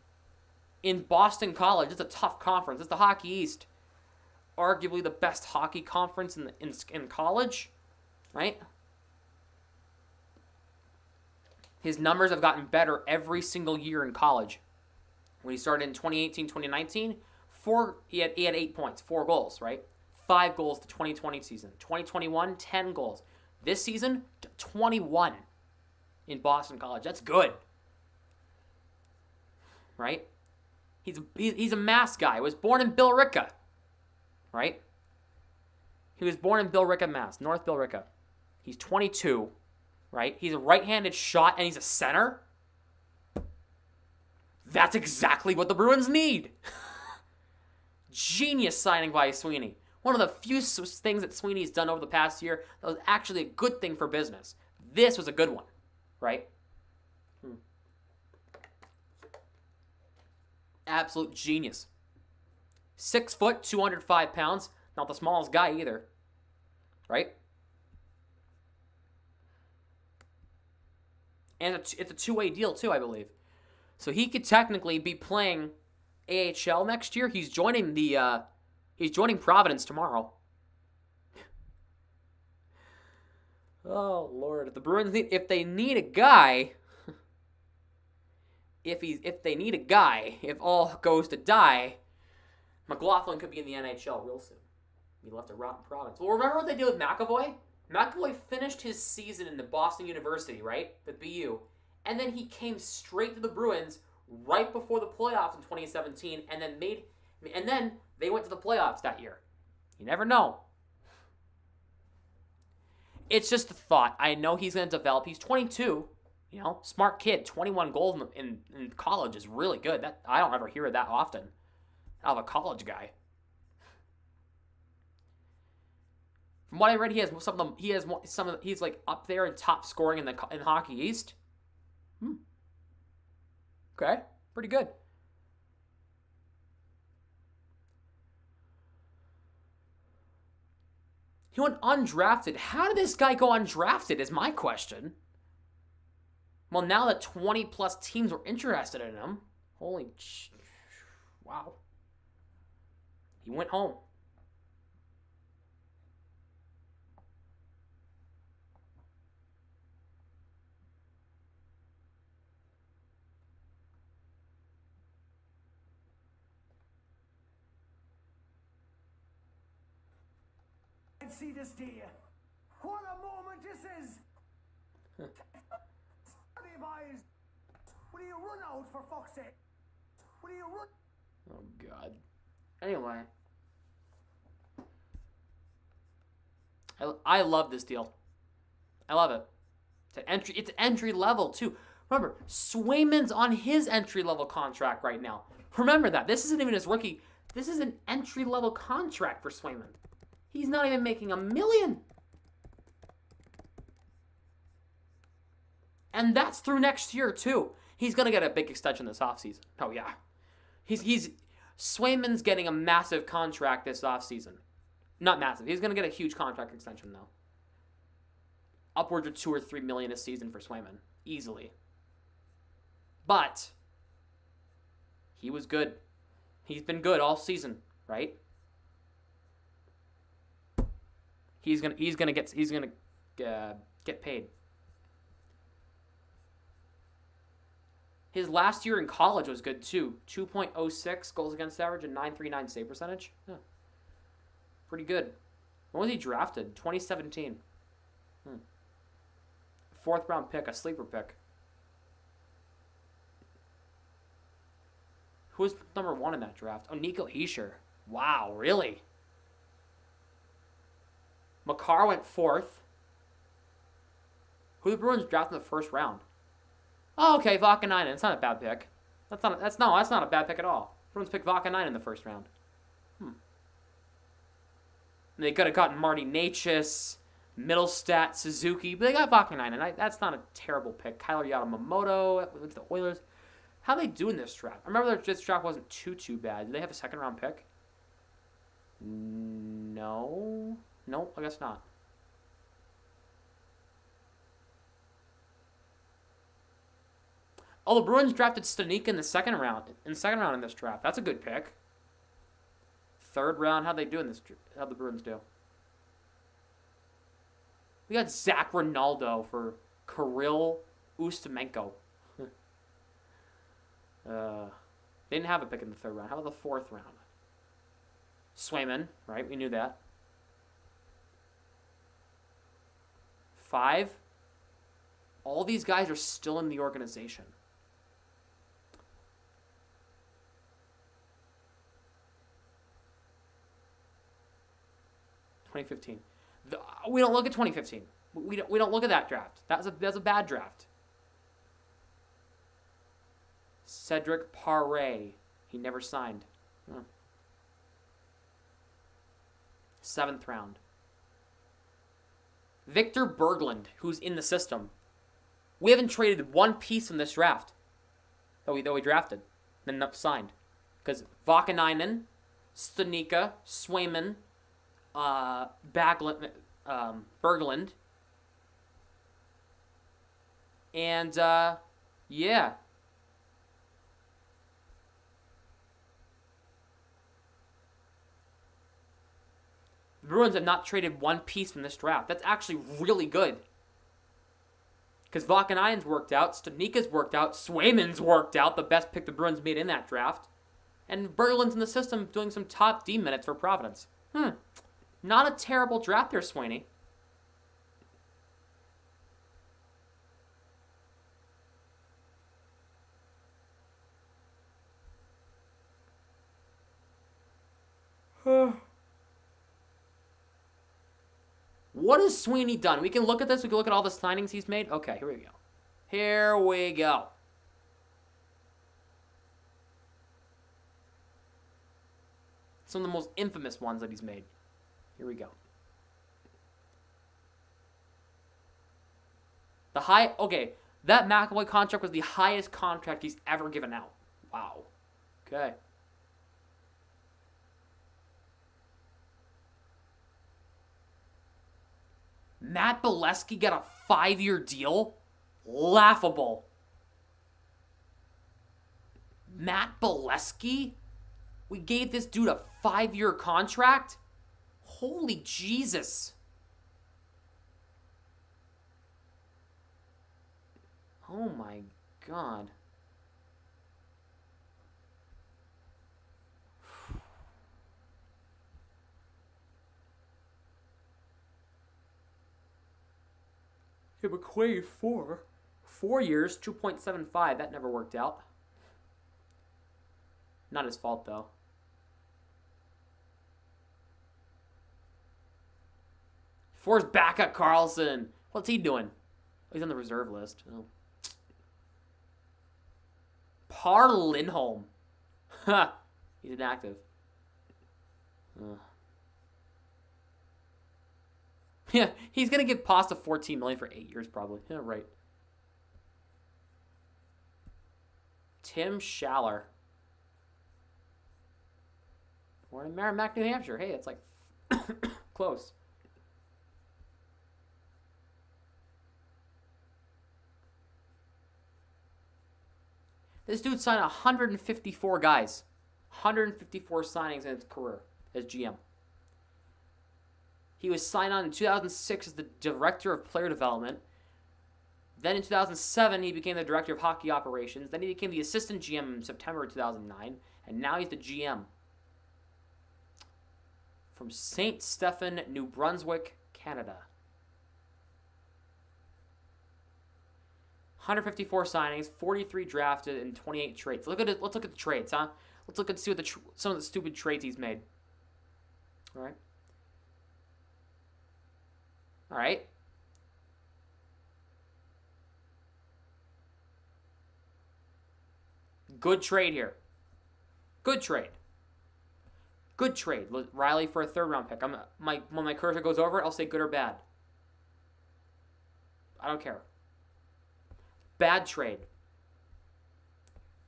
in Boston College. It's a tough conference. It's the Hockey East. Arguably the best hockey conference in college, right? His numbers have gotten better every single year in college. When he started in 2018, 2019, he had 8 points, 4 goals, right? 5 goals the 2020 season. 2021, 10 goals. This season, 21 in Boston College. That's good, right? He's a Mass guy. He was born in Billerica, right? He was born in Billerica, Mass, North Billerica. He's 22, right? He's a right-handed shot, and he's a center. That's exactly what the Bruins need. Genius signing by Sweeney. One of the few things that Sweeney's done over the past year that was actually a good thing for business. This was a good one, right? Absolute genius. 6 foot, 205 pounds. Not the smallest guy either, right? And it's a two-way deal too, I believe. So he could technically be playing AHL next year. He's joining Providence tomorrow. Oh Lord, if the Bruins if they need a guy, if all goes to die, McLaughlin could be in the NHL real soon. He left to rot in Providence. Well, remember what they did with McAvoy? McAvoy finished his season in the Boston University, right? The BU. And then he came straight to the Bruins right before the playoffs in 2017, and then they went to the playoffs that year. You never know. It's just a thought. I know he's going to develop. He's 22, smart kid. 21 goals in college is really good. I don't ever hear it that often out of a college guy. From what I read, he's like up there in top scoring in Hockey East. Okay, pretty good. He went undrafted. How did this guy go undrafted is my question. Well, now that 20-plus teams were interested in him. Wow. He went home. See this day. What a moment this is! Hey boys, what do you run out for fuck's sake? What do you run? Oh God. Anyway, I love this deal. I love it. It's entry level too. Remember, Swayman's on his entry level contract right now. Remember that. This isn't even his rookie. This is an entry level contract for Swayman. He's not even making $1 million. And that's through next year, too. He's going to get a big extension this offseason. Oh, yeah. Swayman's getting a massive contract this offseason. Not massive. He's going to get a huge contract extension, though. Upwards of $2 or $3 million a season for Swayman. Easily. But he was good. He's been good all season, right? He's gonna get paid. His last year in college was good too. 2.06 goals against average and .939 save percentage. Yeah. Pretty good. When was he drafted? 2017. 4th round pick, a sleeper pick. Who was number 1 in that draft? Oh, Nico Hischier. Wow, really? Makar went 4th. Who the Bruins drafted in the first round? Oh, okay, Vakanainen. It's not a bad pick. That's not a bad pick at all. Bruins picked Vakanainen in the first round. They could have gotten Marty Necas, Middlestat, Suzuki, but they got Vakanainen. That's not a terrible pick. Kyler Yamamoto went to the Oilers. How are they doing this draft? I remember this draft wasn't too bad. Did they have a second round pick? No. Nope, I guess not. Oh, the Bruins drafted Stanika in the second round in this draft. That's a good pick. Third round, how'd the Bruins do? We got Zach Ronaldo for Kirill Ustimenko. They didn't have a pick in the third round. How about the fourth round? Swayman, right? We knew that. 5. All these guys are still in the organization. We don't look at 2015. We don't look at that draft. That's a bad draft. Cedric Paré. He never signed. 7th round. Victor Berglund, who's in the system. We haven't traded one piece in this draft that we drafted, then not signed. Because Vakanainen, Stanika, Swayman, Berglund, and yeah. The Bruins have not traded one piece from this draft. That's actually really good. Because Vakanainen's worked out, Stanika's worked out, Swayman's worked out, the best pick the Bruins made in that draft. And Berglund's in the system doing some top D minutes for Providence. Not a terrible draft there, Swaney. What has Sweeney done? We can look at this. We can look at all the signings he's made. Okay, here we go. Here we go. Some of the most infamous ones that he's made. Here we go. That McAvoy contract was the highest contract he's ever given out. Wow. Okay. Matt Bolesky got a 5-year deal? Laughable. Matt Bolesky? We gave this dude a 5-year contract? Holy Jesus. Oh my God. Yeah, McQuaid 4 years, 2.75. That never worked out. Not his fault, though. Forrest backup Carlson. What's he doing? Oh, he's on the reserve list. Oh. Par Lindholm. Ha! He's inactive. Yeah, he's going to give Pasta $14 million for 8 years, probably. Yeah, right. Tim Schaller. We're in Merrimack, New Hampshire. Hey, it's like close. This dude signed 154 guys. 154 signings in his career as GM. He was signed on in 2006 as the Director of Player Development. Then in 2007, he became the Director of Hockey Operations. Then he became the Assistant GM in September 2009. And now he's the GM. From St. Stephen, New Brunswick, Canada. 154 signings, 43 drafted, and 28 trades. Let's look at the trades, huh? Let's see what some of the stupid trades he's made. All right. All right. Good trade here. Good trade. Good trade. Riley for a third-round pick. When my cursor goes over it, I'll say good or bad. I don't care. Bad trade.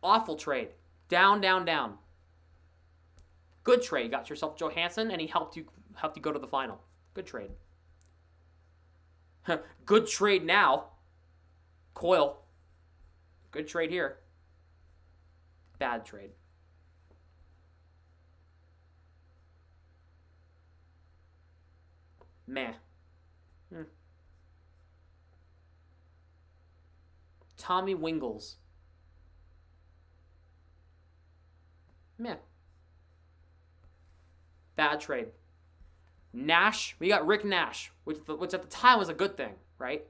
Awful trade. Down, down, down. Good trade. Got yourself Johansson, and he helped you go to the final. Good trade. Good trade now. Coyle. Good trade here. Bad trade. Meh. Tommy Wingles. Meh. Bad trade. Nash. We got Rick Nash, which at the time was a good thing, right?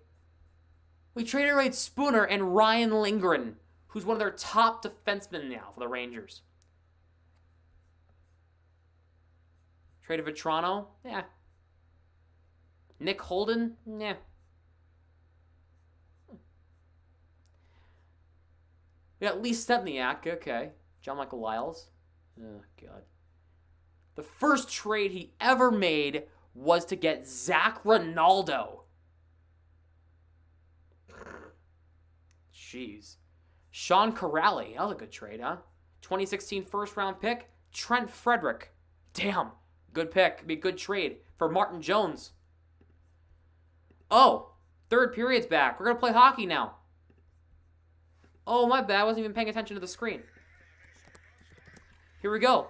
We traded away Spooner and Ryan Lindgren, who's one of their top defensemen now for the Rangers. Traded Vetrano? Yeah. Nick Holden? Yeah. We got Lee Stempniak. Okay. John Michael Lyles. Oh, God. The first trade he ever made was to get Zach Ronaldo. Jeez. Sean Corrali. That was a good trade, huh? 2016 first-round pick, Trent Frederick. Damn. Good pick. Be a good trade for Martin Jones. Oh, third period's back. We're going to play hockey now. Oh, my bad. I wasn't even paying attention to the screen. Here we go.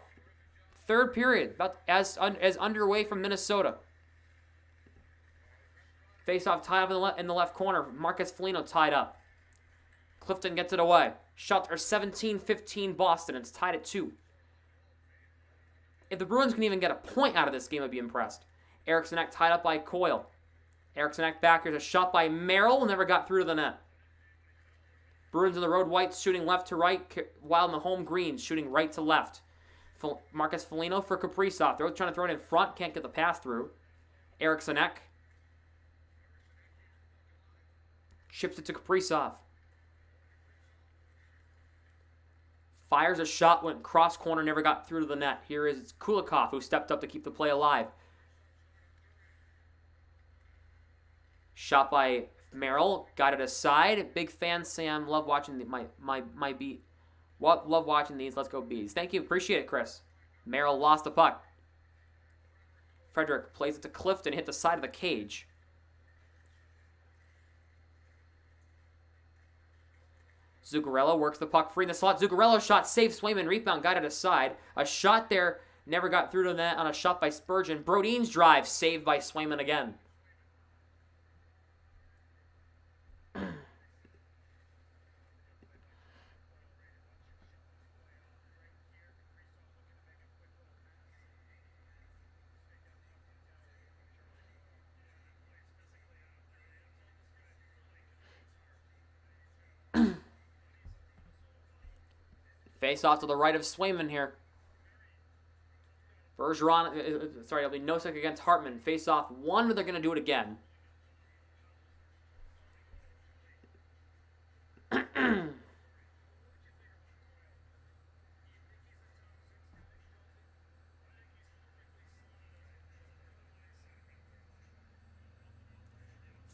Third period, about as underway from Minnesota. Face-off tie up in the left corner. Marcus Foligno tied up. Clifton gets it away. Shots are 17-15 Boston. It's tied at 2. If the Bruins can even get a point out of this game, I'd be impressed. Eriksson Ek tied up by Coyle. Eriksson Ek back. Here's a shot by Merrill. Never got through to the net. Bruins in the road whites shooting left to right, while in the home greens shooting right to left. Marcus Foligno for Kaprizov. They're trying to throw it in front. Can't get the pass through. Eriksson Ek. Chips it to Kaprizov. Fires a shot, went cross corner, never got through to the net. Here is Kulikov, who stepped up to keep the play alive. Shot by Merrill, got it aside. Big fan, Sam. Love watching my beat. Love watching these. Let's go Bees. Thank you. Appreciate it, Chris. Merrill lost the puck. Frederick plays it to Clifton, hit the side of the cage. Zuccarello works the puck free in the slot. Zuccarello shot, saved Swayman. Rebound, got it aside. A shot there, never got through to the net on a shot by Spurgeon. Brodin's drive, saved by Swayman again. Face off to the right of Swayman here. Bergeron, sorry, it'll be Nosek against Hartman. Face off one, but they're going to do it again.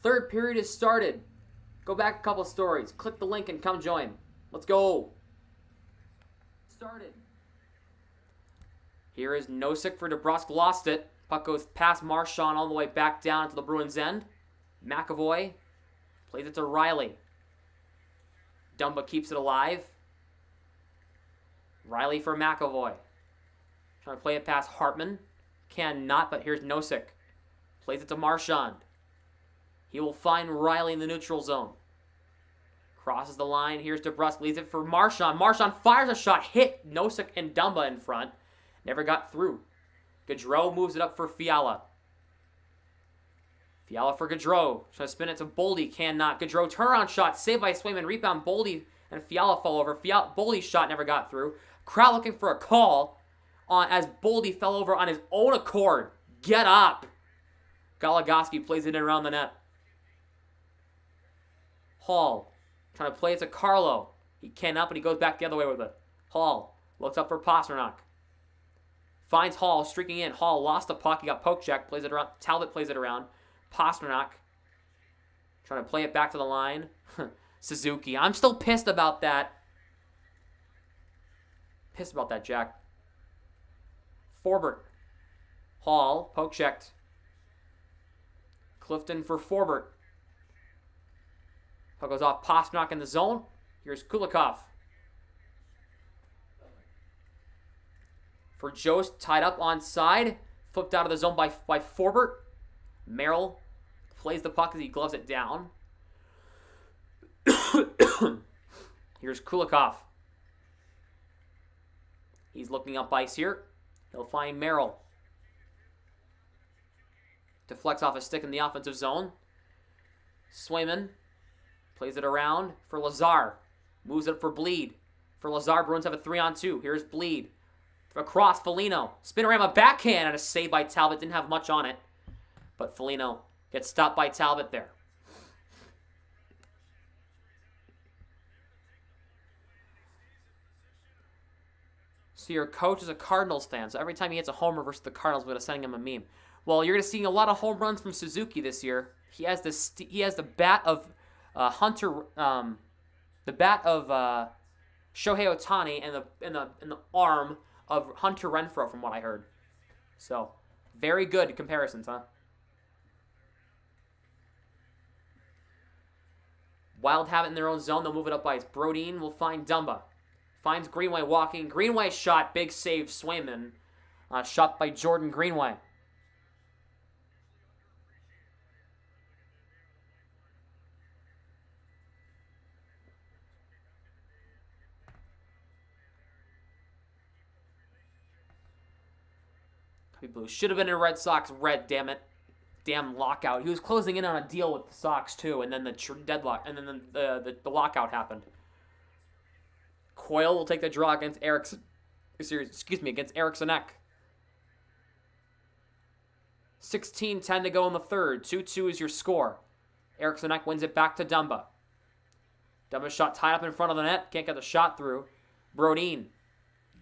Third period has started. Go back a couple stories. Click the link and come join. Let's go. Started. Here is Nosek for DeBrusk. Lost it. Puck goes past Marchand all the way back down to the Bruins' end. McAvoy plays it to Riley. Dumba keeps it alive. Riley for McAvoy. Trying to play it past Hartman. Cannot, but here's Nosek. Plays it to Marchand. He will find Riley in the neutral zone. Crosses the line. Here's DeBrusk. Leaves it for Marchand. Marchand fires a shot. Hit Nosek and Dumba in front. Never got through. Gaudreau moves it up for Fiala. Fiala for Gaudreau. Trying to spin it to Boldy. Cannot. Gaudreau turnaround shot. Saved by Swayman. Rebound. Boldy and Fiala fall over. Boldy's shot never got through. Crowd looking for a call as Boldy fell over on his own accord. Get up. Goligoski plays it in around the net. Hall trying to play it to Carlo. He cannot, but he goes back the other way with it. Hall looks up for Pasternak. Finds Hall streaking in. Hall lost the puck. He got poke check. Plays it around. Talbot plays it around. Pasternak trying to play it back to the line. Suzuki. I'm still pissed about that. Pissed about that, Jack. Forbert. Hall. Poke checked. Clifton for Forbert. Puck goes off. Pasternak in the zone. Here's Kulikov. For Jost, tied up on side. Flipped out of the zone by Forbert. Merrill plays the puck as he gloves it down. Here's Kulikov. He's looking up ice here. He'll find Merrill. Deflects off a stick in the offensive zone. Swayman plays it around for Lazar. Moves it for Bleed. For Lazar, Bruins have a 3-on-2. Here's Bleed. Across, Foligno. Spinorama backhand and a save by Talbot. Didn't have much on it. But Foligno gets stopped by Talbot there. So your coach is a Cardinals fan. So every time he hits a homer versus the Cardinals, we're going to send him a meme. Well, you're going to see a lot of home runs from Suzuki this year. He has the bat of Hunter, the bat of Shohei Ohtani, and the arm of Hunter Renfroe, from what I heard. So, very good comparisons, huh? Wild have it in their own zone. They'll move it up ice. Brodin will find Dumba. Finds Greenway walking. Greenway shot. Big save, Swayman. Shot by Jordan Greenway. Blue. Should have been a Red Sox red, damn it. Damn lockout. He was closing in on a deal with the Sox, too, and then the deadlock, and then the lockout happened. Coyle will take the draw against Eriksson Ek. 16-10 to go in the third. 2-2 is your score. Eriksson Ek wins it back to Dumba. Dumba's shot tied up in front of the net. Can't get the shot through. Brodin.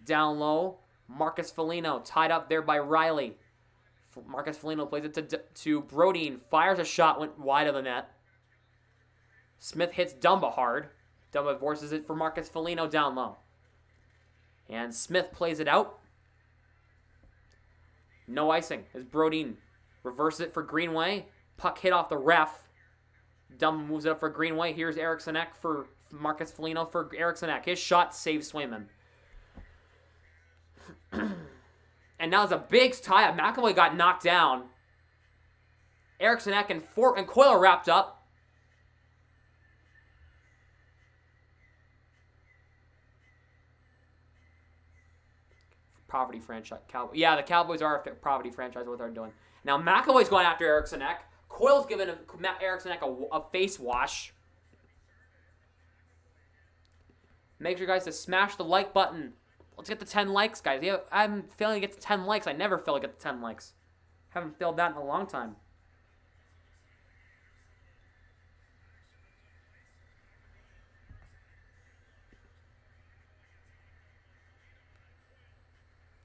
Down low. Marcus Foligno tied up there by Riley. Marcus Foligno plays it to Brodin. Fires a shot, went wide of the net. Smith hits Dumba hard. Dumba forces it for Marcus Foligno down low. And Smith plays it out. No icing as Brodin reverses it for Greenway. Puck hit off the ref. Dumba moves it up for Greenway. Here's Eriksson Ek for Marcus Foligno for Eriksson Ek. His shot saves Swayman. And now there's a big tie-up. McAvoy got knocked down. Eriksson Ek and Coyle wrapped up. Poverty franchise. Yeah, the Cowboys are a poverty franchise, what they're doing. Now McAvoy's going after Eriksson Ek. Coyle's giving Eriksson Ek a face wash. Make sure, guys, to smash the like button. Let's get to 10 likes, guys. Yeah, I'm failing to get to 10 likes. I never fail to get to 10 likes. Haven't failed that in a long time.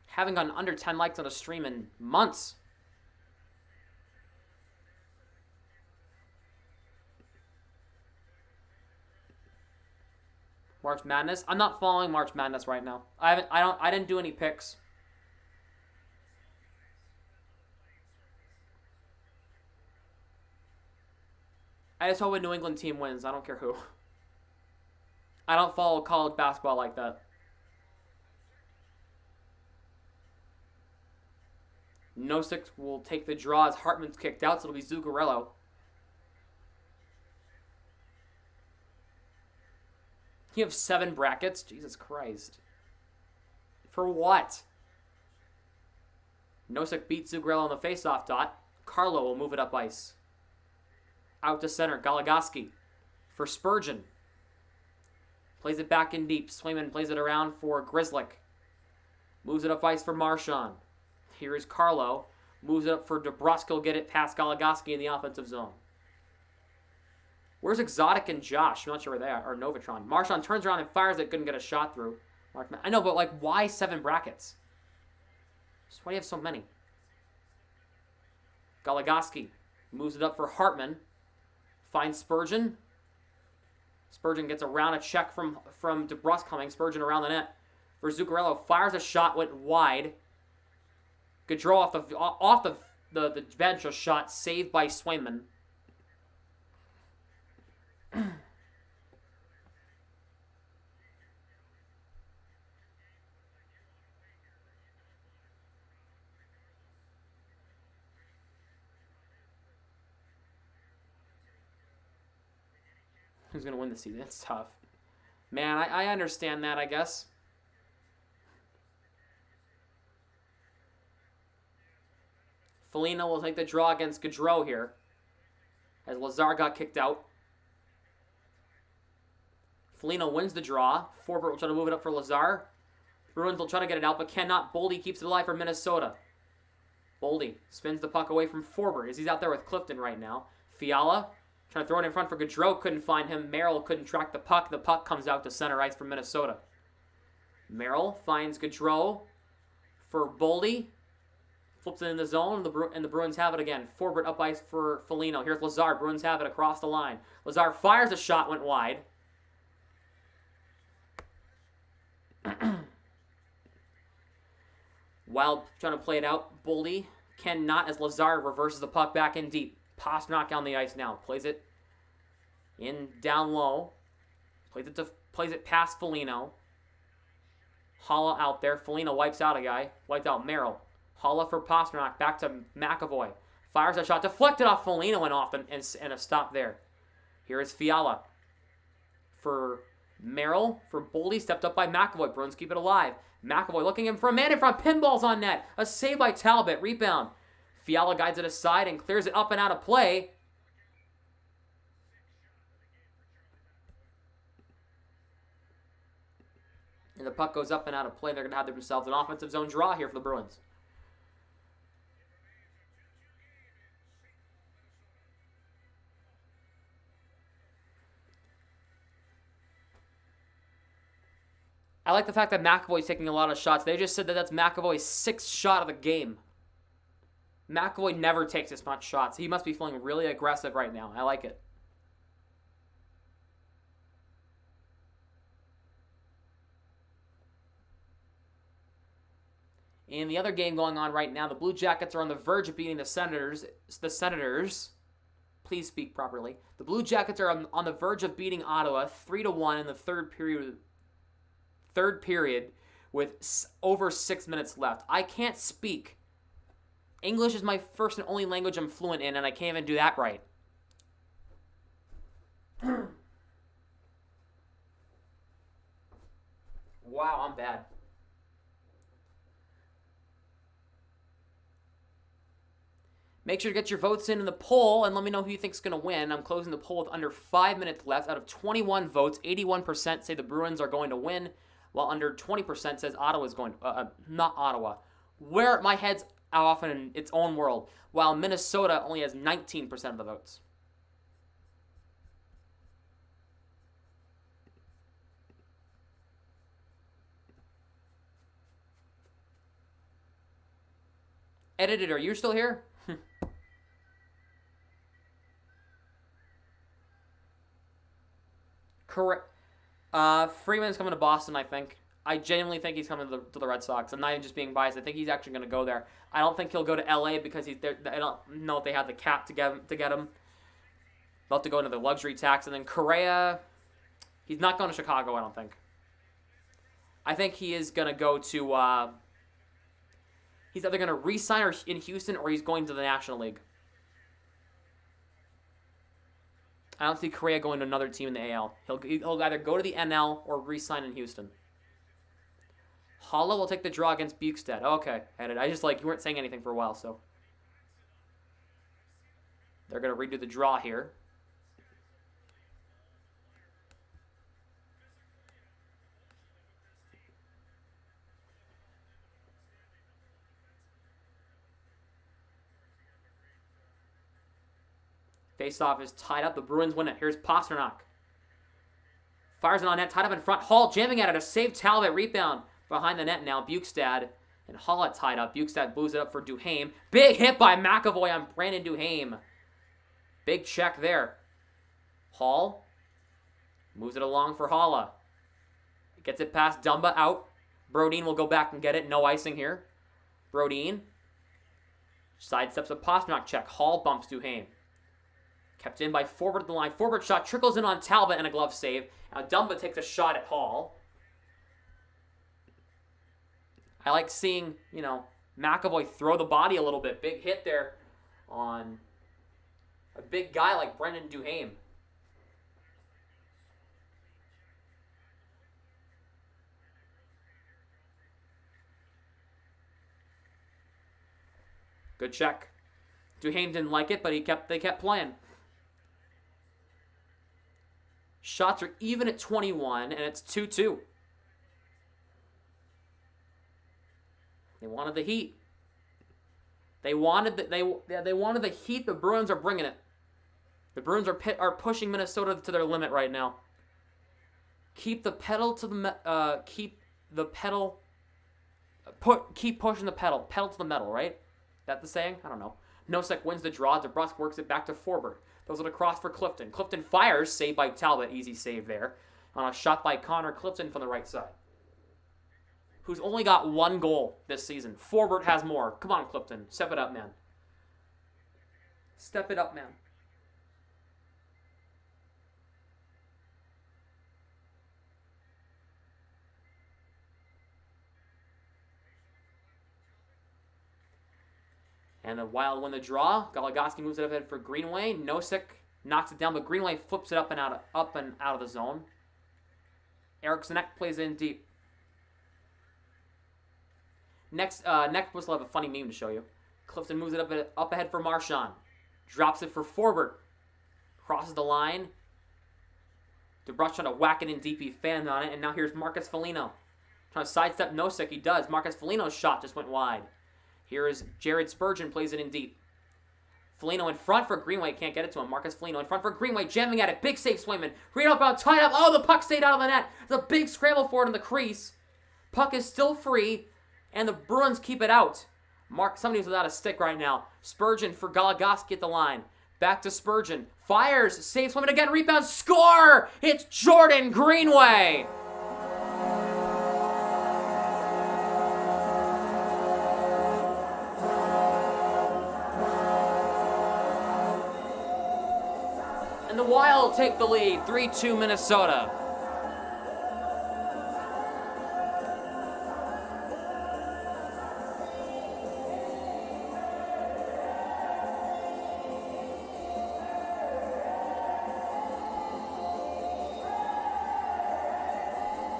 Haven't gotten under 10 likes on a stream in months. March Madness. I'm not following March Madness right now. I didn't do any picks. I just hope a New England team wins. I don't care who. I don't follow college basketball like that. Nosek will take the draw as Hartman's kicked out, so it'll be Zuccarello. You have 7 brackets? Jesus Christ. For what? Nosek beats Zuccarello on the faceoff dot. Carlo will move it up ice. Out to center. Goligoski for Spurgeon. Plays it back in deep. Swayman plays it around for Grzelcyk. Moves it up ice for Marchand. Here is Carlo. Moves it up for DeBrusque. He'll get it past Goligoski in the offensive zone. Where's Exotic and Josh? I'm not sure where they are. Or Novotron. Marchand turns around and fires it. Couldn't get a shot through. I know, but like, why 7 brackets? Just why do you have so many? Goligoski moves it up for Hartman. Finds Spurgeon. Spurgeon gets around a check from DeBrusque coming. Spurgeon around the net for Zuccarello. Fires a shot, went wide. Gaudreau off the bench, a shot saved by Swayman. Who's going to win the season? It's tough. Man, I understand that, I guess. Foligno will take the draw against Gaudreau here, as Lazar got kicked out. Foligno wins the draw. Forbert will try to move it up for Lazar. Bruins will try to get it out, but cannot. Boldy keeps it alive for Minnesota. Boldy spins the puck away from Forbert as he's out there with Clifton right now. Fiala trying to throw it in front for Gaudreau. Couldn't find him. Merrill couldn't track the puck. The puck comes out to center ice for Minnesota. Merrill finds Gaudreau for Boldy. Flips it in the zone, and the Bruins have it again. Forbert up ice for Foligno. Here's Lazar. Bruins have it across the line. Lazar fires a shot, went wide. Wild trying to play it out. Boldy cannot as Lazar reverses the puck back in deep. Pastrnak on the ice now. Plays it in down low. Plays it past Foligno. Holla out there. Foligno wipes out a guy. Wiped out Merrill. Holla for Pastrnak. Back to McAvoy. Fires a shot. Deflected off Foligno and off and a stop there. Here is Fiala. For Merrill. For Boldy. Stepped up by McAvoy. Bruins keep it alive. McAvoy looking in for a man in front. Pinballs on net. A save by Talbot. Rebound. Fiala guides it aside and clears it up and out of play. And the puck goes up and out of play. They're going to have themselves an offensive zone draw here for the Bruins. I like the fact that McAvoy's taking a lot of shots. They just said that that's McAvoy's 6th shot of the game. McAvoy never takes this much shots. He must be feeling really aggressive right now. I like it. In the other game going on right now, the Blue Jackets are on the verge of beating the Senators. Please speak properly. The Blue Jackets are on the verge of beating Ottawa 3-1 in the third period with over 6 minutes left. I can't speak. English is my first and only language I'm fluent in, and I can't even do that right. Wow, I'm bad. Make sure to get your votes in the poll and let me know who you think is going to win. I'm closing the poll with under 5 minutes left. Out of 21 votes, 81% say the Bruins are going to win, while under 20% says Ottawa is going to, not Ottawa. Where my head's off in its own world, while Minnesota only has 19% of the votes. Edited, are you still here? Correct. Freeman's coming to Boston, I think. I genuinely think he's coming to the Red Sox. I'm not even just being biased. I think he's actually going to go there. I don't think he'll go to LA because he's there. I don't know if they have the cap to get him. About to go into the luxury tax. And then Correa, he's not going to Chicago, I don't think. I think he is going to go to... he's either going to re-sign in Houston or he's going to the National League. I don't see Correa going to another team in the AL. He'll either go to the NL or re-sign in Houston. Holla will take the draw against Bukestad. Okay, edit. I just you weren't saying anything for a while, so. They're going to redo the draw here. Face-off is tied up. The Bruins win it. Here's Pasternak. Fires it on net, tied up in front. Hall jamming at it. A save Talbot. Rebound behind the net now. Bukestad and Hall tied up. Bukestad blues it up for Duhaime. Big hit by McAvoy on Brandon Duhaime. Big check there. Hall moves it along for Halla. Gets it past Dumba out. Brodin will go back and get it. No icing here. Brodin sidesteps a Pasternak check. Hall bumps Duhaime. Kept in by Forbort at the line. Forbort shot trickles in on Talbot and a glove save. Now Dumba takes a shot at Hall. I like seeing, McAvoy throw the body a little bit. Big hit there on a big guy like Brendan Duhaime. Good check. Duhaime didn't like it, but they kept playing. Shots are even at 21, and it's 2-2. They wanted the heat. They wanted the heat. The Bruins are bringing it. The Bruins are pushing Minnesota to their limit right now. Keep pushing the pedal. Pedal to the metal, right? That the saying? I don't know. Nosek wins the draw. DeBrusk works it back to Forbort. Throws it across for Clifton. Clifton fires, saved by Talbot. Easy save there. On a shot by Connor Clifton from the right side, who's only got one goal this season. Forbort has more. Come on, Clifton. Step it up, man. Step it up, man. And the Wild win the draw. Goligoski moves it up ahead for Greenway. Nosek knocks it down, but Greenway flips it up and out of the zone. Eriksson Ek plays in deep. Next we'll have a funny meme to show you. Clifton moves it up ahead for Marchand. Drops it for Forbort. Crosses the line. DeBrusk trying to whack it in deep. He fanned on it. And now here's Marcus Foligno. Trying to sidestep Nosek. He does. Marcus Foligno's shot just went wide. Here is Jared Spurgeon, plays it in deep. Foligno in front for Greenway, can't get it to him. Marcus Foligno in front for Greenway, jamming at it. Big save, Swayman. Read up out, tied up. Oh, the puck stayed out of the net. It's a big scramble for it in the crease. Puck is still free, and the Bruins keep it out. Somebody's without a stick right now. Spurgeon for Goligoski at the line. Back to Spurgeon. Fires, saves Swayman again, rebound, score! It's Jordan Greenway! And the Wild take the lead, 3-2 Minnesota.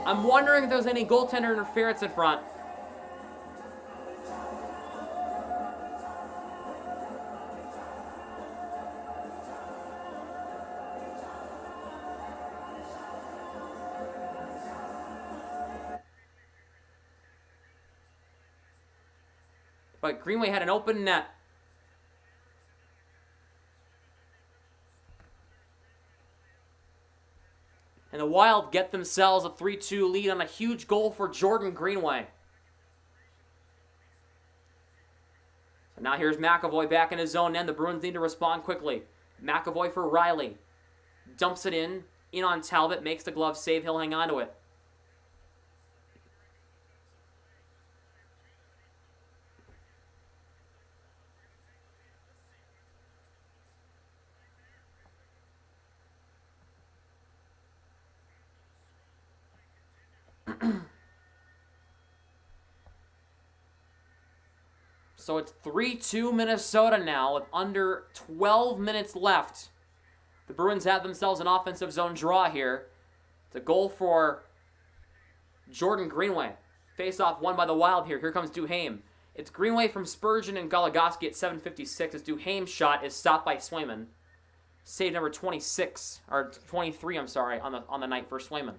I'm wondering if there's any goaltender interference in front. But Greenway had an open net. And the Wild get themselves a 3-2 lead on a huge goal for Jordan Greenway. So now here's McAvoy back in his zone end. The Bruins need to respond quickly. McAvoy for Riley. Dumps it in on Talbot, makes the glove save. He'll hang on to it. So it's 3-2 Minnesota now with under 12 minutes left. The Bruins have themselves an offensive zone draw here. It's a goal for Jordan Greenway. Face-off won by the Wild here. Here comes Duhaime. It's Greenway from Spurgeon and Goligoski at 7:56 as Duhaime's shot is stopped by Swayman. Save number 26, or 23, I'm sorry, on the night for Swayman.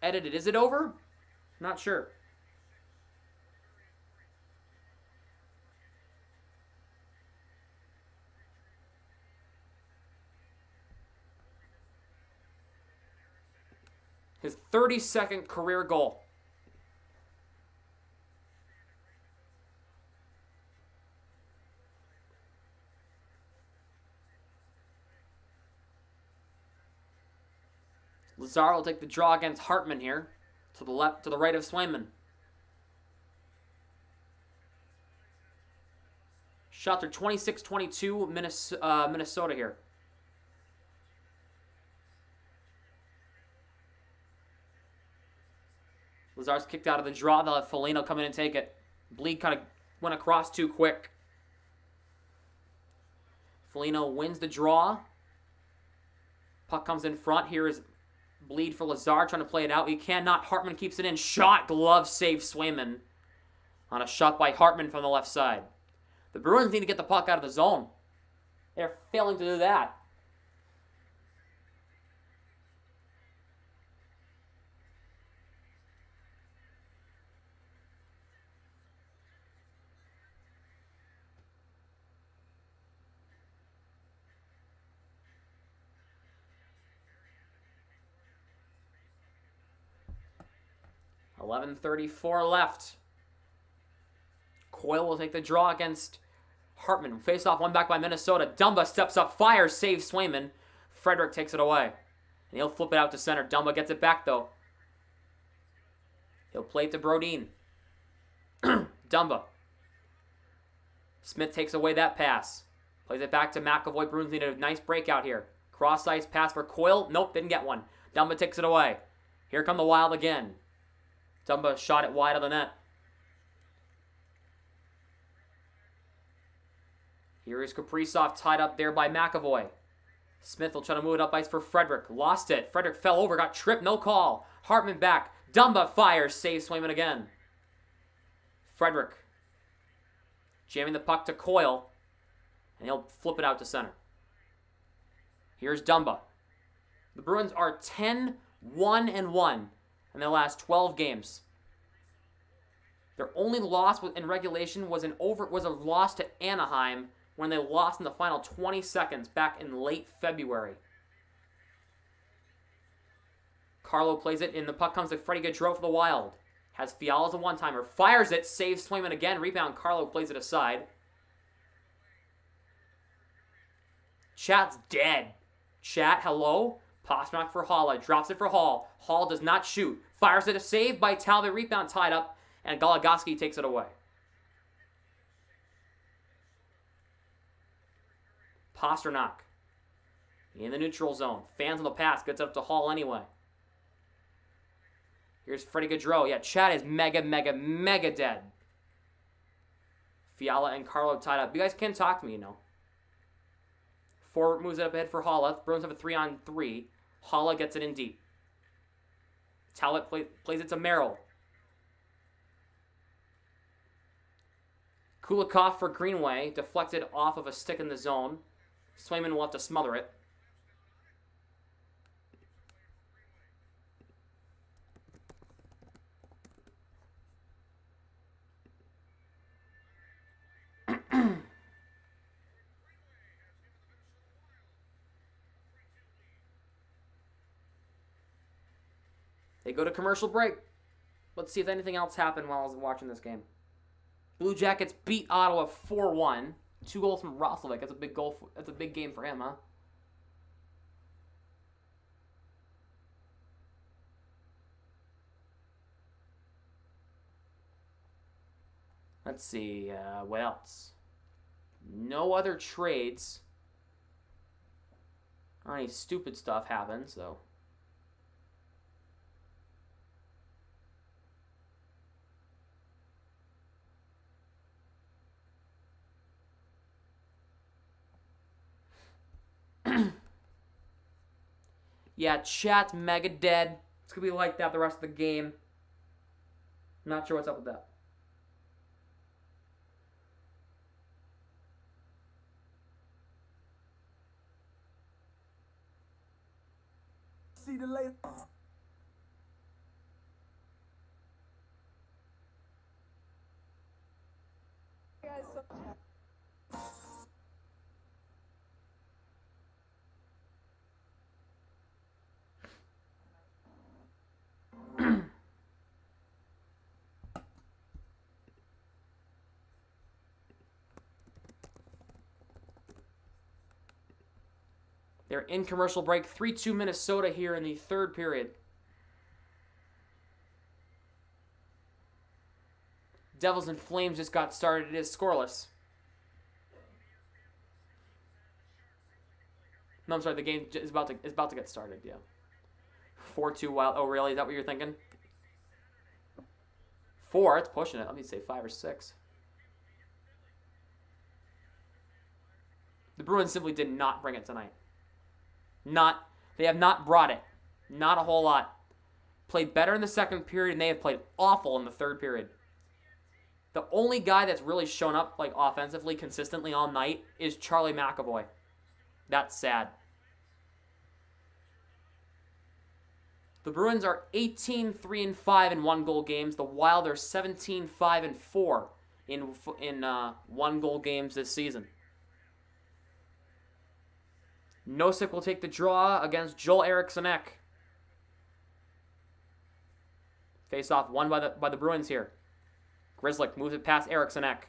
Edited. Is it over? Not sure. His 32nd career goal. Lazar will take the draw against Hartman here. To the left, to the right of Swayman. Shots are 26-22 Minnesota here. Lazar's kicked out of the draw. They'll have Foligno come in and take it. Bleed kind of went across too quick. Foligno wins the draw. Puck comes in front. Here is Bleed for Lazar, trying to play it out. He cannot. Hartman keeps it in. Shot, glove, save Swayman. On a shot by Hartman from the left side. The Bruins need to get the puck out of the zone. They're failing to do that. .11:34 left. Coyle will take the draw against Hartman. Face off, one back by Minnesota. Dumba steps up, fires, saves Swayman. Frederick takes it away. And he'll flip it out to center. Dumba gets it back, though. He'll play it to Brodin. Dumba. Smith takes away that pass. Plays it back to McAvoy. Bruins need a nice breakout here. Cross-ice pass for Coyle. Nope, didn't get one. Dumba takes it away. Here come the Wild again. Dumba shot it wide of the net. Here is Kaprizov tied up there by McAvoy. Smith will try to move it up ice for Frederick. Lost it. Frederick fell over, got tripped, no call. Hartman back. Dumba fires, saves Swayman again. Frederick jamming the puck to Coyle, and he'll flip it out to center. Here's Dumba. The Bruins are 10-1-1 in their last 12 games. Their only loss in regulation was a loss to Anaheim when they lost in the final 20 seconds back in late February. Carlo plays it, and the puck comes to Freddie Gaudreau for the Wild. Has Fiala as a one-timer. Fires it, saves Swayman again. Rebound, Carlo plays it aside. Chat's dead. Chat, hello? Pasternak for Halla. Drops it for Hall. Hall does not shoot. Fires it, a save by Talbot. Rebound tied up, and Goligoski takes it away. Pasternak in the neutral zone. Fans on the pass. Gets up to Hall anyway. Here's Freddie Gaudreau. Yeah, Chad is mega dead. Fiala and Carlo tied up. You guys can talk to me, you know. Forward moves it up ahead for Halla. Bruins have a 3-on-3. Halla gets it in deep. Talbot plays it to Merrill. Kulikov for Greenway. Deflected off of a stick in the zone. Swayman will have to smother it. They go to commercial break. Let's see if anything else happened while I was watching this game. Blue Jackets beat Ottawa 4-1. 2 goals from Roslovic. That's a big goal. That's a big game for him, huh? Let's see. What else? No other trades. Not any stupid stuff happened, so. Yeah, chat's mega dead. It's going to be like that the rest of the game. I'm not sure what's up with that. See the later. They're in commercial break. 3-2 Minnesota here in the third period. Devils and Flames just got started. It is scoreless. No, I'm sorry. The game is about to get started. Yeah. 4-2 Wild. Oh, really? Is that what you're thinking? 4. It's pushing it. Let me say 5 or 6. The Bruins simply did not bring it tonight. They have not brought it. Not a whole lot. Played better in the second period, and they have played awful in the third period. The only guy that's really shown up like offensively consistently all night is Charlie McAvoy. That's sad. The Bruins are 18-3-5 in one-goal games. The Wild are 17-5-4 in one-goal games this season. Nosek will take the draw against Joel Eriksson-Ek. Face off won by the Bruins here. Grzelcyk moves it past Eriksson-Ek.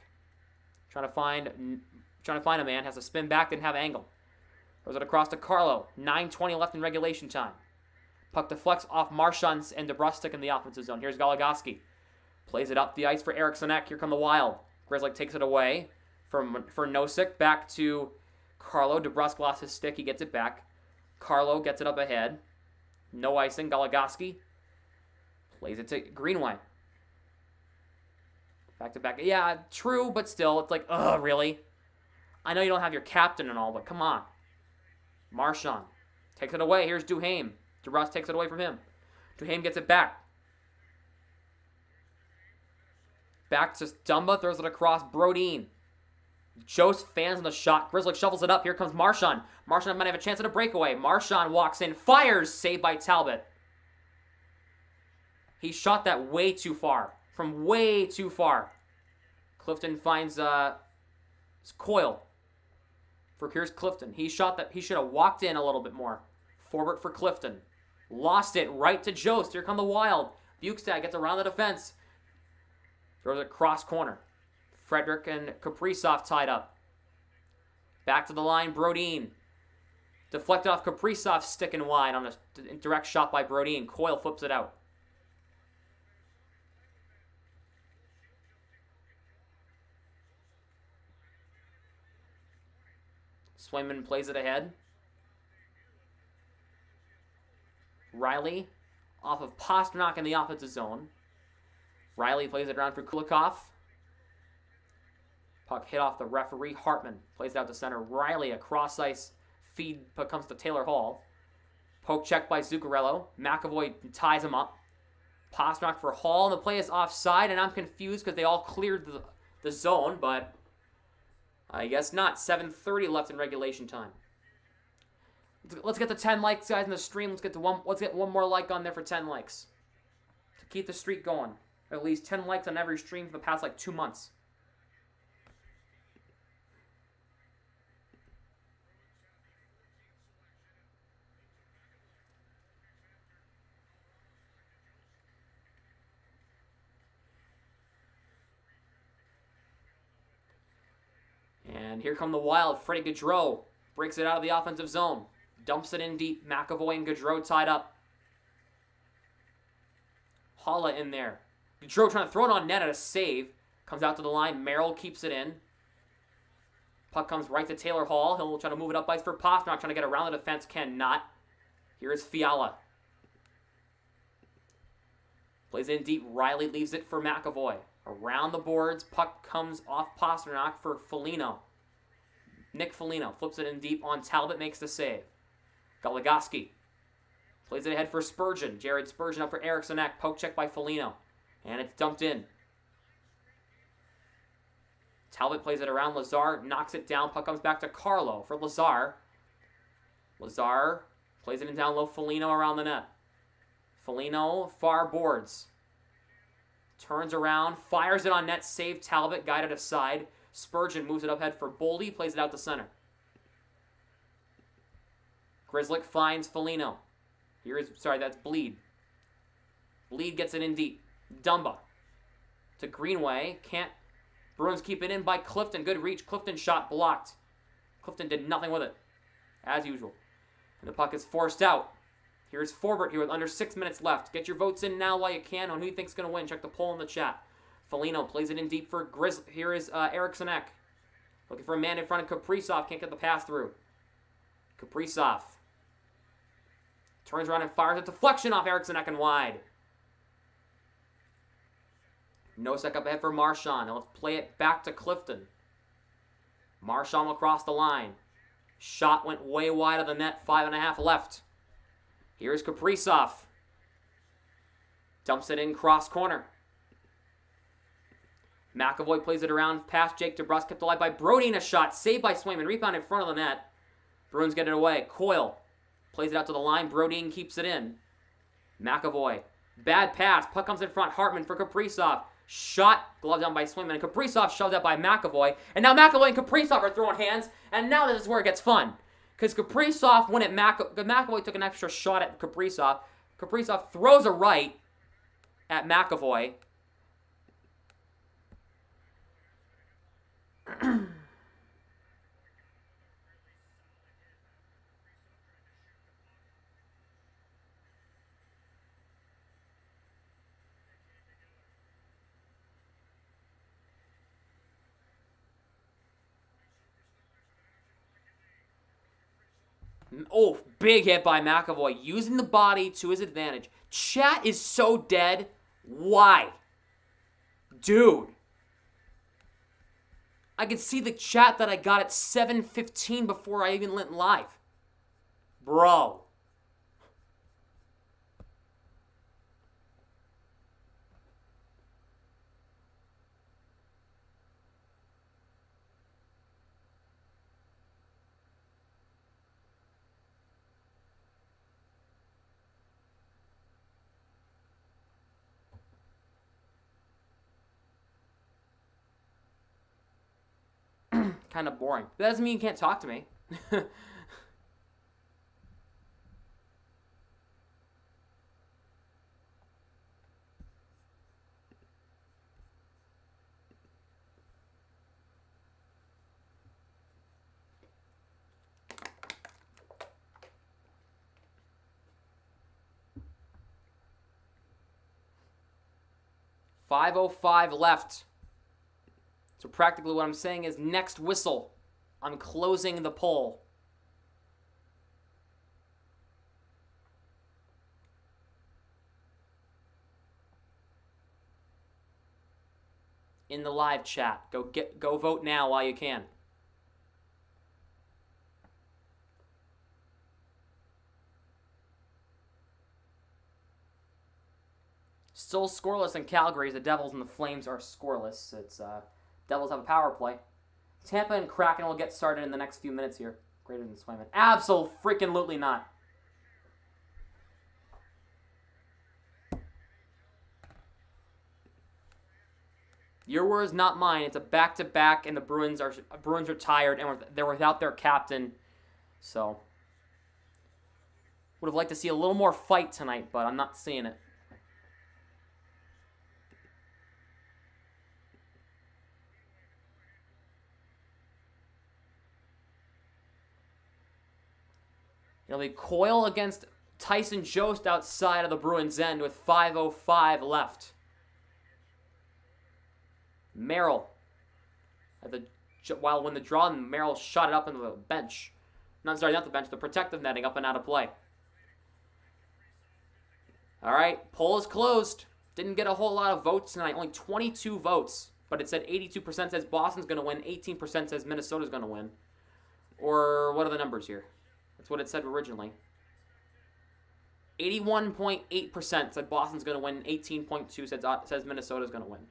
Trying to find a man. Has to spin back, didn't have angle. Throws it across to Carlo. 9:20 left in regulation time. Puck deflects off Marchand and DeBrusk in the offensive zone. Here's Goligoski. Plays it up the ice for Eriksson-Ek. Here come the Wild. Grzelcyk takes it away for Nosek. Back to Carlo. DeBrusk lost his stick. He gets it back. Carlo gets it up ahead. No icing. Goligoski plays it to Greenway. Back to back. Yeah, true, but still, it's like, ugh, really? I know you don't have your captain and all, but come on. Marchand takes it away. Here's Duhaime. DeBrusk takes it away from him. Duhaime gets it back. Back to Dumba. Throws it across Brodin. Jost fans on the shot. Grzelcyk shovels it up. Here comes Marchand. Marchand might have a chance at a breakaway. Marchand walks in. Fires. Saved by Talbot. He shot that way too far. From way too far. Clifton finds Coyle. Here's Clifton. He shot that. He should have walked in a little bit more. Forward for Clifton. Lost it right to Jost. Here come the Wild. Bukestad gets around the defense. Throws it cross corner. Frederick and Kaprizov tied up. Back to the line, Brodin. Deflected off Kaprizov's stick and wide on a direct shot by Brodin. Coyle flips it out. Swayman plays it ahead. Riley off of Pasternak in the offensive zone. Riley plays it around for Kulikov. Puck hit off the referee. Hartman plays it out to center. Riley, a cross-ice feed puck comes to Taylor Hall. Poke check by Zuccarello. McAvoy ties him up. Pasternak for Hall, and the play is offside, and I'm confused because they all cleared the zone, but I guess not. 7:30 left in regulation time. Let's get to 10 likes, guys, in the stream. Let's get one more like on there for 10 likes. To keep the streak going. At least 10 likes on every stream for the past, 2 months. And here come the Wild. Freddie Gaudreau breaks it out of the offensive zone. Dumps it in deep. McAvoy and Gaudreau tied up. Holla in there. Gaudreau trying to throw it on net at a save. Comes out to the line. Merrill keeps it in. Puck comes right to Taylor Hall. He'll try to move it up ice for Pasternak. Trying to get around the defense. Cannot. Here is Fiala. Plays in deep. Riley leaves it for McAvoy. Around the boards. Puck comes off Pasternak for Foligno. Nick Foligno flips it in deep on Talbot. Makes the save. Goligoski plays it ahead for Spurgeon. Jared Spurgeon up for Eriksson-Ek. Poke check by Foligno. And it's dumped in. Talbot plays it around. Lazar knocks it down. Puck comes back to Carlo for Lazar. Lazar plays it in down low. Foligno around the net. Foligno far boards. Turns around. Fires it on net. Save Talbot. Guided aside. Spurgeon moves it up head for Boldy. Plays it out to center. Grzelcyk finds Foligno. That's Bleed. Bleed gets it in deep. Dumba to Greenway. Can't. Bruins keep it in by Clifton. Good reach. Clifton shot blocked. Clifton did nothing with it. As usual. And the puck is forced out. Here's Forbert here with under 6 minutes left. Get your votes in now while you can on who you think's going to win. Check the poll in the chat. Foligno plays it in deep for Grizzly. Here is Eriksson Ek. Looking for a man in front of Kaprizov. Can't get the pass through. Kaprizov turns around and fires a deflection off Eriksson Ek and wide. Nosek up ahead for Marchand. Now let's play it back to Clifton. Marchand will cross the line. Shot went way wide of the net. 5.5 left. Here's Kaprizov. Dumps it in cross corner. McAvoy plays it around past Jake DeBrusk. Kept alive by Brodin. A shot. Saved by Swayman. Rebound in front of the net. Bruins get it away. Coyle plays it out to the line. Brodin keeps it in. McAvoy. Bad pass. Puck comes in front. Hartman for Kaprizov. Shot. Glove down by Swayman. And Kaprizov shoved out by McAvoy. And now McAvoy and Kaprizov are throwing hands. And now this is where it gets fun. Because Kaprizov, when McAvoy took an extra shot at Kaprizov. Kaprizov throws a right at McAvoy. Oh, big hit by McAvoy, using the body to his advantage. Chat is so dead. Why? Dude. I could see the chat that I got at 7:15 before I even went live. Bro. Kind of boring. That doesn't mean you can't talk to me. 5:05 left. So practically what I'm saying is next whistle. I'm closing the poll. In the live chat. Go vote now while you can. Still scoreless in Calgary. The Devils and the Flames are scoreless. It's Devils have a power play. Tampa and Kraken will get started in the next few minutes here. Greater than Swayman. Absolutely not. Your words, not mine. It's a back-to-back, and the Bruins are tired, and they're without their captain. So, would have liked to see a little more fight tonight, but I'm not seeing it. It'll be Coyle against Tyson Jost outside of the Bruins' end with 5:05 left. Merrill. When the draw, Merrill shot it up into the bench. Not the bench, the protective netting up and out of play. All right, poll is closed. Didn't get a whole lot of votes tonight, only 22 votes. But it said 82% says Boston's going to win, 18% says Minnesota's going to win. Or what are the numbers here? That's what it said originally. 81.8% said Boston's going to win. 18.2% says Minnesota's going to win.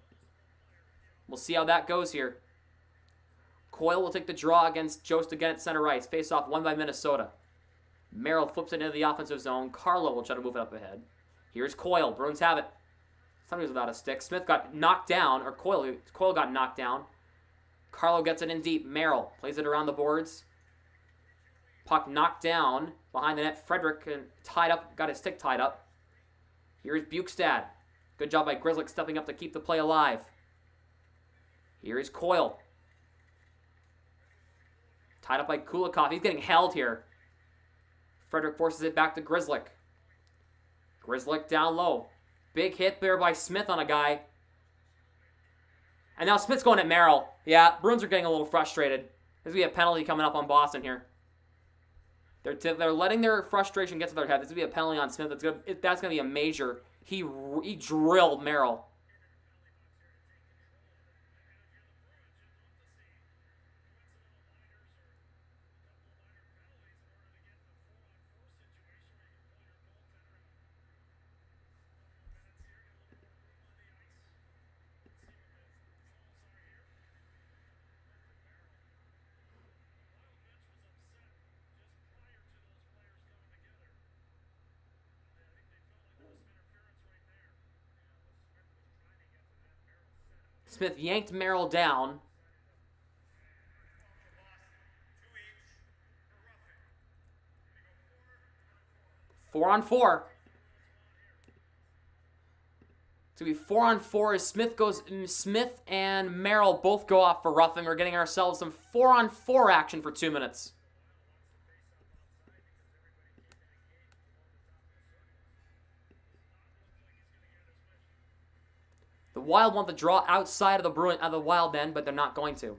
We'll see how that goes here. Coyle will take the draw against Jost again at center ice. Face off won by Minnesota. Merrill flips it into the offensive zone. Carlo will try to move it up ahead. Here's Coyle. Bruins have it. Somebody's without a stick. Smith got knocked down, or Coyle got knocked down. Carlo gets it in deep. Merrill plays it around the boards. Puck knocked down behind the net. Frederick tied up, got his stick tied up. Here's Bukestad. Good job by Grizzlick stepping up to keep the play alive. Here is Coyle. Tied up by Kulikov. He's getting held here. Frederick forces it back to Grizzlick. Grizzlick down low. Big hit there by Smith on a guy. And now Smith's going at Merrill. Yeah, Bruins are getting a little frustrated. There's going to be a penalty coming up on Boston here. They're letting their frustration get to their head. There's going to be a penalty on Smith. That's going to be a major. He drilled Merrill. Smith yanked Merrill down. Four on four. It's going to be 4-on-4 as Smith and Merrill both go off for roughing. We're getting ourselves some 4-on-4 action for 2 minutes. The Wild want the draw outside of the Wild end, but they're not going to.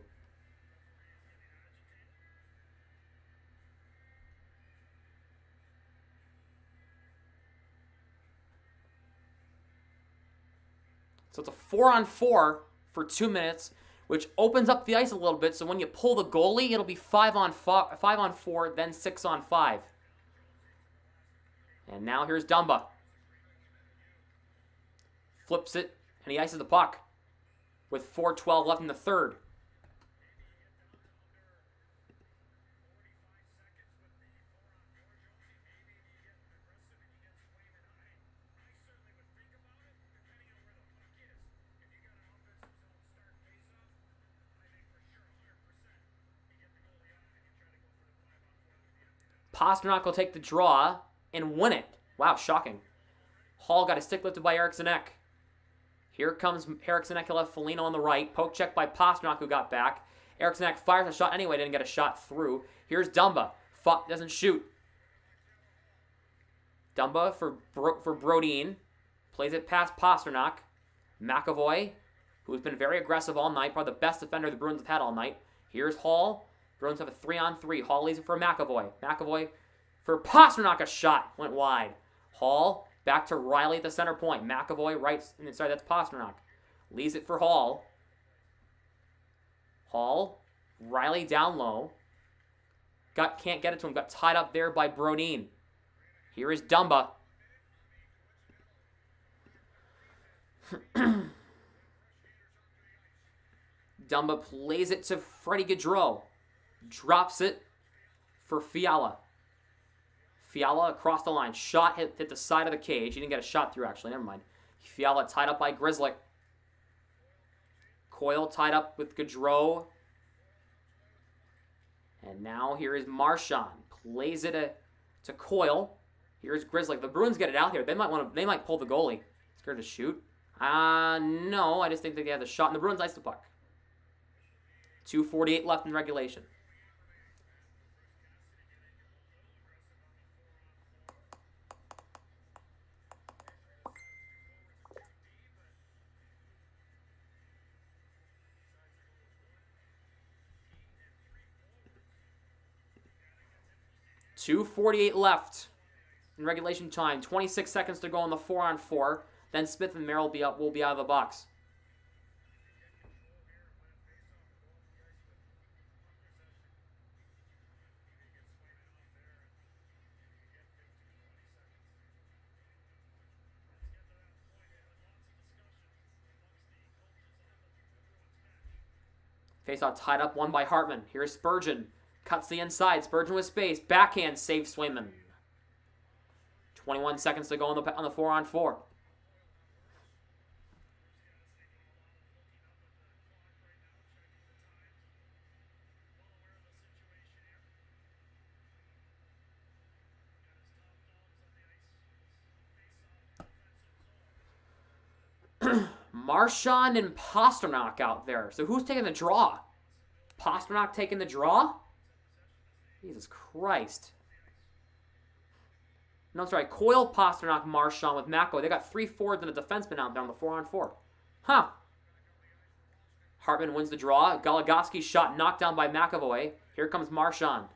So it's a 4-on-4 for 2 minutes, which opens up the ice a little bit. So when you pull the goalie, it'll be 5-on-4, then 6-on-5. And now here's Dumba. Flips it, and he ices the puck with 4:12 left in the third. Pasternak will take the draw and win it. Wow, shocking. Hall got a stick lifted by Eriksson Ek. Here comes Eriksson Ek. He'll have Foligno on the right. Poke check by Pasternak, who got back. Eriksson Ek fires a shot anyway, didn't get a shot through. Here's Dumba. Doesn't shoot. Dumba for Brodin. Plays it past Pasternak. McAvoy, who's been very aggressive all night. Probably the best defender the Bruins have had all night. Here's Hall. Bruins have a 3-on-3. Hall leaves it for McAvoy. McAvoy for Pasternak. A shot. Went wide. Hall back to Riley at the center point. McAvoy right. Sorry, that's Pasternak. Leaves it for Hall. Hall. Riley down low. Can't get it to him. Got tied up there by Brodin. Here is Dumba. Dumba plays it to Freddie Gaudreau. Drops it for Fiala. Fiala across the line. Shot hit the side of the cage. He didn't get a shot through, actually. Never mind. Fiala tied up by Grizzlick. Coyle tied up with Gaudreau. And now here is Marchand. Plays it to Coyle. Here's Grizzlick. The Bruins get it out here. They might pull the goalie. Scared to shoot. No. I just think they have the shot. And the Bruins ice the puck. 2:48 left in regulation. .248 left in regulation time. 26 seconds to go on the 4-on-4. Then Smith and Merrill will be out of the box. Faceoff tied up, won by Hartman. Here's Spurgeon. Cuts the inside. Spurgeon with space. Backhand save Swayman. 21 seconds to go on the 4-on-4. Marchand and Pasternak out there. So who's taking the draw? Pasternak taking the draw? Jesus Christ. No, I'm sorry. Coyle, Pasternak, Marchand with McAvoy. They got 3 forwards and a defenseman out there on the 4-on-4. Huh. Hartman wins the draw. Goligoski's shot knocked down by McAvoy. Here comes Marchand.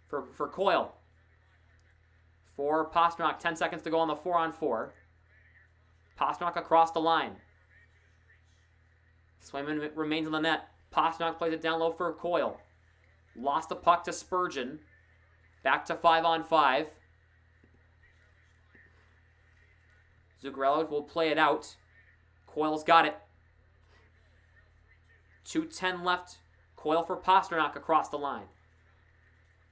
For Coyle. For Pasternak, 10 seconds to go on the 4-on-4. Pasternak across the line. Swayman remains on the net. Pasternak plays it down low for Coyle. Lost the puck to Spurgeon. Back to 5-on-5. Zuccarello will play it out. Coyle's got it. 2:10 left. Coyle for Pasternak across the line.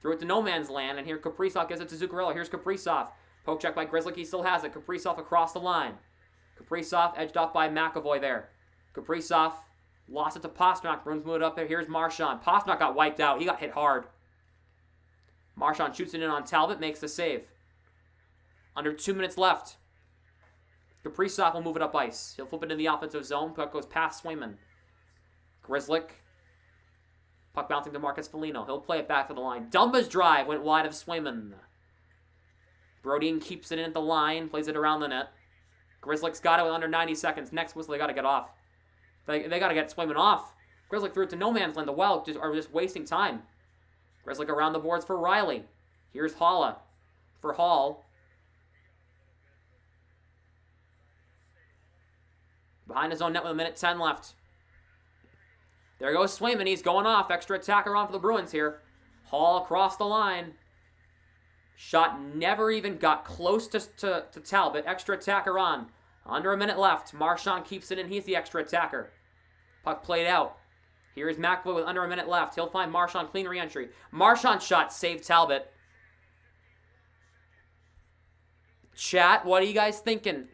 Threw it to no man's land, and here Kaprizov gives it to Zuccarello. Here's Kaprizov. Poke check by Grizzly. He still has it. Kaprizov across the line. Kaprizov edged off by McAvoy there. Kaprizov lost it to Pasternak. Bruins move it up there. Here's Marchand. Pasternak got wiped out. He got hit hard. Marchand shoots it in on Talbot. Makes the save. Under 2 minutes left. Kaprizov will move it up ice. He'll flip it in the offensive zone. Puck goes past Swayman. Grzelcyk. Puck bouncing to Marcus Foligno. He'll play it back to the line. Dumba's drive went wide of Swayman. Brodin keeps it in at the line. Plays it around the net. Grzelcyk's got it with under 90 seconds. Next whistle, they got to get off. They got to get Swayman off. Grzelcyk threw it to no man's land. The Wild are just wasting time. Grzelcyk around the boards for Riley. Here's Haula for Hall. Behind his own net with 1:10 left. There goes Swayman. He's going off. Extra attacker on for the Bruins here. Hall across the line. Shot never even got close to Talbot. Extra attacker on. Under 1 minute left. Marchand keeps it in. He's the extra attacker. Puck played out. Here's McAvoy with under 1 minute left. He'll find Marchand. Clean re-entry. Marchand's shot saved Talbot. Chat, what are you guys thinking?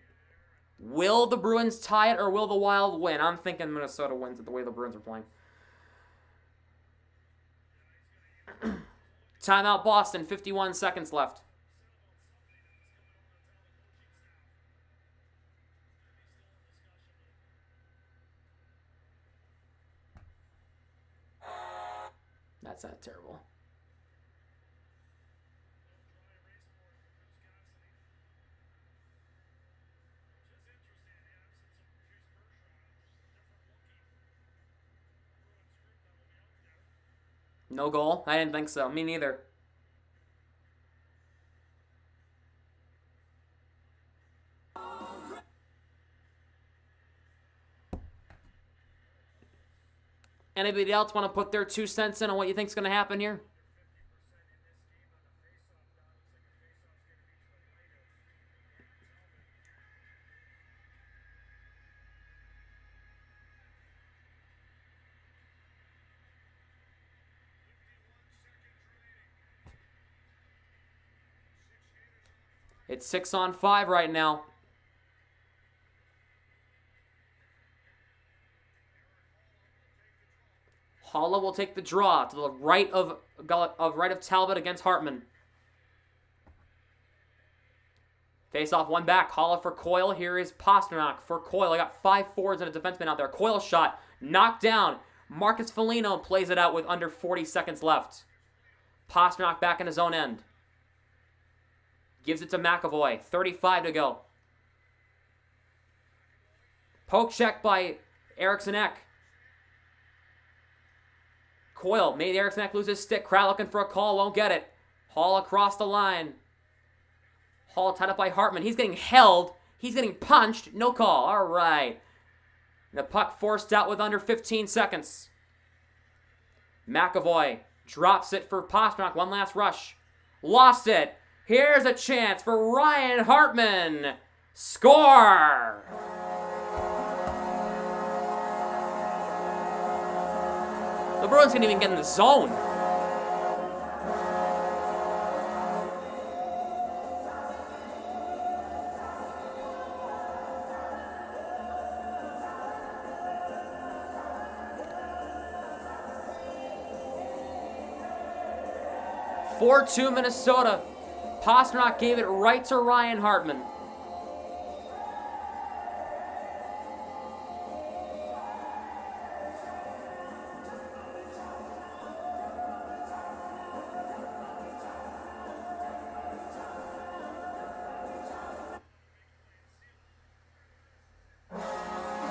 Will the Bruins tie it or will the Wild win? I'm thinking Minnesota wins with the way the Bruins are playing. Timeout Boston, 51 seconds left. That's not terrible. No goal? I didn't think so. Me neither. Anybody else want to put their 2 cents in on what you think's going to happen here? It's 6-on-5 right now. Haula will take the draw to the right of Talbot against Hartman. Face off one back. Haula for Coyle. Here is Pasternak for Coyle. I got 5 forwards and a defenseman out there. Coyle shot knocked down. Marcus Foligno plays it out with under 40 seconds left. Pasternak back in his own end. Gives it to McAvoy. 35 to go. Poke check by Eriksson Ek. Coyle made Eriksson Ek lose his stick. Crowd looking for a call. Won't get it. Hall across the line. Hall tied up by Hartman. He's getting held. He's getting punched. No call. All right. The puck forced out with under 15 seconds. McAvoy drops it for Pasternak. One last rush. Lost it. Here's a chance for Ryan Hartman. Score! The Bruins can't even get in the zone. (4-2) Minnesota. Pasternak gave it right to Ryan Hartman.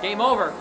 Game over.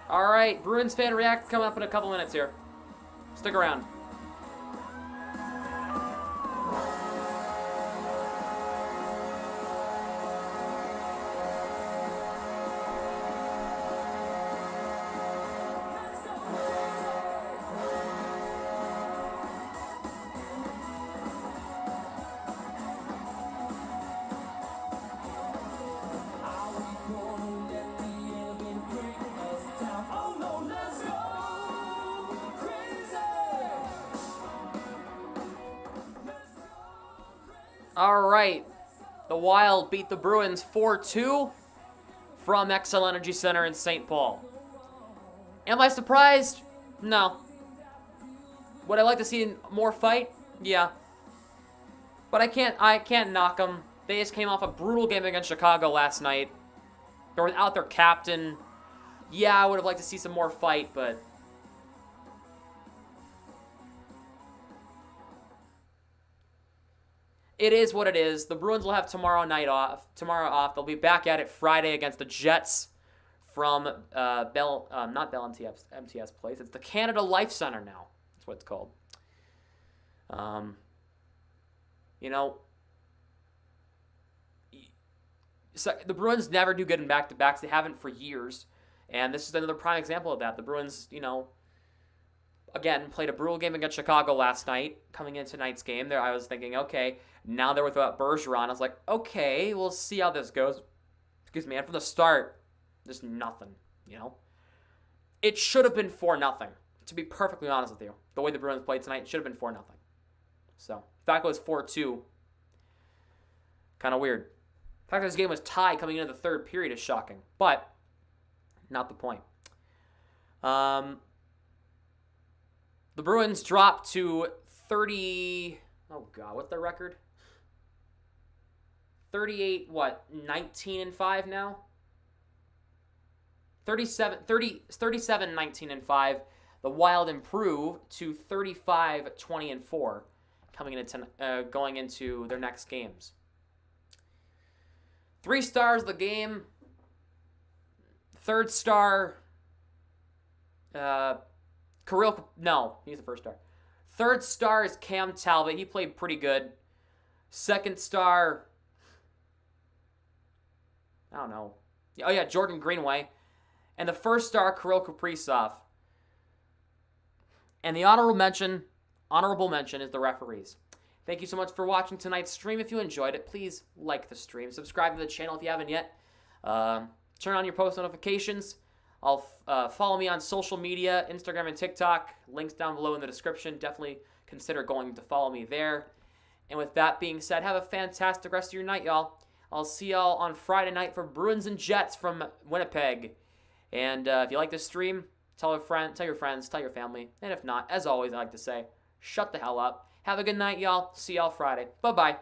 All right, Bruins fan react coming up in a couple minutes here. Stick around. All right, the Wild beat the Bruins 4-2 from XL Energy Center in St. Paul. Am I surprised? No. Would I like to see more fight? Yeah. But I can't knock them. They just came off a brutal game against Chicago last night. They're without their captain. Yeah, I would have liked to see some more fight, but it is what it is. The Bruins will have tomorrow off. They'll be back at it Friday against the Jets from not Bell MTS Place. It's the Canada Life Center now. That's what it's called. So the Bruins never do good in back-to-backs. They haven't for years. And this is another prime example of that. The Bruins, again, played a brutal game against Chicago last night. Coming into tonight's game, I was thinking, okay, now they're without Bergeron. I was like, okay, we'll see how this goes. Excuse me. And from the start, there's nothing, It should have been 4-0, to be perfectly honest with you. The way the Bruins played tonight, it should have been 4-0. So, the fact it was 4-2, kind of weird. The fact that this game was tied coming into the third period is shocking. But, not the point. The Bruins dropped to 30... Oh, God, what's their record? 19-5 now? 37-19-5. The Wild improve to 35-20-4 going into their next games. 3 stars of the game. Third star, Kirill. No, he's the first star. Third star is Cam Talbot. He played pretty good. Second star, I don't know. Oh yeah, Jordan Greenway. And the first star, Kirill Kaprizov. And the honorable mention is the referees. Thank you so much for watching tonight's stream. If you enjoyed it, please like the stream. Subscribe to the channel if you haven't yet. Turn on your post notifications. Follow me on social media, Instagram and TikTok. Links down below in the description. Definitely consider going to follow me there. And with that being said, have a fantastic rest of your night, y'all. I'll see y'all on Friday night for Bruins and Jets from Winnipeg. And if you like this stream, tell your friends, tell your family. And if not, as always, I like to say, shut the hell up. Have a good night, y'all. See y'all Friday. Bye-bye.